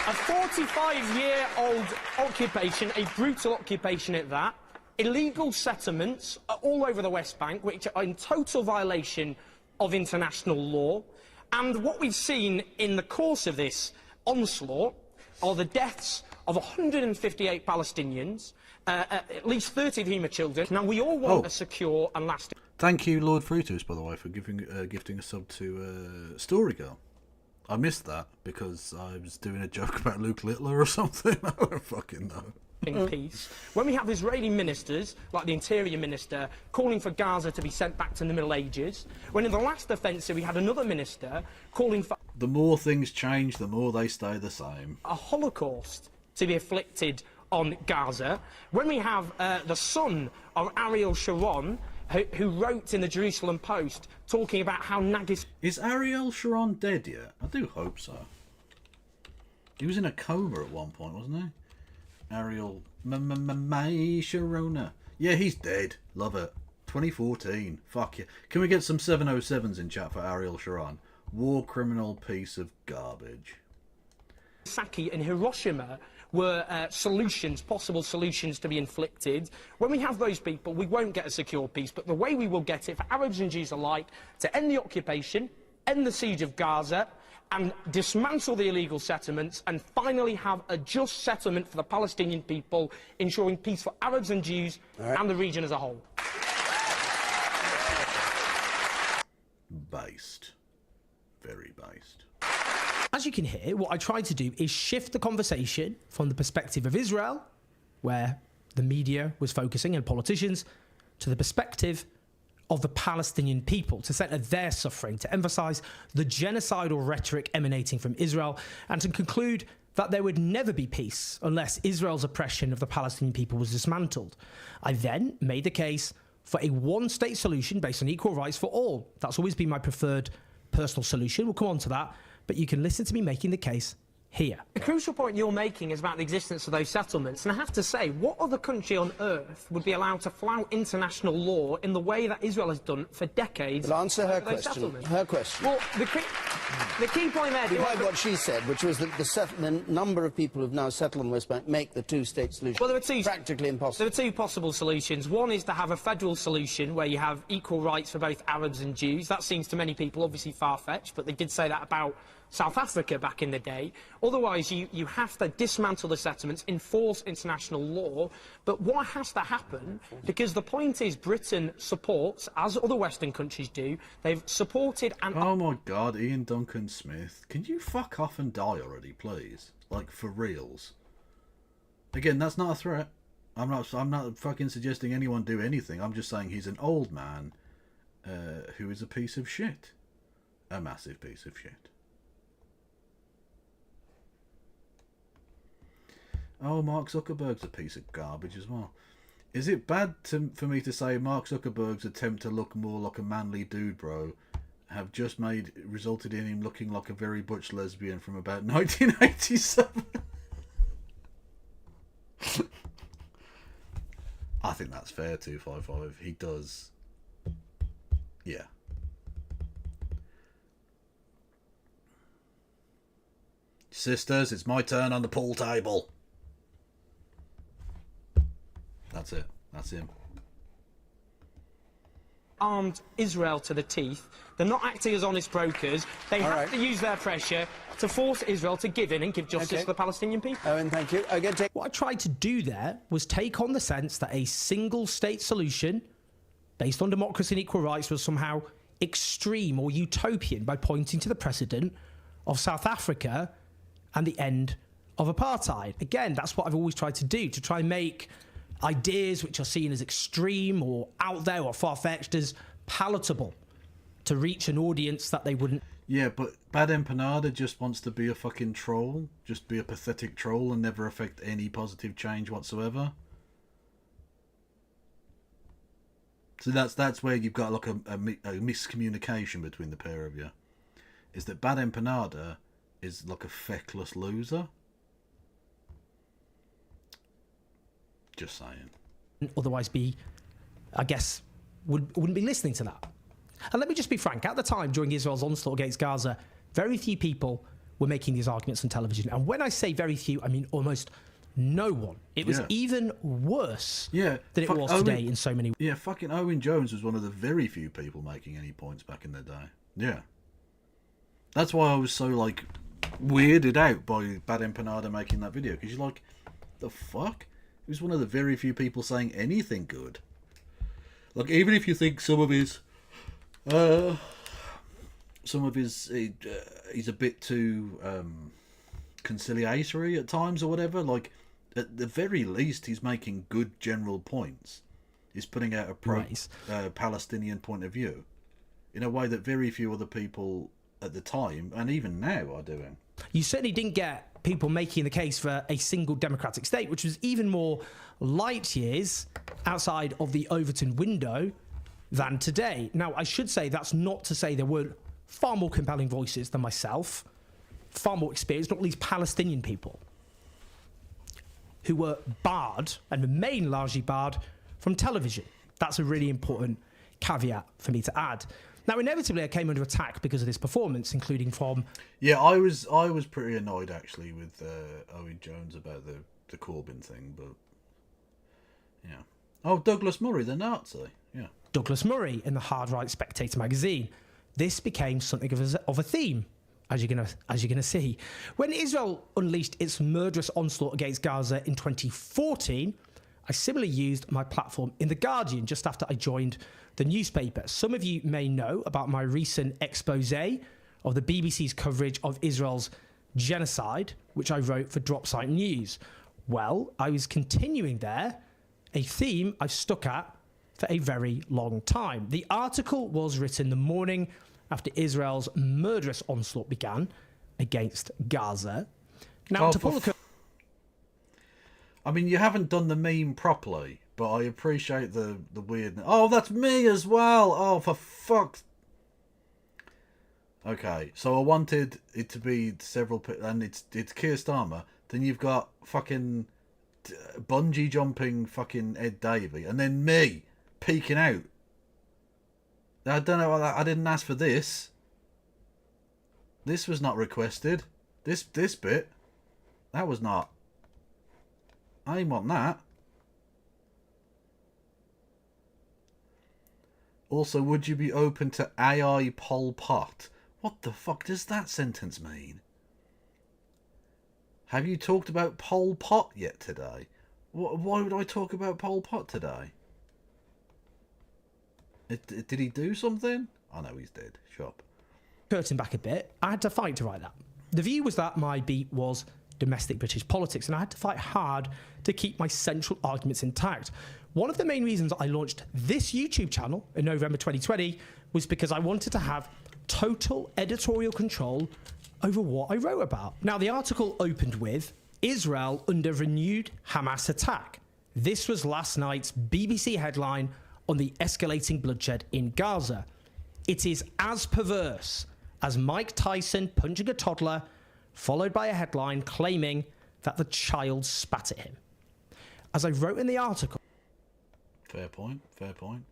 a 45-year-old occupation, a brutal occupation at that, illegal settlements all over the West Bank, which are in total violation of international law. And what we've seen in the course of this onslaught are the deaths of 158 Palestinians, at least 30 of whom are children. Now, we all want a secure and lasting... Thank you, Lord Fruitus, by the way, for gifting a sub to Story Girl. I missed that because I was doing a joke about Luke Littler or something. I don't fucking know. Peace. When we have Israeli ministers, like the Interior Minister, calling for Gaza to be sent back to the Middle Ages, when in the last offensive we had another minister calling for... The more things change, the more they stay the same. ...a Holocaust to be inflicted on Gaza, when we have the son of Ariel Sharon, who wrote in the Jerusalem Post talking about how nagging... Is Ariel Sharon dead yet? I do hope so. He was in a coma at one point, wasn't he? Ariel Sharona. Yeah, he's dead. Love it. 2014. Fuck yeah. Can we get some 707s in chat for Ariel Sharon? War criminal piece of garbage. Saki and Hiroshima were possible solutions to be inflicted. When we have those people, we won't get a secure peace, but the way we will get it, for Arabs and Jews alike, to end the occupation, end the siege of Gaza, and dismantle the illegal settlements, and finally have a just settlement for the Palestinian people, ensuring peace for Arabs and Jews and the region as a whole. Based. Very based. As you can hear, what I tried to do is shift the conversation from the perspective of Israel, where the media was focusing and politicians, to the perspective of the Palestinian people, to centre their suffering, to emphasise the genocidal rhetoric emanating from Israel, and to conclude that there would never be peace unless Israel's oppression of the Palestinian people was dismantled. I then made the case for a one-state solution based on equal rights for all. That's always been my preferred personal solution. We'll come on to that, but you can listen to me making the case here. The crucial point you're making is about the existence of those settlements, and I have to say, what other country on earth would be allowed to flout international law in the way that Israel has done for decades? But answer her question. Her question. Well, the key point there... You heard what she said, which was that the number of people who've now settled on the West Bank make the two-state solution practically impossible. There are two possible solutions. One is to have a federal solution where you have equal rights for both Arabs and Jews. That seems to many people obviously far-fetched, but they did say that about South Africa back in the day. Otherwise, you have to dismantle the settlements, enforce international law. But what has to happen, because the point is Britain supports, as other Western countries do, they've supported and... Oh my God, Ian Duncan Smith. Can you fuck off and die already, please? Like, for reals. Again, that's not a threat. I'm not fucking suggesting anyone do anything. I'm just saying he's an old man who is a piece of shit. A massive piece of shit. Oh, Mark Zuckerberg's a piece of garbage as well. Is it bad for me to say Mark Zuckerberg's attempt to look more like a manly dude, bro, have just resulted in him looking like a very butch lesbian from about 1987? I think that's fair, 255. He does. Yeah. Sisters, it's my turn on the pool table. That's it. That's him. Armed Israel to the teeth. They're not acting as honest brokers. They have to use their pressure to force Israel to give in and give justice to the Palestinian people. Owen, thank you. What I tried to do there was take on the sense that a single-state solution based on democracy and equal rights was somehow extreme or utopian by pointing to the precedent of South Africa and the end of apartheid. Again, that's what I've always tried to do, to try and make ideas which are seen as extreme or out there or far-fetched as palatable to reach an audience that they wouldn't. Yeah, but Bad Empanada just wants to be a fucking troll, just be a pathetic troll and never affect any positive change whatsoever. So that's where you've got like a miscommunication between the pair of you. Is that Bad Empanada is like a feckless loser? Just saying. Otherwise be, I guess, wouldn't be listening to that. And let me just be frank, at the time during Israel's onslaught against Gaza, very few people were making these arguments on television. And when I say very few, I mean almost no one. It was even worse than it was today in so many ways. Yeah, fucking Owen Jones was one of the very few people making any points back in the day. Yeah. That's why I was so, like, weirded out by Bad Empanada making that video. Because you're like, the fuck? He was one of the very few people saying anything good. Like, even if you think some of his... he's a bit too conciliatory at times or whatever. Like, at the very least, he's making good general points. He's putting out a pro-Palestinian point of view in a way that very few other people at the time, and even now, are doing. You certainly didn't get people making the case for a single democratic state, which was even more light years outside of the Overton window than today. Now, I should say that's not to say there weren't far more compelling voices than myself, far more experienced, not least Palestinian people, who were barred, and remain largely barred, from television. That's a really important caveat for me to add. Now, inevitably, I came under attack because of this performance, including from... Yeah, I was pretty annoyed, actually, with Owen Jones about the Corbyn thing, but... Yeah. Oh, Douglas Murray, the Nazi. Yeah. Douglas Murray in the Hard Right Spectator magazine. This became something of a theme, as you're gonna see. When Israel unleashed its murderous onslaught against Gaza in 2014, I similarly used my platform in The Guardian just after I joined the newspaper. Some of you may know about my recent expose of the BBC's coverage of Israel's genocide, which I wrote for Dropsite News. Well, I was continuing there, a theme I've stuck at for a very long time. The article was written the morning after Israel's murderous onslaught began against Gaza. Now, to pull I mean, you haven't done the meme properly, but I appreciate the weirdness. Oh, that's me as well. Oh, for fuck's... Okay, so I wanted it to be several... And it's Keir Starmer. Then you've got fucking bungee jumping fucking Ed Davey. And then me peeking out. I don't know. I didn't ask for this. This was not requested. This bit. That was not... I ain't want that. Also, would you be open to AI Pol Pot? What the fuck does that sentence mean? Have you talked about Pol Pot yet today? Why would I talk about Pol Pot today? Did he do something? I know he's dead. Shop. Curtain back a bit. I had to fight to write that. The view was that my beat was domestic British politics, and I had to fight hard to keep my central arguments intact. One of the main reasons I launched this YouTube channel in November 2020 was because I wanted to have total editorial control over what I wrote about. Now, the article opened with Israel under renewed Hamas attack. This was last night's BBC headline on the escalating bloodshed in Gaza. It is as perverse as Mike Tyson punching a toddler, followed by a headline claiming that the child spat at him. As I wrote in the article... Fair point, fair point.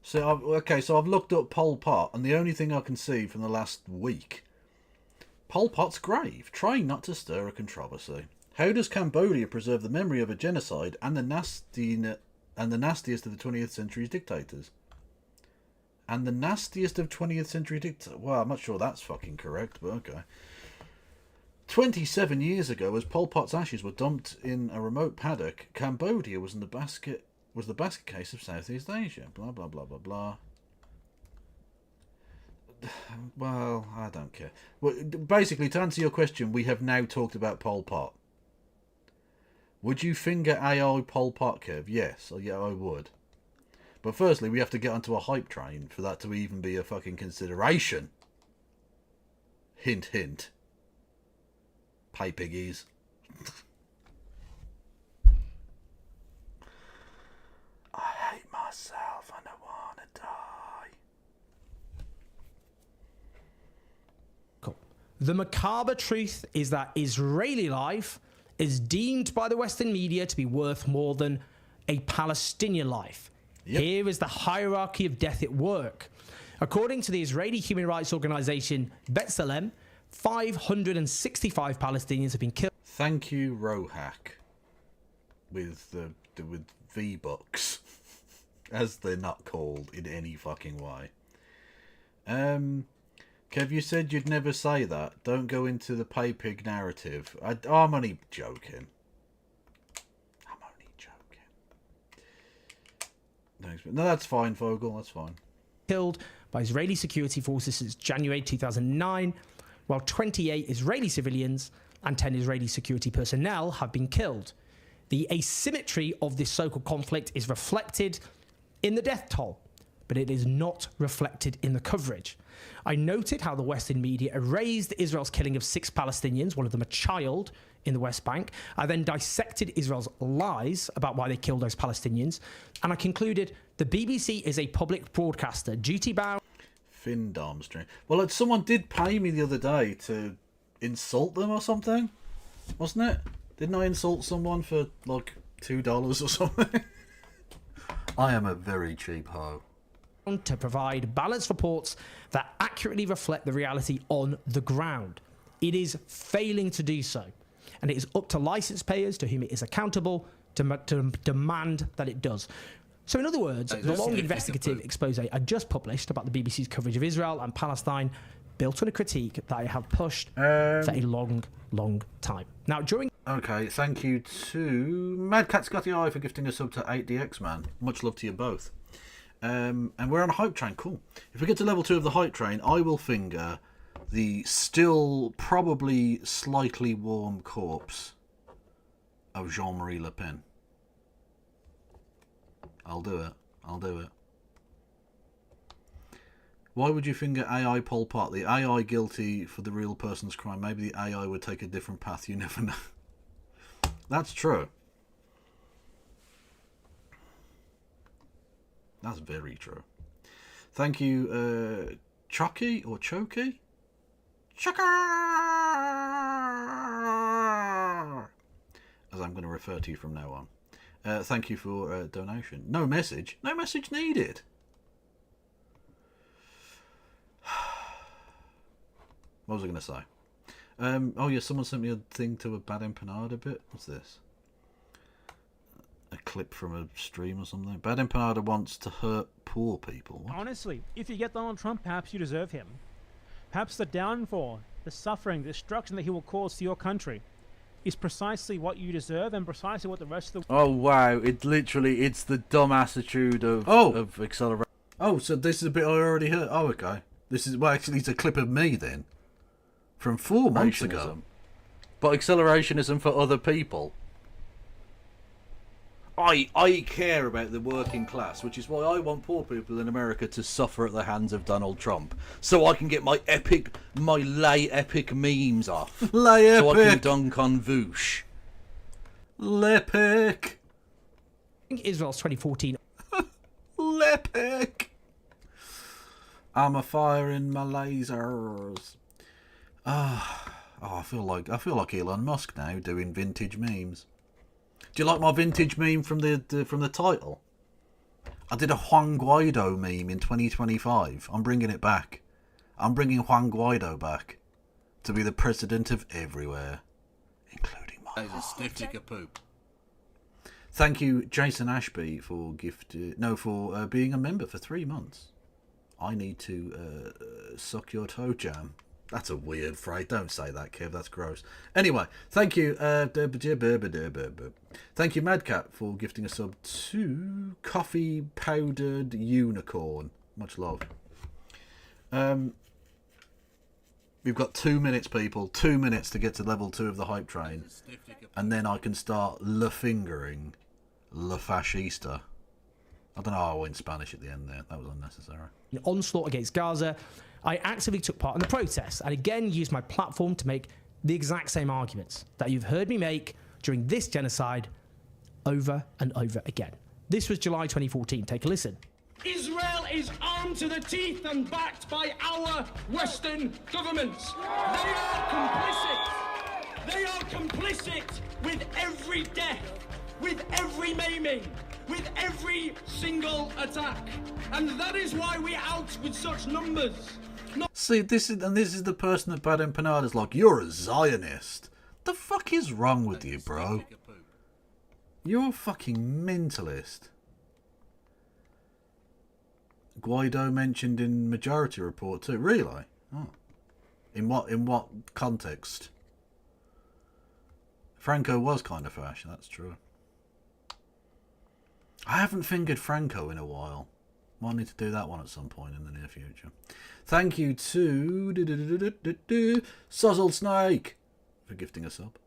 So, so I've looked up Pol Pot, and the only thing I can see from the last week... Pol Pot's grave, trying not to stir a controversy. How does Cambodia preserve the memory of a genocide and the nastiest of the 20th century's dictators? And the nastiest of 20th century dictators? Well, I'm not sure that's fucking correct, but okay. 27 years ago, as Pol Pot's ashes were dumped in a remote paddock, Cambodia was the basket case of Southeast Asia. Blah, blah, blah, blah, blah. Well, I don't care. Well, basically, to answer your question, we have now talked about Pol Pot. Would you finger AI Pol Pot, Kev? Yes, yeah, I would. But firstly, we have to get onto a hype train for that to even be a fucking consideration. Hint, hint. Pay piggies. I hate myself and I want to die. Cool. The macabre truth is that Israeli life is deemed by the Western media to be worth more than a Palestinian life. Yep. Here is the hierarchy of death at work. According to the Israeli human rights organization B'Tselem, 565 Palestinians have been killed. Thank you, Rohak, with V-Bucks, as they're not called in any fucking way. Kev, you said you'd never say that. Don't go into the pay pig narrative. I'm only joking. No, that's fine, Vogel. That's fine. Killed by Israeli security forces since January 2009, while 28 Israeli civilians and 10 Israeli security personnel have been killed. The asymmetry of this so-called conflict is reflected in the death toll, but it is not reflected in the coverage. I noted how the Western media erased Israel's killing of 6 Palestinians, one of them a child, in the West Bank. I then dissected Israel's lies about why they killed those Palestinians, and I concluded the BBC is a public broadcaster, duty-bound. Finn Darmstring. Well, someone did pay me the other day to insult them or something, wasn't it? Didn't I insult someone for like $2 or something? I am a very cheap hoe. To provide balanced reports that accurately reflect the reality on the ground. It is failing to do so, and it is up to license payers, to whom it is accountable, to demand that it does. So in other words, the long investigative expose I just published about the BBC's coverage of Israel and Palestine built on a critique that I have pushed for a long, long time. Now, during... Okay, thank you to Mad Cat Scotty Eye for gifting a sub to 8DX, man. Much love to you both. And we're on a hype train, cool. If we get to level 2 of the hype train, I will finger the still probably slightly warm corpse of Jean-Marie Le Pen. I'll do it. I'll do it. Why would you finger AI Pol Pot? The AI guilty for the real person's crime. Maybe the AI would take a different path. You never know. That's true. That's very true. Thank you, Chucky or Choky? Chucker! As I'm going to refer to you from now on. Thank you for donation. No message. No message needed. What was I going to say? Oh yeah, someone sent me a thing to a Bad Empanada bit. What's this? A clip from a stream or something. Bad Empanada wants to hurt poor people. What? Honestly, if you get Donald Trump, perhaps you deserve him. Perhaps the downfall, the suffering, the destruction that he will cause to your country is precisely what you deserve and precisely what the rest of the... Oh wow, it's the dumb attitude of acceleration. Oh, so this is a bit I already heard. Oh, okay. This is, well, actually it's a clip of me then. From 4 months ago. But accelerationism for other people. I care about the working class, which is why I want poor people in America to suffer at the hands of Donald Trump, so I can get my lay epic memes off. Lay epic. So I can dunk on Voosh. Lepic. Israel's 2014. Lepic. I'm a firing my lasers. I feel like Elon Musk now doing vintage memes. Do you like my vintage meme from the title? I did a Juan Guaido meme in 2025. I'm bringing it back. I'm bringing Juan Guaido back to be the president of everywhere, including my That is a stiff tick of poop. Thank you, Jason Ashby, for being a member for 3 months. I need to suck your toe jam. That's a weird phrase. Don't say that, Kev. That's gross. Anyway, thank you. Thank you, Madcat, for gifting a sub to Coffee Powdered Unicorn. Much love. We've got 2 minutes, people. 2 minutes to get to level 2 of the hype train. And then I can start fingering La Fascista. I don't know how I went Spanish at the end there. That was unnecessary. An onslaught against Gaza. I actively took part in the protest and again used my platform to make the exact same arguments that you've heard me make during this genocide over and over again. This was July 2014. Take a listen. Israel is armed to the teeth and backed by our Western governments. They are complicit. They are complicit with every death, with every maiming, with every single attack. And that is why we're out with such numbers. See, this is the person that Bad Empanada's like, you're a Zionist. The fuck is wrong with you, bro? You're a fucking mentalist. Guaido mentioned in Majority Report too. Really? Oh. In what context? Franco was kind of fashion, that's true. I haven't fingered Franco in a while. Might need to do that one at some point in the near future. Thank you to Suzzled Snake for gifting a sub.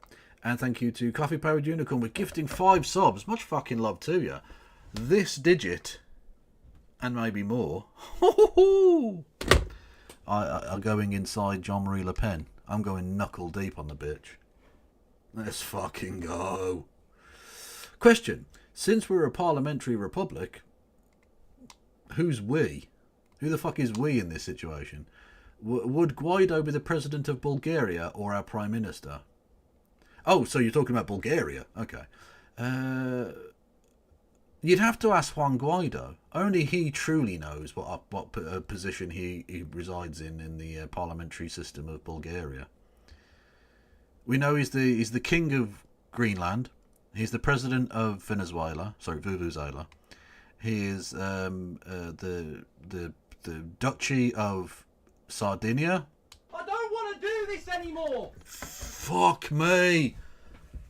And thank you to Coffee Powered Unicorn with gifting 5 subs. Much fucking love to you. This digit, and maybe more, are going inside Jean-Marie Le Pen. I'm going knuckle deep on the bitch. Let's fucking go. Question. Since we're a parliamentary republic, who's we? Who the fuck is we in this situation? Would Guaido be the president of Bulgaria or our prime minister? Oh, so you're talking about Bulgaria. Okay. You'd have to ask Juan Guaido. Only he truly knows what position he resides in the parliamentary system of Bulgaria. We know he's the king of Greenland. He's the president of Venezuela. Sorry, Vuvuzela. He is the Duchy of Sardinia. I don't want to do this anymore. Fuck me.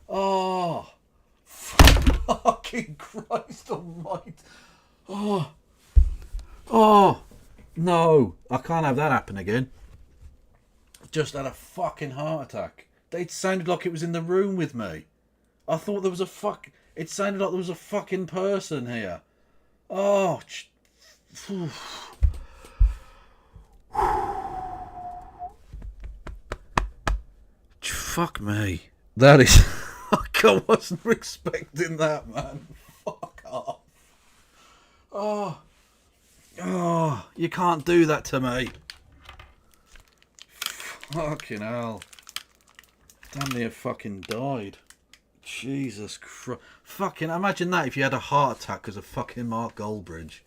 Oh. Fucking Christ almighty. Oh. Oh. No. I can't have that happen again. Just had a fucking heart attack. It sounded like it was in the room with me. I thought there was it sounded like there was a fucking person here. Oh. Fuck me. That is... I wasn't expecting that, man. Fuck off. Oh. Oh. You can't do that to me. Fucking hell. Damn near fucking died. Jesus Christ. Fucking imagine that if you had a heart attack because of fucking Mark Goldbridge.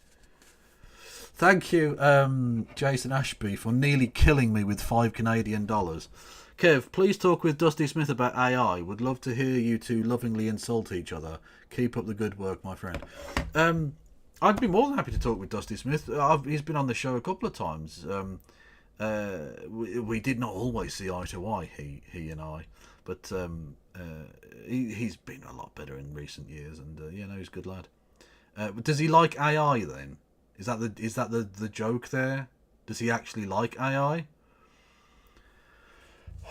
Thank you, Jason Ashby, for nearly killing me with $5 Canadian. Kev, please talk with Dusty Smith about AI. Would love to hear you two lovingly insult each other. Keep up the good work, my friend. I'd be more than happy to talk with Dusty Smith. He's been on the show a couple of times. we did not always see eye to eye, he and I, but he's been a lot better in recent years, and he's a good lad. But does he like AI then? Is that the joke there? Does he actually like AI?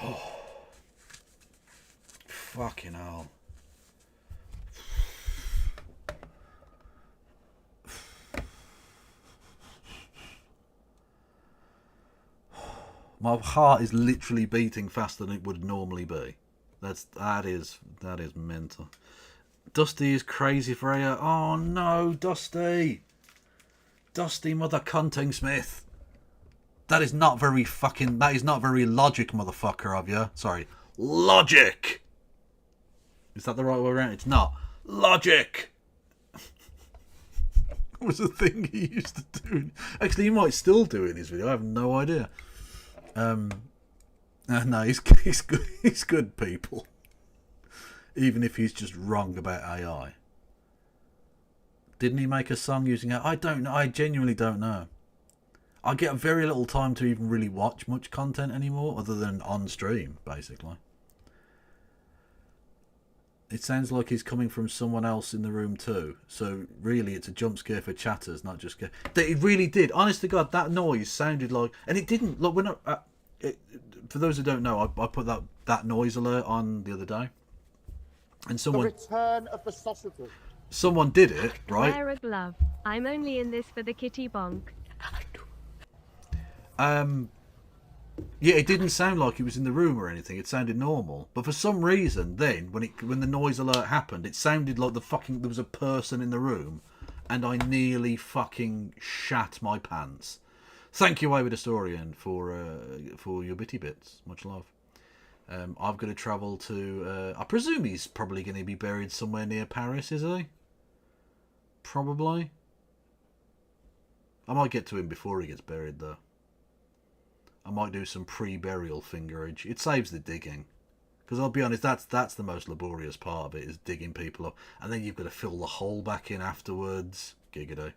Oh, fucking hell. My heart is literally beating faster than it would normally be. That is mental. Dusty is crazy for AI. Oh no, Dusty! Dusty mother cunting Smith. That is not very logic, motherfucker, of you. Sorry. Logic! Is that the right way around? It's not. Logic! What was the thing he used to do? Actually, he might still do in his video. I have no idea. No, he's good. He's good, people. Even if he's just wrong about AI. Didn't he make a song using it? I don't know. I genuinely don't know. I get very little time to even really watch much content anymore, other than on stream, basically. It sounds like he's coming from someone else in the room too. So really, it's a jump scare for chatters, not just. It really did. Honest to God, that noise sounded like, and it didn't. Look, we're not. For those who don't know, I put that noise alert on the other day, and someone. The return of the sausages. Someone did it, right? Wear a glove. I'm only in this for the kitty bonk. Yeah, it didn't sound like he was in the room or anything. It sounded normal, but for some reason, then when the noise alert happened, it sounded like there was a person in the room, and I nearly fucking shat my pants. Thank you, Wayward Historian, for your bitty bits. Much love. I've got to travel to. I presume he's probably going to be buried somewhere near Paris, is he? Probably. I might get to him before he gets buried, though. I might do some pre-burial fingerage. It saves the digging. Because I'll be honest, that's the most laborious part of it, is digging people up. And then you've got to fill the hole back in afterwards. Giggity.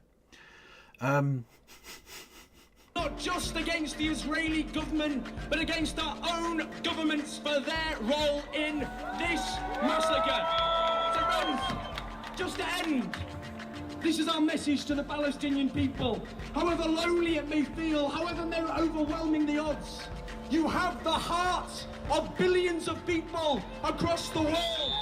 Not just against the Israeli government, but against our own governments for their role in this massacre. To end, just to end. This is our message to the Palestinian people. However lonely it may feel, however they're overwhelming the odds, you have the hearts of billions of people across the world.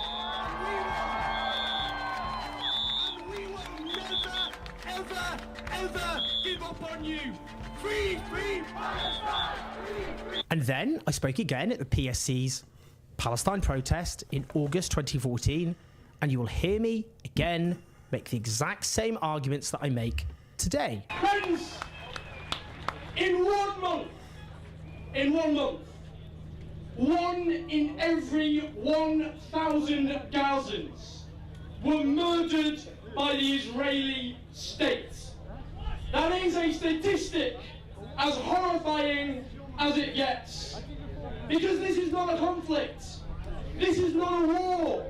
And we will never, ever, ever give up on you. Free, free Palestine! Free, free. And then I spoke again at the PSC's Palestine protest in August 2014, and you will hear me again make the exact same arguments that I make today. Friends, in 1 month, one in every 1,000 Gazans were murdered by the Israeli state. That is a statistic as horrifying as it gets. Because this is not a conflict. This is not a war.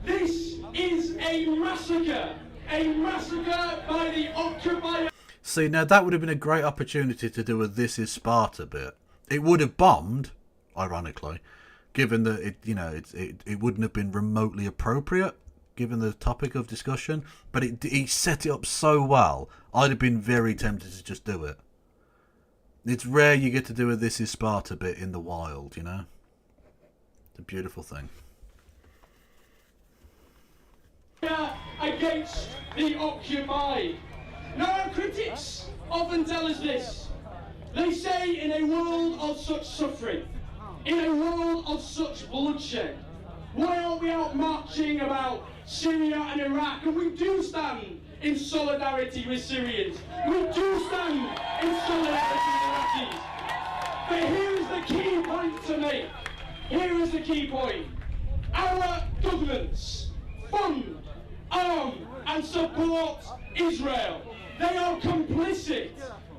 This is a massacre by the occupier. See, now that would have been a great opportunity to do a "This Is Sparta" bit. It would have bombed, ironically, given that it wouldn't have been remotely appropriate given the topic of discussion. But he set it up so well, I'd have been very tempted to just do it. It's rare you get to do a "This Is Sparta" bit in the wild, you know. It's a beautiful thing. Against the occupied. Now, our critics often tell us this. They say in a world of such suffering, in a world of such bloodshed, why aren't we out marching about Syria and Iraq? And we do stand in solidarity with Syrians. We do stand in solidarity with Iraqis. But here is the key point to make. Here is the key point. Our governments fund, arm and support Israel. They are complicit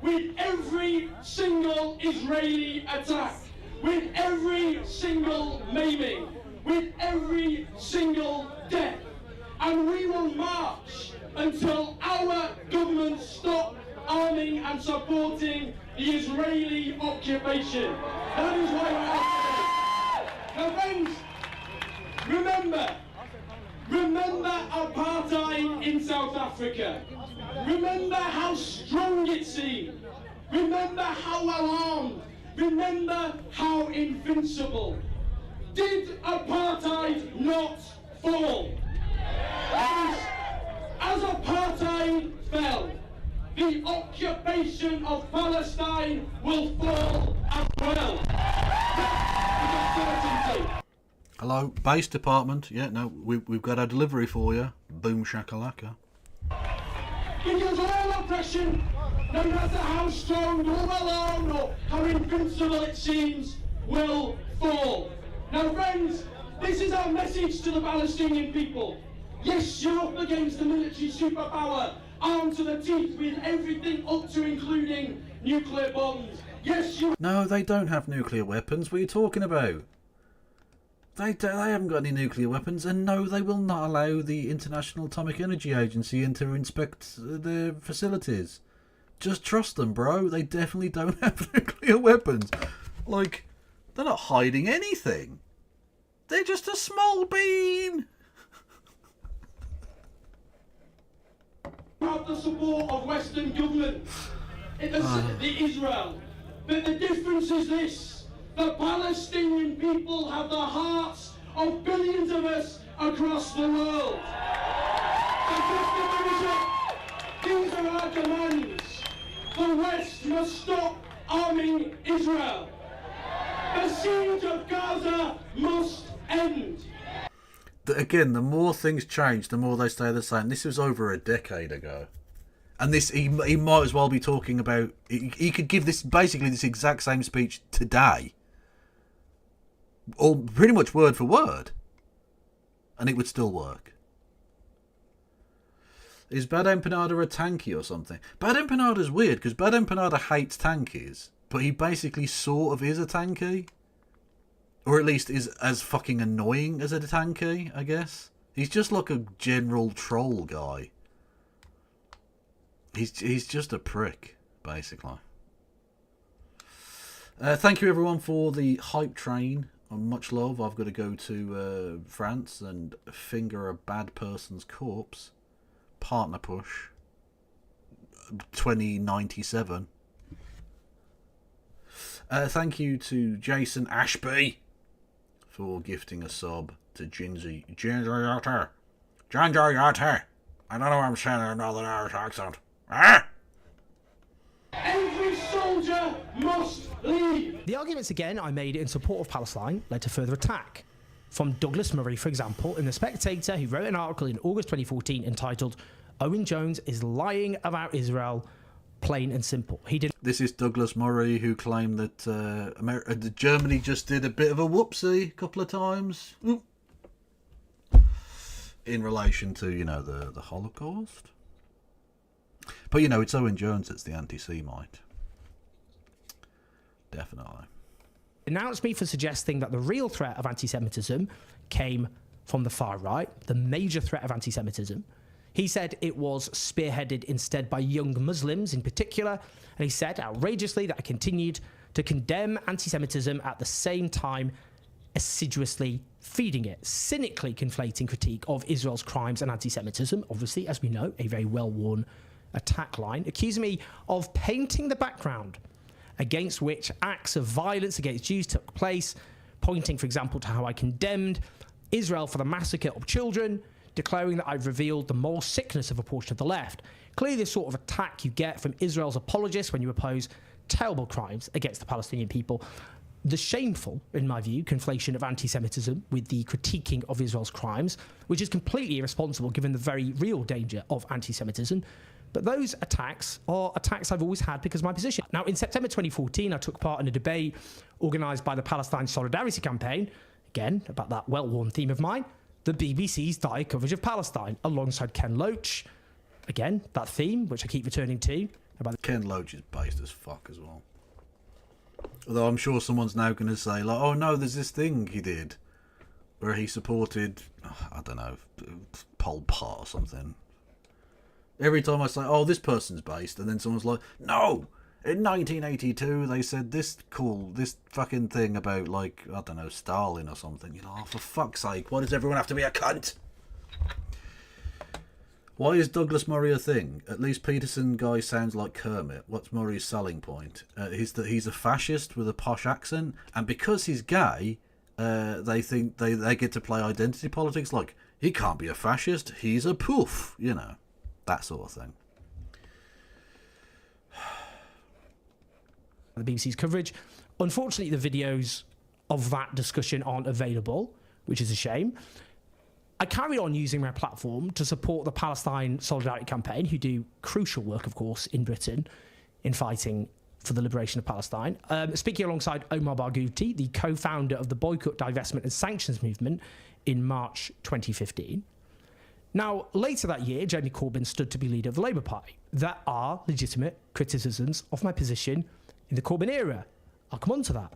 with every single Israeli attack, with every single maiming, with every single death. And we will march until our government stop arming and supporting the Israeli occupation. That is why we're out today. Now friends, remember apartheid in South Africa. Remember how strong it seemed. Remember how alarmed. Remember how invincible. Did apartheid not fall? As apartheid fell, the occupation of Palestine will fall as well. That is a certainty. Hello, base department. Yeah, no, we've got our delivery for you. Boom shakalaka. Because all oppression, no matter how strong or alone or how invincible it seems, will fall. Now friends, this is our message to the Palestinian people. Yes, you're up against the military superpower, armed to the teeth with everything up to including nuclear bombs. Yes, you... No, they don't have nuclear weapons. What are you talking about? They haven't got any nuclear weapons, and no, they will not allow the International Atomic Energy Agency in to inspect their facilities. Just trust them, bro. They definitely don't have nuclear weapons. Like, they're not hiding anything. They're just a small bean. Have the support of Western governments in the Israel. But the difference is this. The Palestinian people have the hearts of billions of us across the world. These are our demands. The West must stop arming Israel. The siege of Gaza must end. Again, the more things change, the more they stay the same. This was over a decade ago. And this, he might as well be talking about... He could give this, basically this exact same speech today. Or pretty much word for word. And it would still work. Is Bad Empanada a tanky or something? Bad Empanada's weird, because Bad Empanada hates tankies. But he basically sort of is a tanky. Or at least is as fucking annoying as a tanky, I guess. He's just like a general troll guy. He's just a prick, basically. Thank you everyone for the hype train. Much love. I've got to go to France and finger a bad person's corpse. Partner push. 2097. Thank you to Jason Ashby for gifting a sub to Ginzy. Ginger Yatter. Ginger Yatter. I don't know why I'm saying in a Northern Irish accent. Ah! Every soldier must leave. The arguments again I made in support of Palestine led to further attack. From Douglas Murray, for example, in The Spectator, who wrote an article in August 2014 entitled "Owen Jones is lying about Israel, plain and simple." He did. This is Douglas Murray, who claimed that Germany just did a bit of a whoopsie a couple of times in relation to, you know, the Holocaust. But, you know, it's Owen Jones that's the anti-Semite. Definitely. Denounced me for suggesting that the real threat of anti-Semitism came from the far right, the major threat of anti-Semitism. He said it was spearheaded instead by young Muslims in particular, and he said outrageously that I continued to condemn anti-Semitism at the same time assiduously feeding it, cynically conflating critique of Israel's crimes and anti-Semitism, obviously, as we know, a very well-worn attack line, accusing me of painting the background against which acts of violence against Jews took place, pointing, for example, to how I condemned Israel for the massacre of children, declaring that I've revealed the moral sickness of a portion of the left. Clearly the sort of attack you get from Israel's apologists when you oppose terrible crimes against the Palestinian people. The shameful, in my view, conflation of anti-Semitism with the critiquing of Israel's crimes, which is completely irresponsible given the very real danger of anti-Semitism. But those attacks are attacks I've always had because of my position. Now, in September 2014, I took part in a debate organised by the Palestine Solidarity Campaign, again, about that well-worn theme of mine, the BBC's dire coverage of Palestine, alongside Ken Loach. Again, that theme, which I keep returning to. About Ken Loach is based as fuck as well. Although I'm sure someone's now going to say, like, oh no, there's this thing he did where he supported, I don't know, Pol Pot or something. Every time I say, oh, this person's based, and then someone's like, no! In 1982, they said this fucking thing about, like, I don't know, Stalin or something. You know, oh, for fuck's sake, why does everyone have to be a cunt? Why is Douglas Murray a thing? At least Peterson guy sounds like Kermit. What's Murray's selling point? Is that he's a fascist with a posh accent, and because he's gay, they think they get to play identity politics. Like, he can't be a fascist, he's a poof, you know, that sort of thing. The BBC's coverage. Unfortunately, the videos of that discussion aren't available, which is a shame. I carry on using my platform to support the Palestine Solidarity Campaign, who do crucial work, of course, in Britain in fighting for the liberation of Palestine. Speaking alongside Omar Barghouti, the co-founder of the Boycott, Divestment and Sanctions Movement in March 2015. Now, later that year, Jeremy Corbyn stood to be leader of the Labour Party. There are legitimate criticisms of my position in the Corbyn era. I'll come on to that.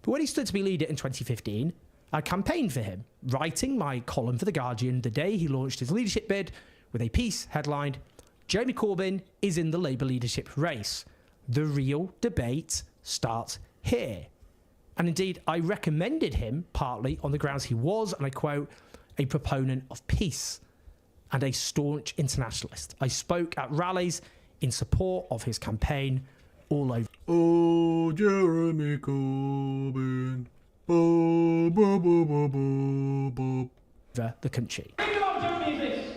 But when he stood to be leader in 2015, I campaigned for him, writing my column for The Guardian the day he launched his leadership bid with a piece headlined, Jeremy Corbyn is in the Labour leadership race. The real debate starts here. And indeed, I recommended him partly on the grounds he was, and I quote, a proponent of peace and a staunch internationalist. I spoke at rallies in support of his campaign all over. Oh, Jeremy Corbyn. Bo, bo, bo, bo, bo, bo. The country. The thing about Jeremy is this.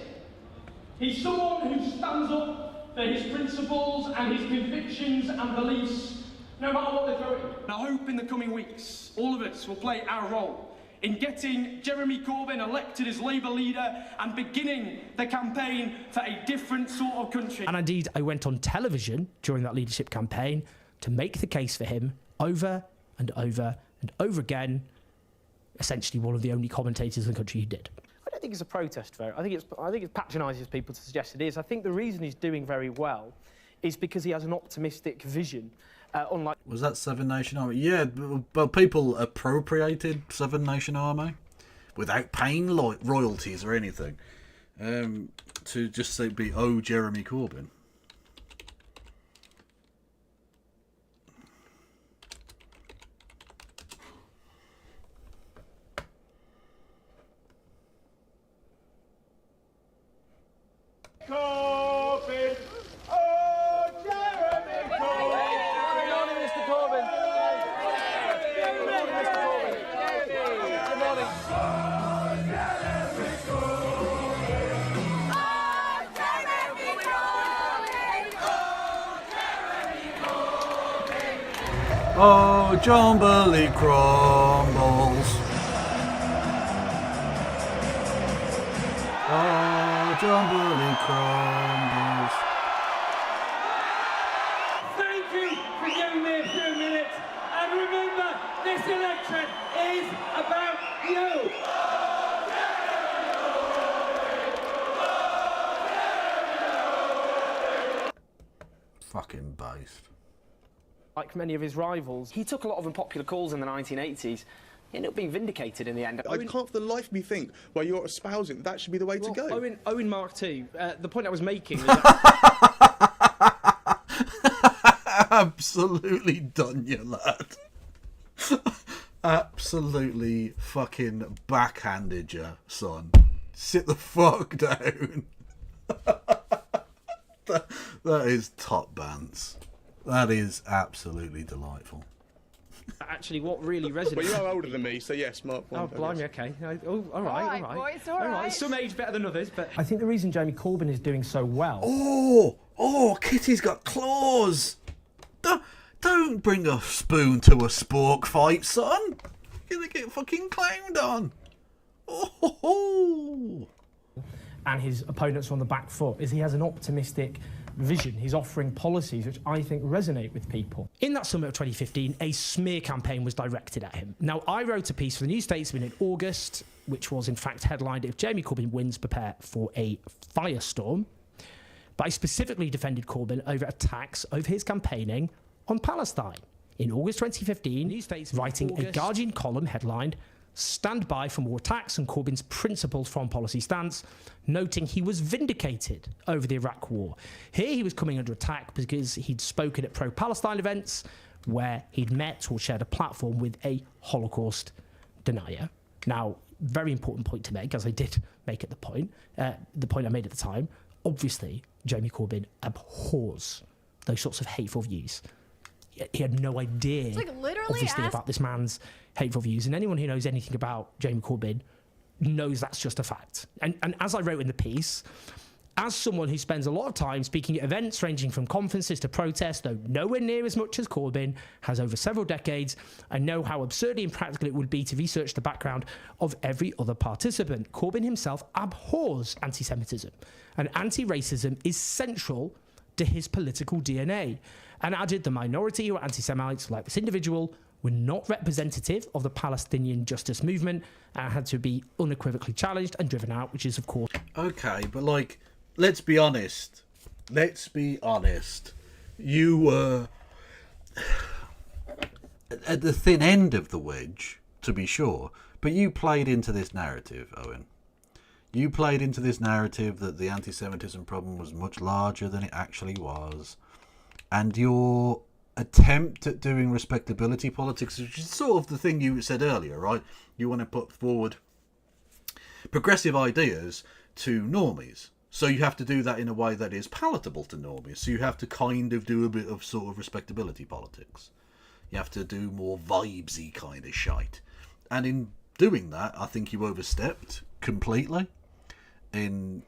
He's someone who stands up for his principles and his convictions and beliefs, no matter what they're throwing. And I hope in the coming weeks, all of us will play our role in getting Jeremy Corbyn elected as Labour leader and beginning the campaign for a different sort of country. And indeed, I went on television during that leadership campaign to make the case for him over and over and over again, essentially one of the only commentators in the country who did. I don't think it's a protest vote. I think it patronises people to suggest it is. I think the reason he's doing very well is because he has an optimistic vision. Unlike was that Seven Nation Army? Yeah, well, people appropriated Seven Nation Army without paying royalties or anything to just say be Jeremy Corbyn. Corbyn! Oh, Jeremy Corbyn! Good morning, Mr. Corbyn. Good morning, Mr. Corbyn. Good morning. Oh, John Burley crumbles. Oh, John Burley crumbles. Thank you for giving me a few minutes. And remember, this election is about you. Fucking based. Like many of his rivals, he took a lot of unpopular calls in the 1980s. He ended up being vindicated in the end. I can't for the life of me think why you're espousing that should be the way to go. Owen Mark II, the point I was making was Absolutely done you, lad. Absolutely fucking backhanded you, son. Sit the fuck down. that is top bands. That is absolutely delightful. actually what really resonates. But you are older than me, so yes, Mark. Oh, blimey, okay. Oh, all right. Boys, all right. Some age better than others, but I think the reason Jeremy Corbyn is doing so well. Oh, Kitty's got claws. Don't bring a spoon to a spork fight, son. You're gonna get fucking clowned on. Oh. And his opponents are on the back foot is he has an optimistic vision. He's offering policies which I think resonate with people. In that summer of 2015, a smear campaign was directed at him. Now, I wrote a piece for the New Statesman in August, which was in fact headlined, "If Jeremy Corbyn wins, prepare for a firestorm." But I specifically defended Corbyn over attacks over his campaigning on Palestine. In August 2015, New Statesman writing a Guardian column headlined, stand by for more attacks on Corbyn's principled foreign policy stance, noting he was vindicated over the Iraq war. Here he was coming under attack because he'd spoken at pro-Palestine events where he'd met or shared a platform with a Holocaust denier. Now, very important point to make, as I did make at the point I made at the time. Obviously, Jeremy Corbyn abhors those sorts of hateful views. He had no idea, It's like literally obviously, about this man's hateful views. And anyone who knows anything about Jeremy Corbyn knows that's just a fact. And as I wrote in the piece, as someone who spends a lot of time speaking at events ranging from conferences to protests, though nowhere near as much as Corbyn has over several decades, I know how absurdly impractical it would be to research the background of every other participant. Corbyn himself abhors anti-Semitism, and anti-racism is central to his political DNA, and added the minority who are anti-Semites, like this individual, were not representative of the Palestinian justice movement and had to be unequivocally challenged and driven out, which is, of course... Okay, but, like, let's be honest. You were at the thin end of the wedge, to be sure, but you played into this narrative, Owen. You played into this narrative that the anti-Semitism problem was much larger than it actually was. And your attempt at doing respectability politics, which is sort of the thing you said earlier, right? You want to put forward progressive ideas to normies. So you have to do that in a way that is palatable to normies. So you have to kind of do a bit of sort of respectability politics. You have to do more vibesy kind of shite. And in doing that, I think you overstepped completely. In,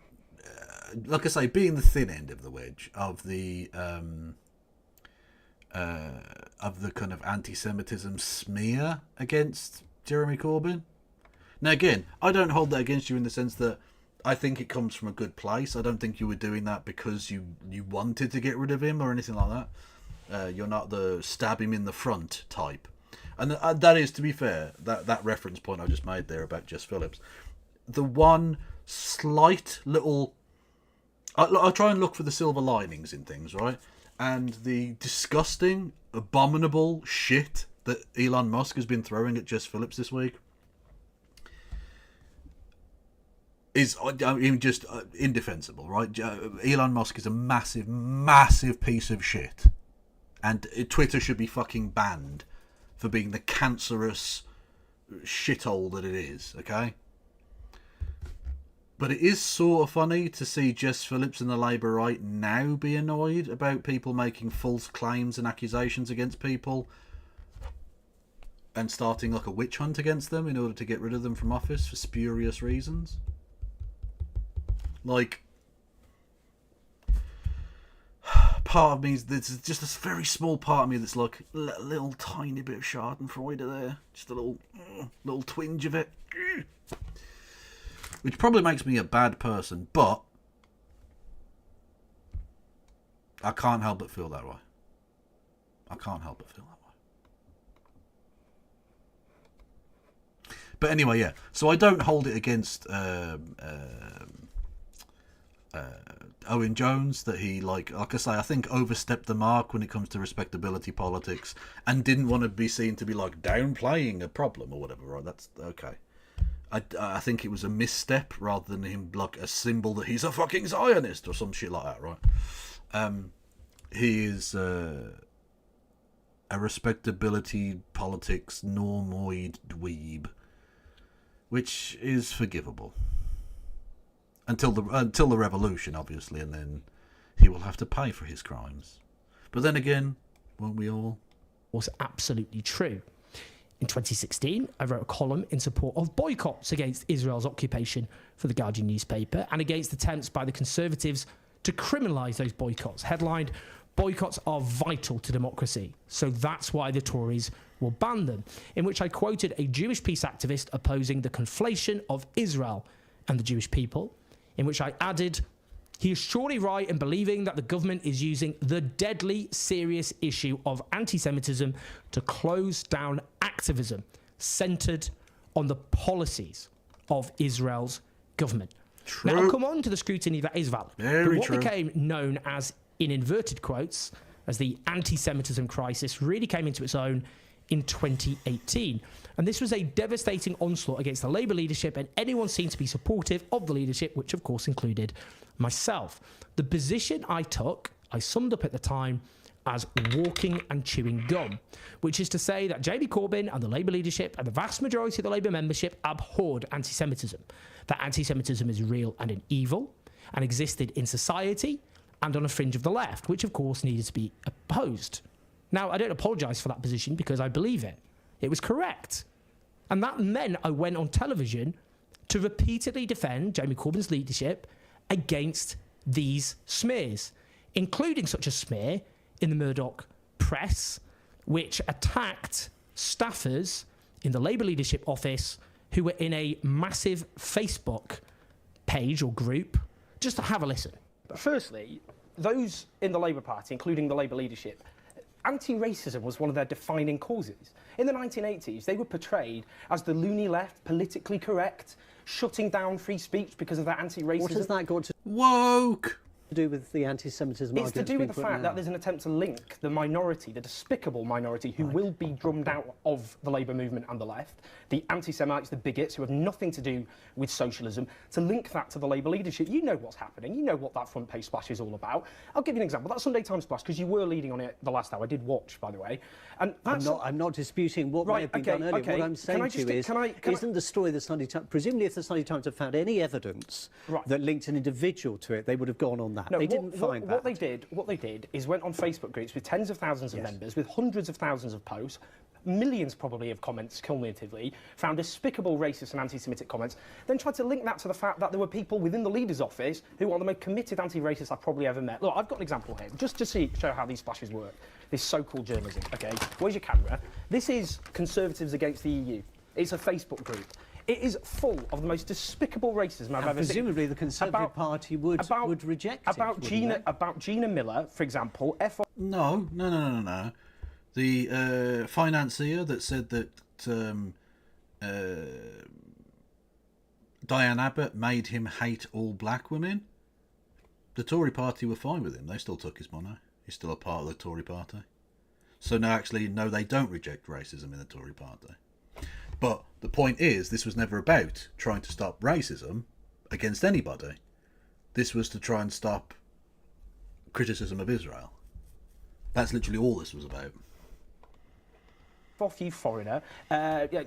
like I say, being the thin end of the wedge of the kind of anti-Semitism smear against Jeremy Corbyn. Now, again, I don't hold that against you in the sense that I think it comes from a good place. I don't think you were doing that because you wanted to get rid of him or anything like that. You're not the stab him in the front type. And that is, to be fair, that reference point I just made there about Jess Phillips. The one slight little... I try and look for the silver linings in things, right? And the disgusting, abominable shit that Elon Musk has been throwing at Jess Phillips this week is, I mean, just indefensible, right? Elon Musk is a massive, massive piece of shit. And Twitter should be fucking banned for being the cancerous shithole that it is, okay? But it is sort of funny to see Jess Phillips and the Labour right now be annoyed about people making false claims and accusations against people and starting like a witch hunt against them in order to get rid of them from office for spurious reasons. Like, part of me, there's just this very small part of me that's like a little tiny bit of Schadenfreude there. Just a little twinge of it. Which probably makes me a bad person, but I can't help but feel that way. But anyway, yeah. So I don't hold it against Owen Jones that he, like I say, I think overstepped the mark when it comes to respectability politics and didn't want to be seen to be like downplaying a problem or whatever, right? That's okay. I think it was a misstep rather than him like a symbol that he's a fucking Zionist or some shit like that, right? He is a respectability politics normoid dweeb, which is forgivable until the revolution, obviously, and then he will have to pay for his crimes. But then again, won't we all? Was absolutely true. In 2016, I wrote a column in support of boycotts against Israel's occupation for the Guardian newspaper and against attempts by the Conservatives to criminalise those boycotts. Headlined, "Boycotts are vital to democracy, so that's why the Tories will ban them," in which I quoted a Jewish peace activist opposing the conflation of Israel and the Jewish people, in which I added, "He is surely right in believing that the government is using the deadly serious issue of anti-Semitism to close down activism centred on the policies of Israel's government." True. Now, I'll come on to the scrutiny that is valid. Very but what true. became known as, in inverted quotes, as the anti-Semitism crisis really came into its own in 2018. And this was a devastating onslaught against the Labour leadership and anyone seen to be supportive of the leadership, which of course included myself. The position I took, I summed up at the time as walking and chewing gum, which is to say that Jamie Corbyn and the Labour leadership and the vast majority of the Labour membership abhorred anti-Semitism. That anti-Semitism is real and an evil and existed in society and on a fringe of the left, which of course needed to be opposed. Now, I don't apologise for that position because I believe it. It was correct. And that meant I went on television to repeatedly defend Jamie Corbyn's leadership against these smears, including such a smear in the Murdoch press, which attacked staffers in the Labour leadership office who were in a massive Facebook page or group. Just to have a listen. But firstly, those in the Labour Party, including the Labour leadership, anti-racism was one of their defining causes. In the 1980s, they were portrayed as the loony left, politically correct, shutting down free speech because of their anti-racism. What has that got to woke do with the anti-Semitism? It's to do with the fact that there's an attempt to link the minority, the despicable minority, who will be drummed out of the Labour movement and the left, the anti-Semites, the bigots, who have nothing to do with socialism, to link that to the Labour leadership. You know what's happening. You know what that front page splash is all about. I'll give you an example. That Sunday Times splash, because you were leading on it the last hour. I did watch, by the way. And I'm not disputing what may have been done earlier. What I'm saying to you is, isn't the story the Sunday Times... Presumably, if the Sunday Times had found any evidence that linked an individual to it, they would have gone on that. No, they didn't find that. What they did is went on Facebook groups with tens of thousands of members, with hundreds of thousands of posts, millions probably of comments cumulatively, found despicable racist and anti-Semitic comments, then tried to link that to the fact that there were people within the leader's office who are the most committed anti-racists I've probably ever met. Look, I've got an example here, just to show how these splashes work. This so-called journalism, okay? Where's your camera? This is Conservatives Against the EU. It's a Facebook group. It is full of the most despicable racism I've ever seen. Presumably the Conservative Party would reject about it, about Gina Miller, for example. No. The financier that said that Diane Abbott made him hate all black women. The Tory party were fine with him. They still took his money. He's still a part of the Tory party. So no, they don't reject racism in the Tory party. But the point is, this was never about trying to stop racism against anybody. This was to try and stop criticism of Israel. That's literally all this was about. Off you foreigner,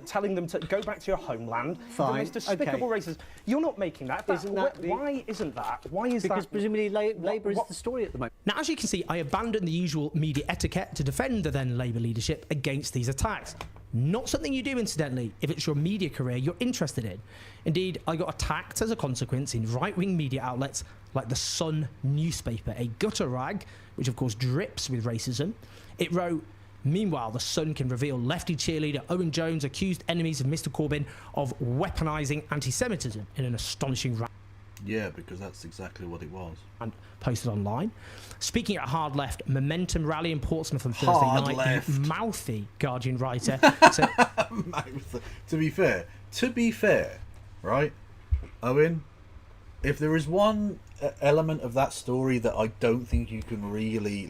telling them to go back to your homeland. Fine. The most despicable racism. You're not making that. Why isn't that? Why is that? Because presumably Labour is the story at the moment. Now, as you can see, I abandoned the usual media etiquette to defend the then Labour leadership against these attacks. Not something you do, incidentally, if it's your media career you're interested in. Indeed, I got attacked as a consequence in right-wing media outlets like the Sun newspaper, a gutter rag, which of course drips with racism. It wrote, "Meanwhile, the Sun can reveal lefty cheerleader Owen Jones accused enemies of Mr Corbyn of weaponising anti-Semitism in an astonishing rant." Yeah, because that's exactly what it was. And posted online. Speaking at Hard Left, Momentum rally in Portsmouth on Thursday Hard night, left. the mouthy Guardian writer said... To be fair, right, Owen, if there is one element of that story that I don't think you can really,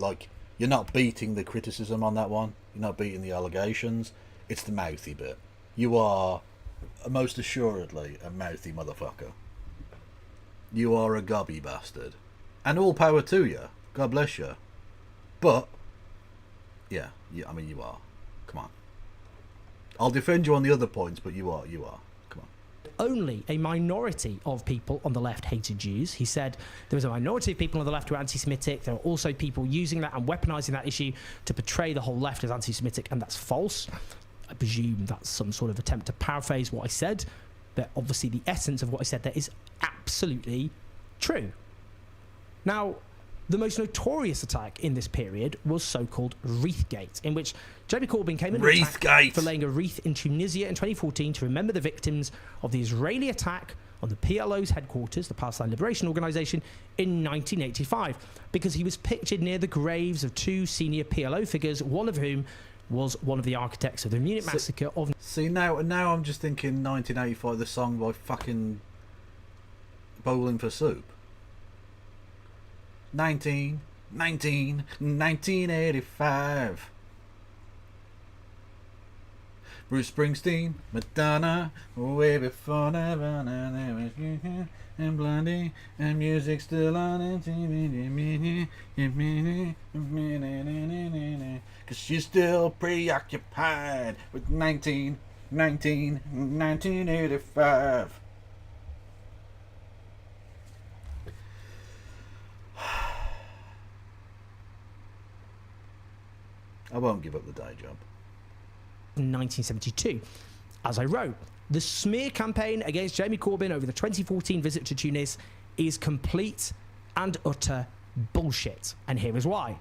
you're not beating the criticism on that one, you're not beating the allegations, it's the mouthy bit. You are most assuredly a mouthy motherfucker. You are a gobby bastard. And all power to you. God bless you. But, yeah, you are. Come on. I'll defend you on the other points, but you are. Come on. Only a minority of people on the left hated Jews. He said there was a minority of people on the left who were anti-Semitic. There were also people using that and weaponising that issue to portray the whole left as anti-Semitic, and that's false. I presume that's some sort of attempt to paraphrase what I said, but obviously the essence of what I said there is absolutely true. Now, the most notorious attack in this period was so-called Wreathgate, in which Jeremy Corbyn came under attack for laying a wreath in Tunisia in 2014 to remember the victims of the Israeli attack on the PLO's headquarters, the Palestine Liberation Organization, in 1985, because he was pictured near the graves of two senior PLO figures, one of whom was one of the architects of the Munich massacre of... See, now I'm just thinking 1985, the song by fucking Bowling for Soup. 1985. Bruce Springsteen, Madonna, way before Nirvana, there was you and Blondie, and music still on TV. Cause she's still preoccupied with 1985. I won't give up the day job. In 1972, as I wrote, the smear campaign against Jeremy Corbyn over the 2014 visit to Tunis is complete and utter bullshit, and here is why.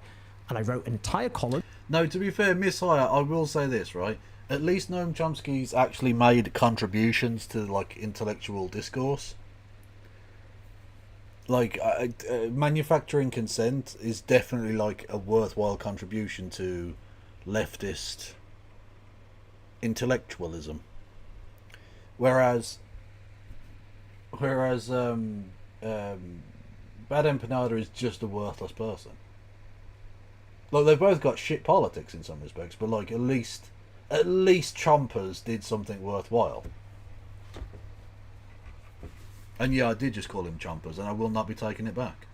And I wrote an entire column. No, to be fair, Miss Hire, I will say this, right? At least Noam Chomsky's actually made contributions to, like, intellectual discourse. Like, manufacturing consent is definitely, like, a worthwhile contribution to leftist intellectualism. Whereas Bad Empanada is just a worthless person. Like, they've both got shit politics in some respects, but, like, at least Chompers did something worthwhile. And yeah, I did just call him Chompers, and I will not be taking it back.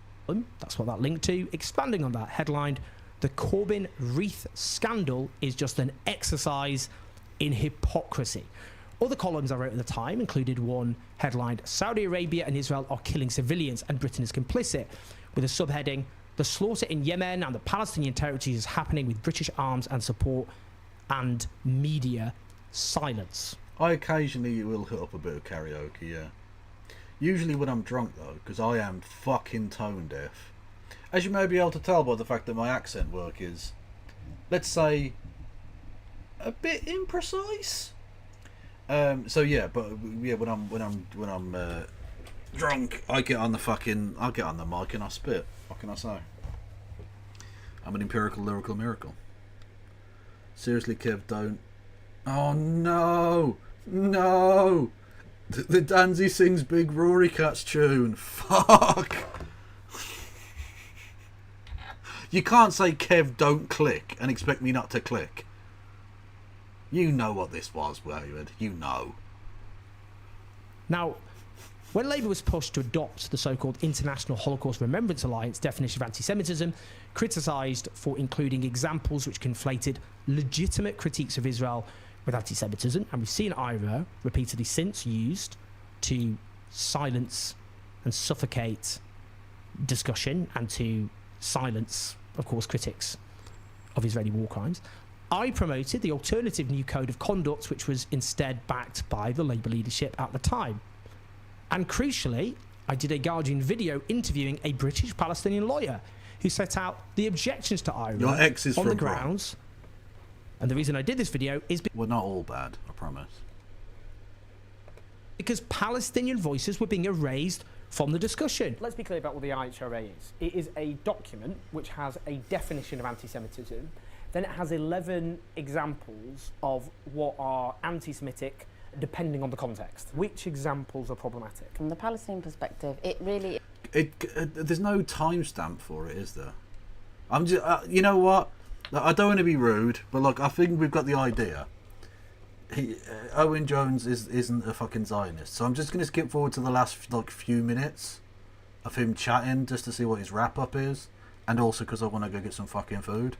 That's what that linked to. Expanding on that headline, the Corbyn wreath scandal is just an exercise in hypocrisy. Other columns I wrote at the time included one headlined, Saudi Arabia and Israel are killing civilians and Britain is complicit, with a subheading, the slaughter in Yemen and the Palestinian territories is happening with British arms and support, and media silence. I occasionally will hit up a bit of karaoke, yeah. Usually when I'm drunk, though, because I am fucking tone deaf. As you may be able to tell by the fact that my accent work is, let's say, a bit imprecise. So yeah, but yeah, when I'm drunk, I get on the mic and I spit. What can I say? I'm an empirical lyrical miracle. Seriously, Kev, don't. Oh no, no. The Danzy sings Big Rory Cat's tune. Fuck. You can't say Kev don't click and expect me not to click. You know what this was, Wayward. You know. Now, when Labour was pushed to adopt the so-called International Holocaust Remembrance Alliance definition of anti-Semitism, criticised for including examples which conflated legitimate critiques of Israel with anti-Semitism, and we've seen IRA repeatedly since used to silence and suffocate discussion and to silence, of course, critics of Israeli war crimes. I promoted the alternative new code of conduct, which was instead backed by the Labour leadership at the time. And crucially, I did a Guardian video interviewing a British Palestinian lawyer who set out the objections to IRA Your ex is on from the grounds. And the reason I did this video is we're not all bad, I promise. Because Palestinian voices were being erased from the discussion. Let's be clear about what the IHRA is. It is a document which has a definition of anti-Semitism. Then it has 11 examples of what are anti-Semitic, depending on the context. Which examples are problematic? From the Palestinian perspective, it really... There's no timestamp for it, is there? I'm just... you know what? I don't want to be rude, but look, I think we've got the idea. Owen Jones isn't a fucking Zionist, so I'm just going to skip forward to the last few minutes of him chatting just to see what his wrap up is, and also because I want to go get some fucking food.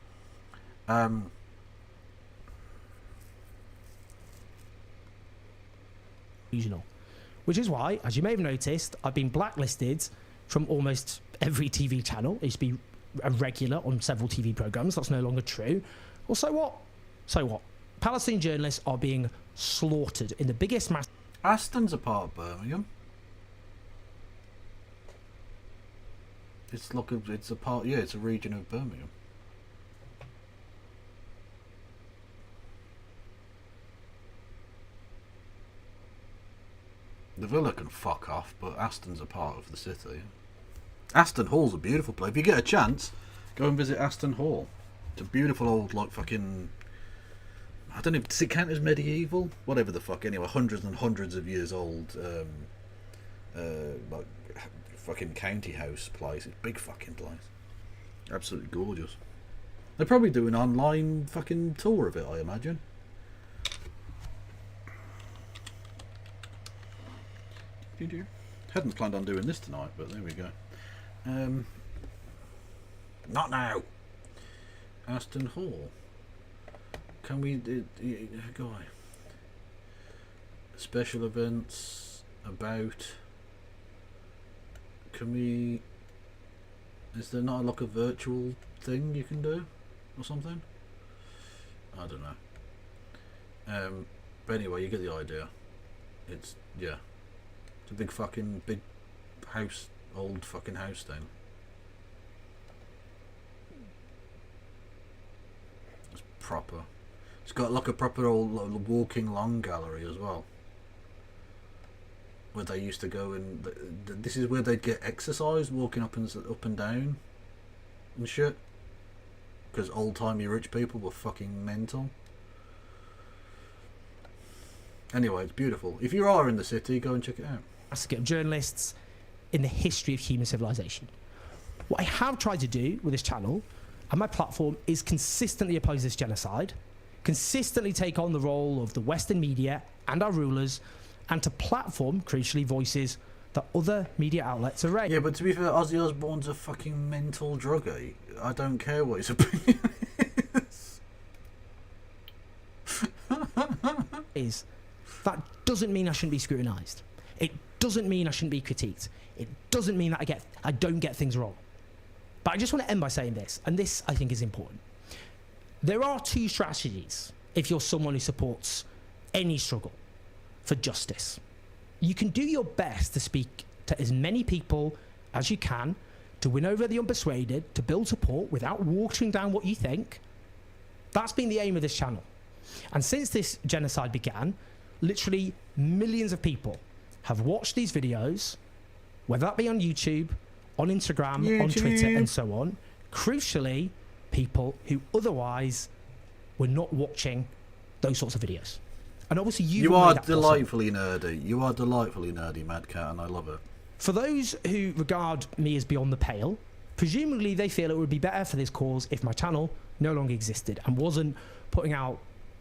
Which is why, as you may have noticed, I've been blacklisted from almost every TV channel. I used to be a regular on several TV programmes. That's no longer true. Well, so what? So what? Palestinian journalists are being slaughtered in the biggest mass... Aston's a part of Birmingham. It's like it's a part, yeah, it's a region of Birmingham. The villa can fuck off, but Aston's a part of the city. Aston Hall's a beautiful place. If you get a chance, go and visit Aston Hall. It's a beautiful old, like, fucking... I don't know, does it count as medieval? Whatever the fuck, anyway, hundreds and hundreds of years old, like, fucking county house place. It's a big fucking place. Absolutely gorgeous. They'll probably do an online fucking tour of it, I imagine. Hadn't planned on doing this tonight, but there we go. Not now. Aston Hall. Can we go on? Special events about. Can we? Is there not like a virtual thing you can do, or something? I don't know. But anyway, you get the idea. It's it's a big house, old fucking house thing. It's proper. It's got like a proper old walking long gallery as well, where they used to go and this is where they'd get exercise, walking up and down and shit. Because old-timey rich people were fucking mental. Anyway, it's beautiful. If you are in the city, go and check it out. Basket of journalists in the history of human civilization. What I have tried to do with this channel and my platform is consistently oppose this genocide, consistently take on the role of the Western media and our rulers, and to platform, crucially, voices that other media outlets are raising. Yeah, but to be fair, Ozzy Osbourne's a fucking mental druggie. I don't care what his opinion is. That doesn't mean I shouldn't be scrutinised. It doesn't mean I shouldn't be critiqued. It doesn't mean that I don't get things wrong. But I just want to end by saying this, and this I think is important. There are two strategies if you're someone who supports any struggle for justice. You can do your best to speak to as many people as you can to win over the unpersuaded, to build support without watering down what you think. That's been the aim of this channel. And since this genocide began, literally millions of people have watched these videos, whether that be on YouTube, on Instagram, on Twitter, and so on. Crucially, people who otherwise were not watching those sorts of videos. And obviously you are delightfully nerdy. You are delightfully nerdy, Mad Cat, and I love it. For those who regard me as beyond the pale, presumably they feel it would be better for this cause if my channel no longer existed and wasn't putting out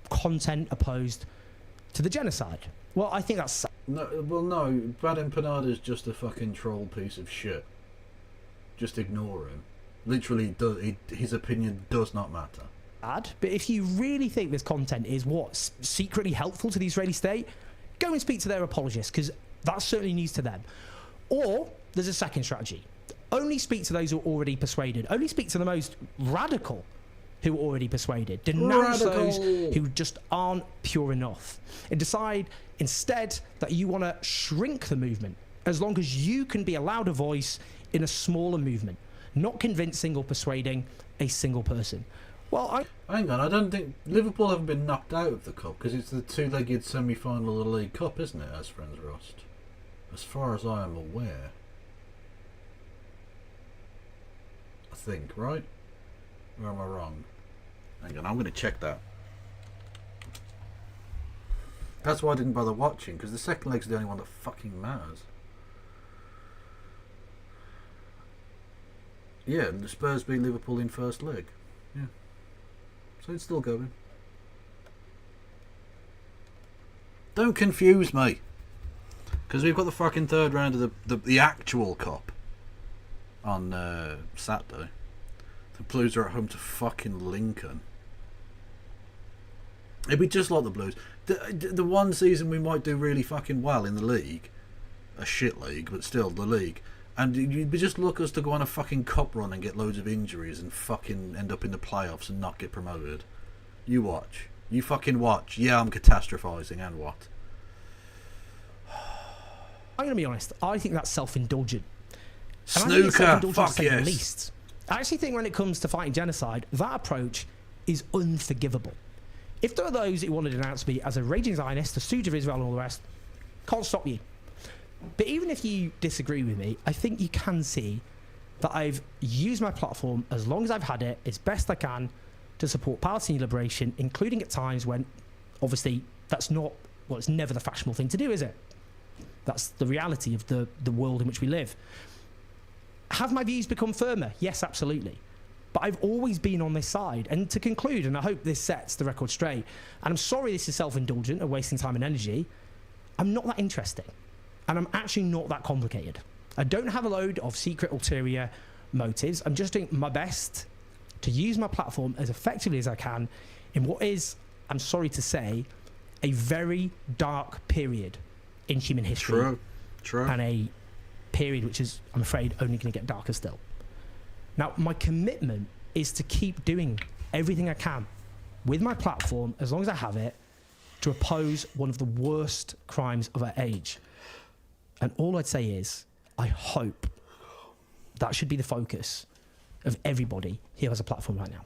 content opposed to the genocide. Well, I think that's... No, well, no. Brad Empanada's just a fucking troll piece of shit. Just ignore him. Literally, his opinion does not matter. But if you really think this content is what's secretly helpful to the Israeli state, go and speak to their apologists, because that's certainly news to them. Or there's a second strategy. Only speak to those who are already persuaded. Only speak to the most radical who are already persuaded. Denounce those who just aren't pure enough. And decide instead that you want to shrink the movement, as long as you can be allowed a voice in a smaller movement, not convincing or persuading a single person. Well, hang on, I don't think Liverpool haven't been knocked out of the cup, because it's the two-legged semi-final of the League Cup, isn't it, as Friends Rust? As far as I am aware. I think, right? Or am I wrong? Hang on, I'm going to check that. That's why I didn't bother watching, because the second leg's the only one that fucking matters. Yeah, the Spurs beat Liverpool in first leg. Yeah. So it's still going. Don't confuse me. Because we've got the fucking third round of the actual cup on Saturday. The Blues are at home to fucking Lincoln. It'd be just like the Blues. The one season we might do really fucking well in the league. A shit league, but still the league. And you'd just look us to go on a fucking cup run and get loads of injuries and fucking end up in the playoffs and not get promoted. You watch. You fucking watch. Yeah, I'm catastrophising, and what? I'm going to be honest. I think that's self-indulgent. Snooker, fuck yes. Least. I actually think when it comes to fighting genocide, that approach is unforgivable. If there are those who want to denounce me as a raging Zionist, a stooge of Israel and all the rest, can't stop you. But even if you disagree with me, I think you can see that I've used my platform as long as I've had it as best I can to support Palestinian liberation, including at times when, obviously, that's not, well, it's never the fashionable thing to do, is it? That's the reality of the world in which we live. Have my views become firmer? Yes, absolutely. But I've always been on this side. And to conclude, and I hope this sets the record straight, and I'm sorry this is self-indulgent and wasting time and energy, I'm not that interesting. And I'm actually not that complicated. I don't have a load of secret ulterior motives. I'm just doing my best to use my platform as effectively as I can in what is, I'm sorry to say, a very dark period in human history. True. And a period which is, I'm afraid, only going to get darker still. Now, my commitment is to keep doing everything I can with my platform, as long as I have it, to oppose one of the worst crimes of our age. And all I'd say is, I hope that should be the focus of everybody who has a platform right now.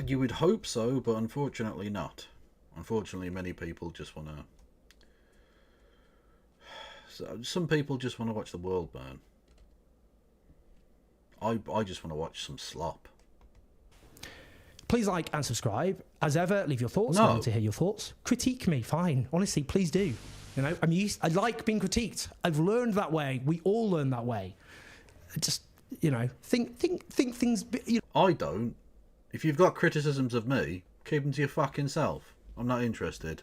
You would hope so, but unfortunately not. Unfortunately, many people just want to... Some people just want to watch the world burn. I just want to watch some slop. Please like and subscribe. As ever, leave your thoughts. No. I want to hear your thoughts. Critique me, fine. Honestly, please do. You know, I like being critiqued. I've learned that way. We all learn that way. Just, you know, think things... You know. I don't. If you've got criticisms of me, keep them to your fucking self. I'm not interested.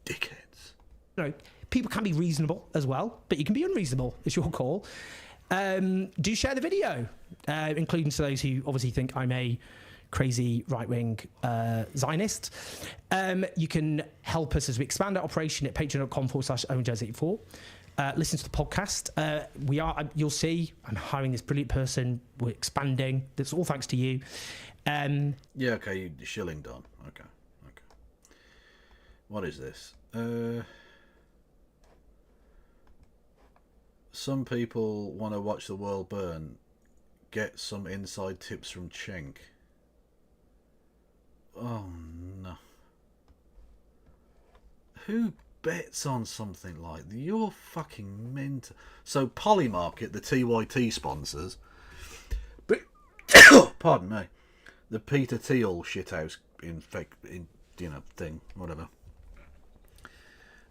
Dickheads. You know, people can be reasonable as well, but you can be unreasonable. It's your call. Do share the video, including to those who obviously think I'm a crazy right-wing Zionist. You can help us as we expand our operation at patreon.com/OwenJazz84. Listen to the podcast. You'll see, I'm hiring this brilliant person. We're expanding. That's all thanks to you. Yeah, okay, shilling done. Okay. What is this? Some people want to watch the world burn. Get some inside tips from Chink. Oh no. Who bets on something like that? You're fucking mental. So Polymarket, the TYT sponsors, but pardon me, the Peter Thiel shithouse thing, whatever.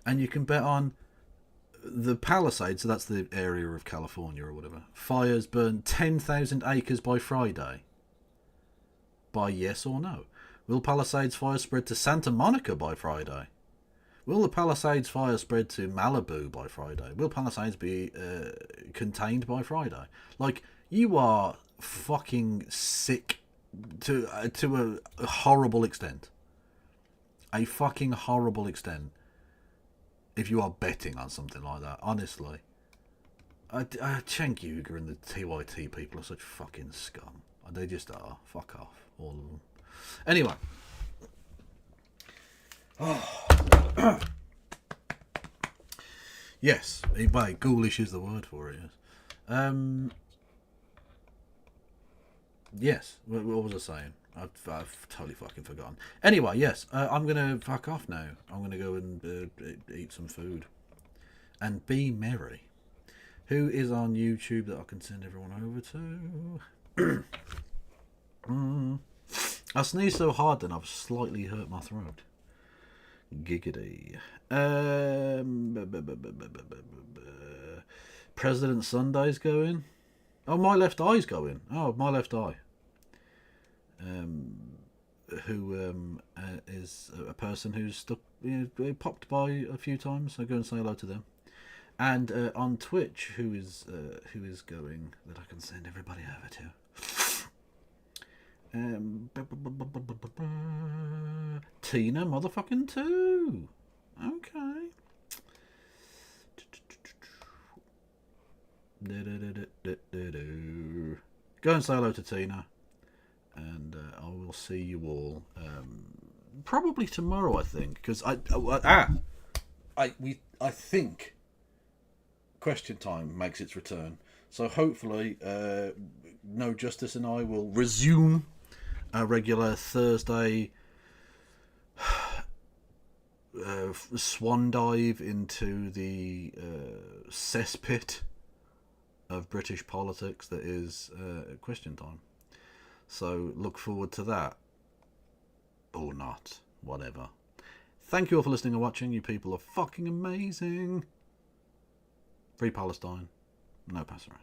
And you can bet on the Palisades, so that's the area of California or whatever. Fires burn 10,000 acres by Friday. By yes or no? Will Palisades fire spread to Santa Monica by Friday? Will the Palisades fire spread to Malibu by Friday? Will Palisades be contained by Friday? Like, you are fucking sick to a horrible extent. A fucking horrible extent. If you are betting on something like that, honestly. Cenk Uygur and the TYT people are such fucking scum. They just are. Fuck off, all of them. Anyway. Yes, ghoulish is the word for it, yes. Yes, what was I saying? I've totally fucking forgotten. Anyway, yes, I'm going to fuck off now. I'm going to go and eat some food. And be merry. Who is on YouTube that I can send everyone over to? I sneezed so hard then I've slightly hurt my throat. Giggity. President Sunday's going. Oh, my left eye's going. Oh, my left eye. Who is a person who's stuck, popped by a few times. So go and say hello to them. And on Twitch, who is going that I can send everybody over to. Tina motherfucking 2. Okay. Go and say hello to Tina. And I will see you all probably tomorrow, I think, because I think Question Time makes its return. So hopefully, No Justice and I will resume our regular Thursday swan dive into the cesspit of British politics that is Question Time. So look forward to that. Or not. Whatever. Thank you all for listening and watching. You people are fucking amazing. Free Palestine. No pass around.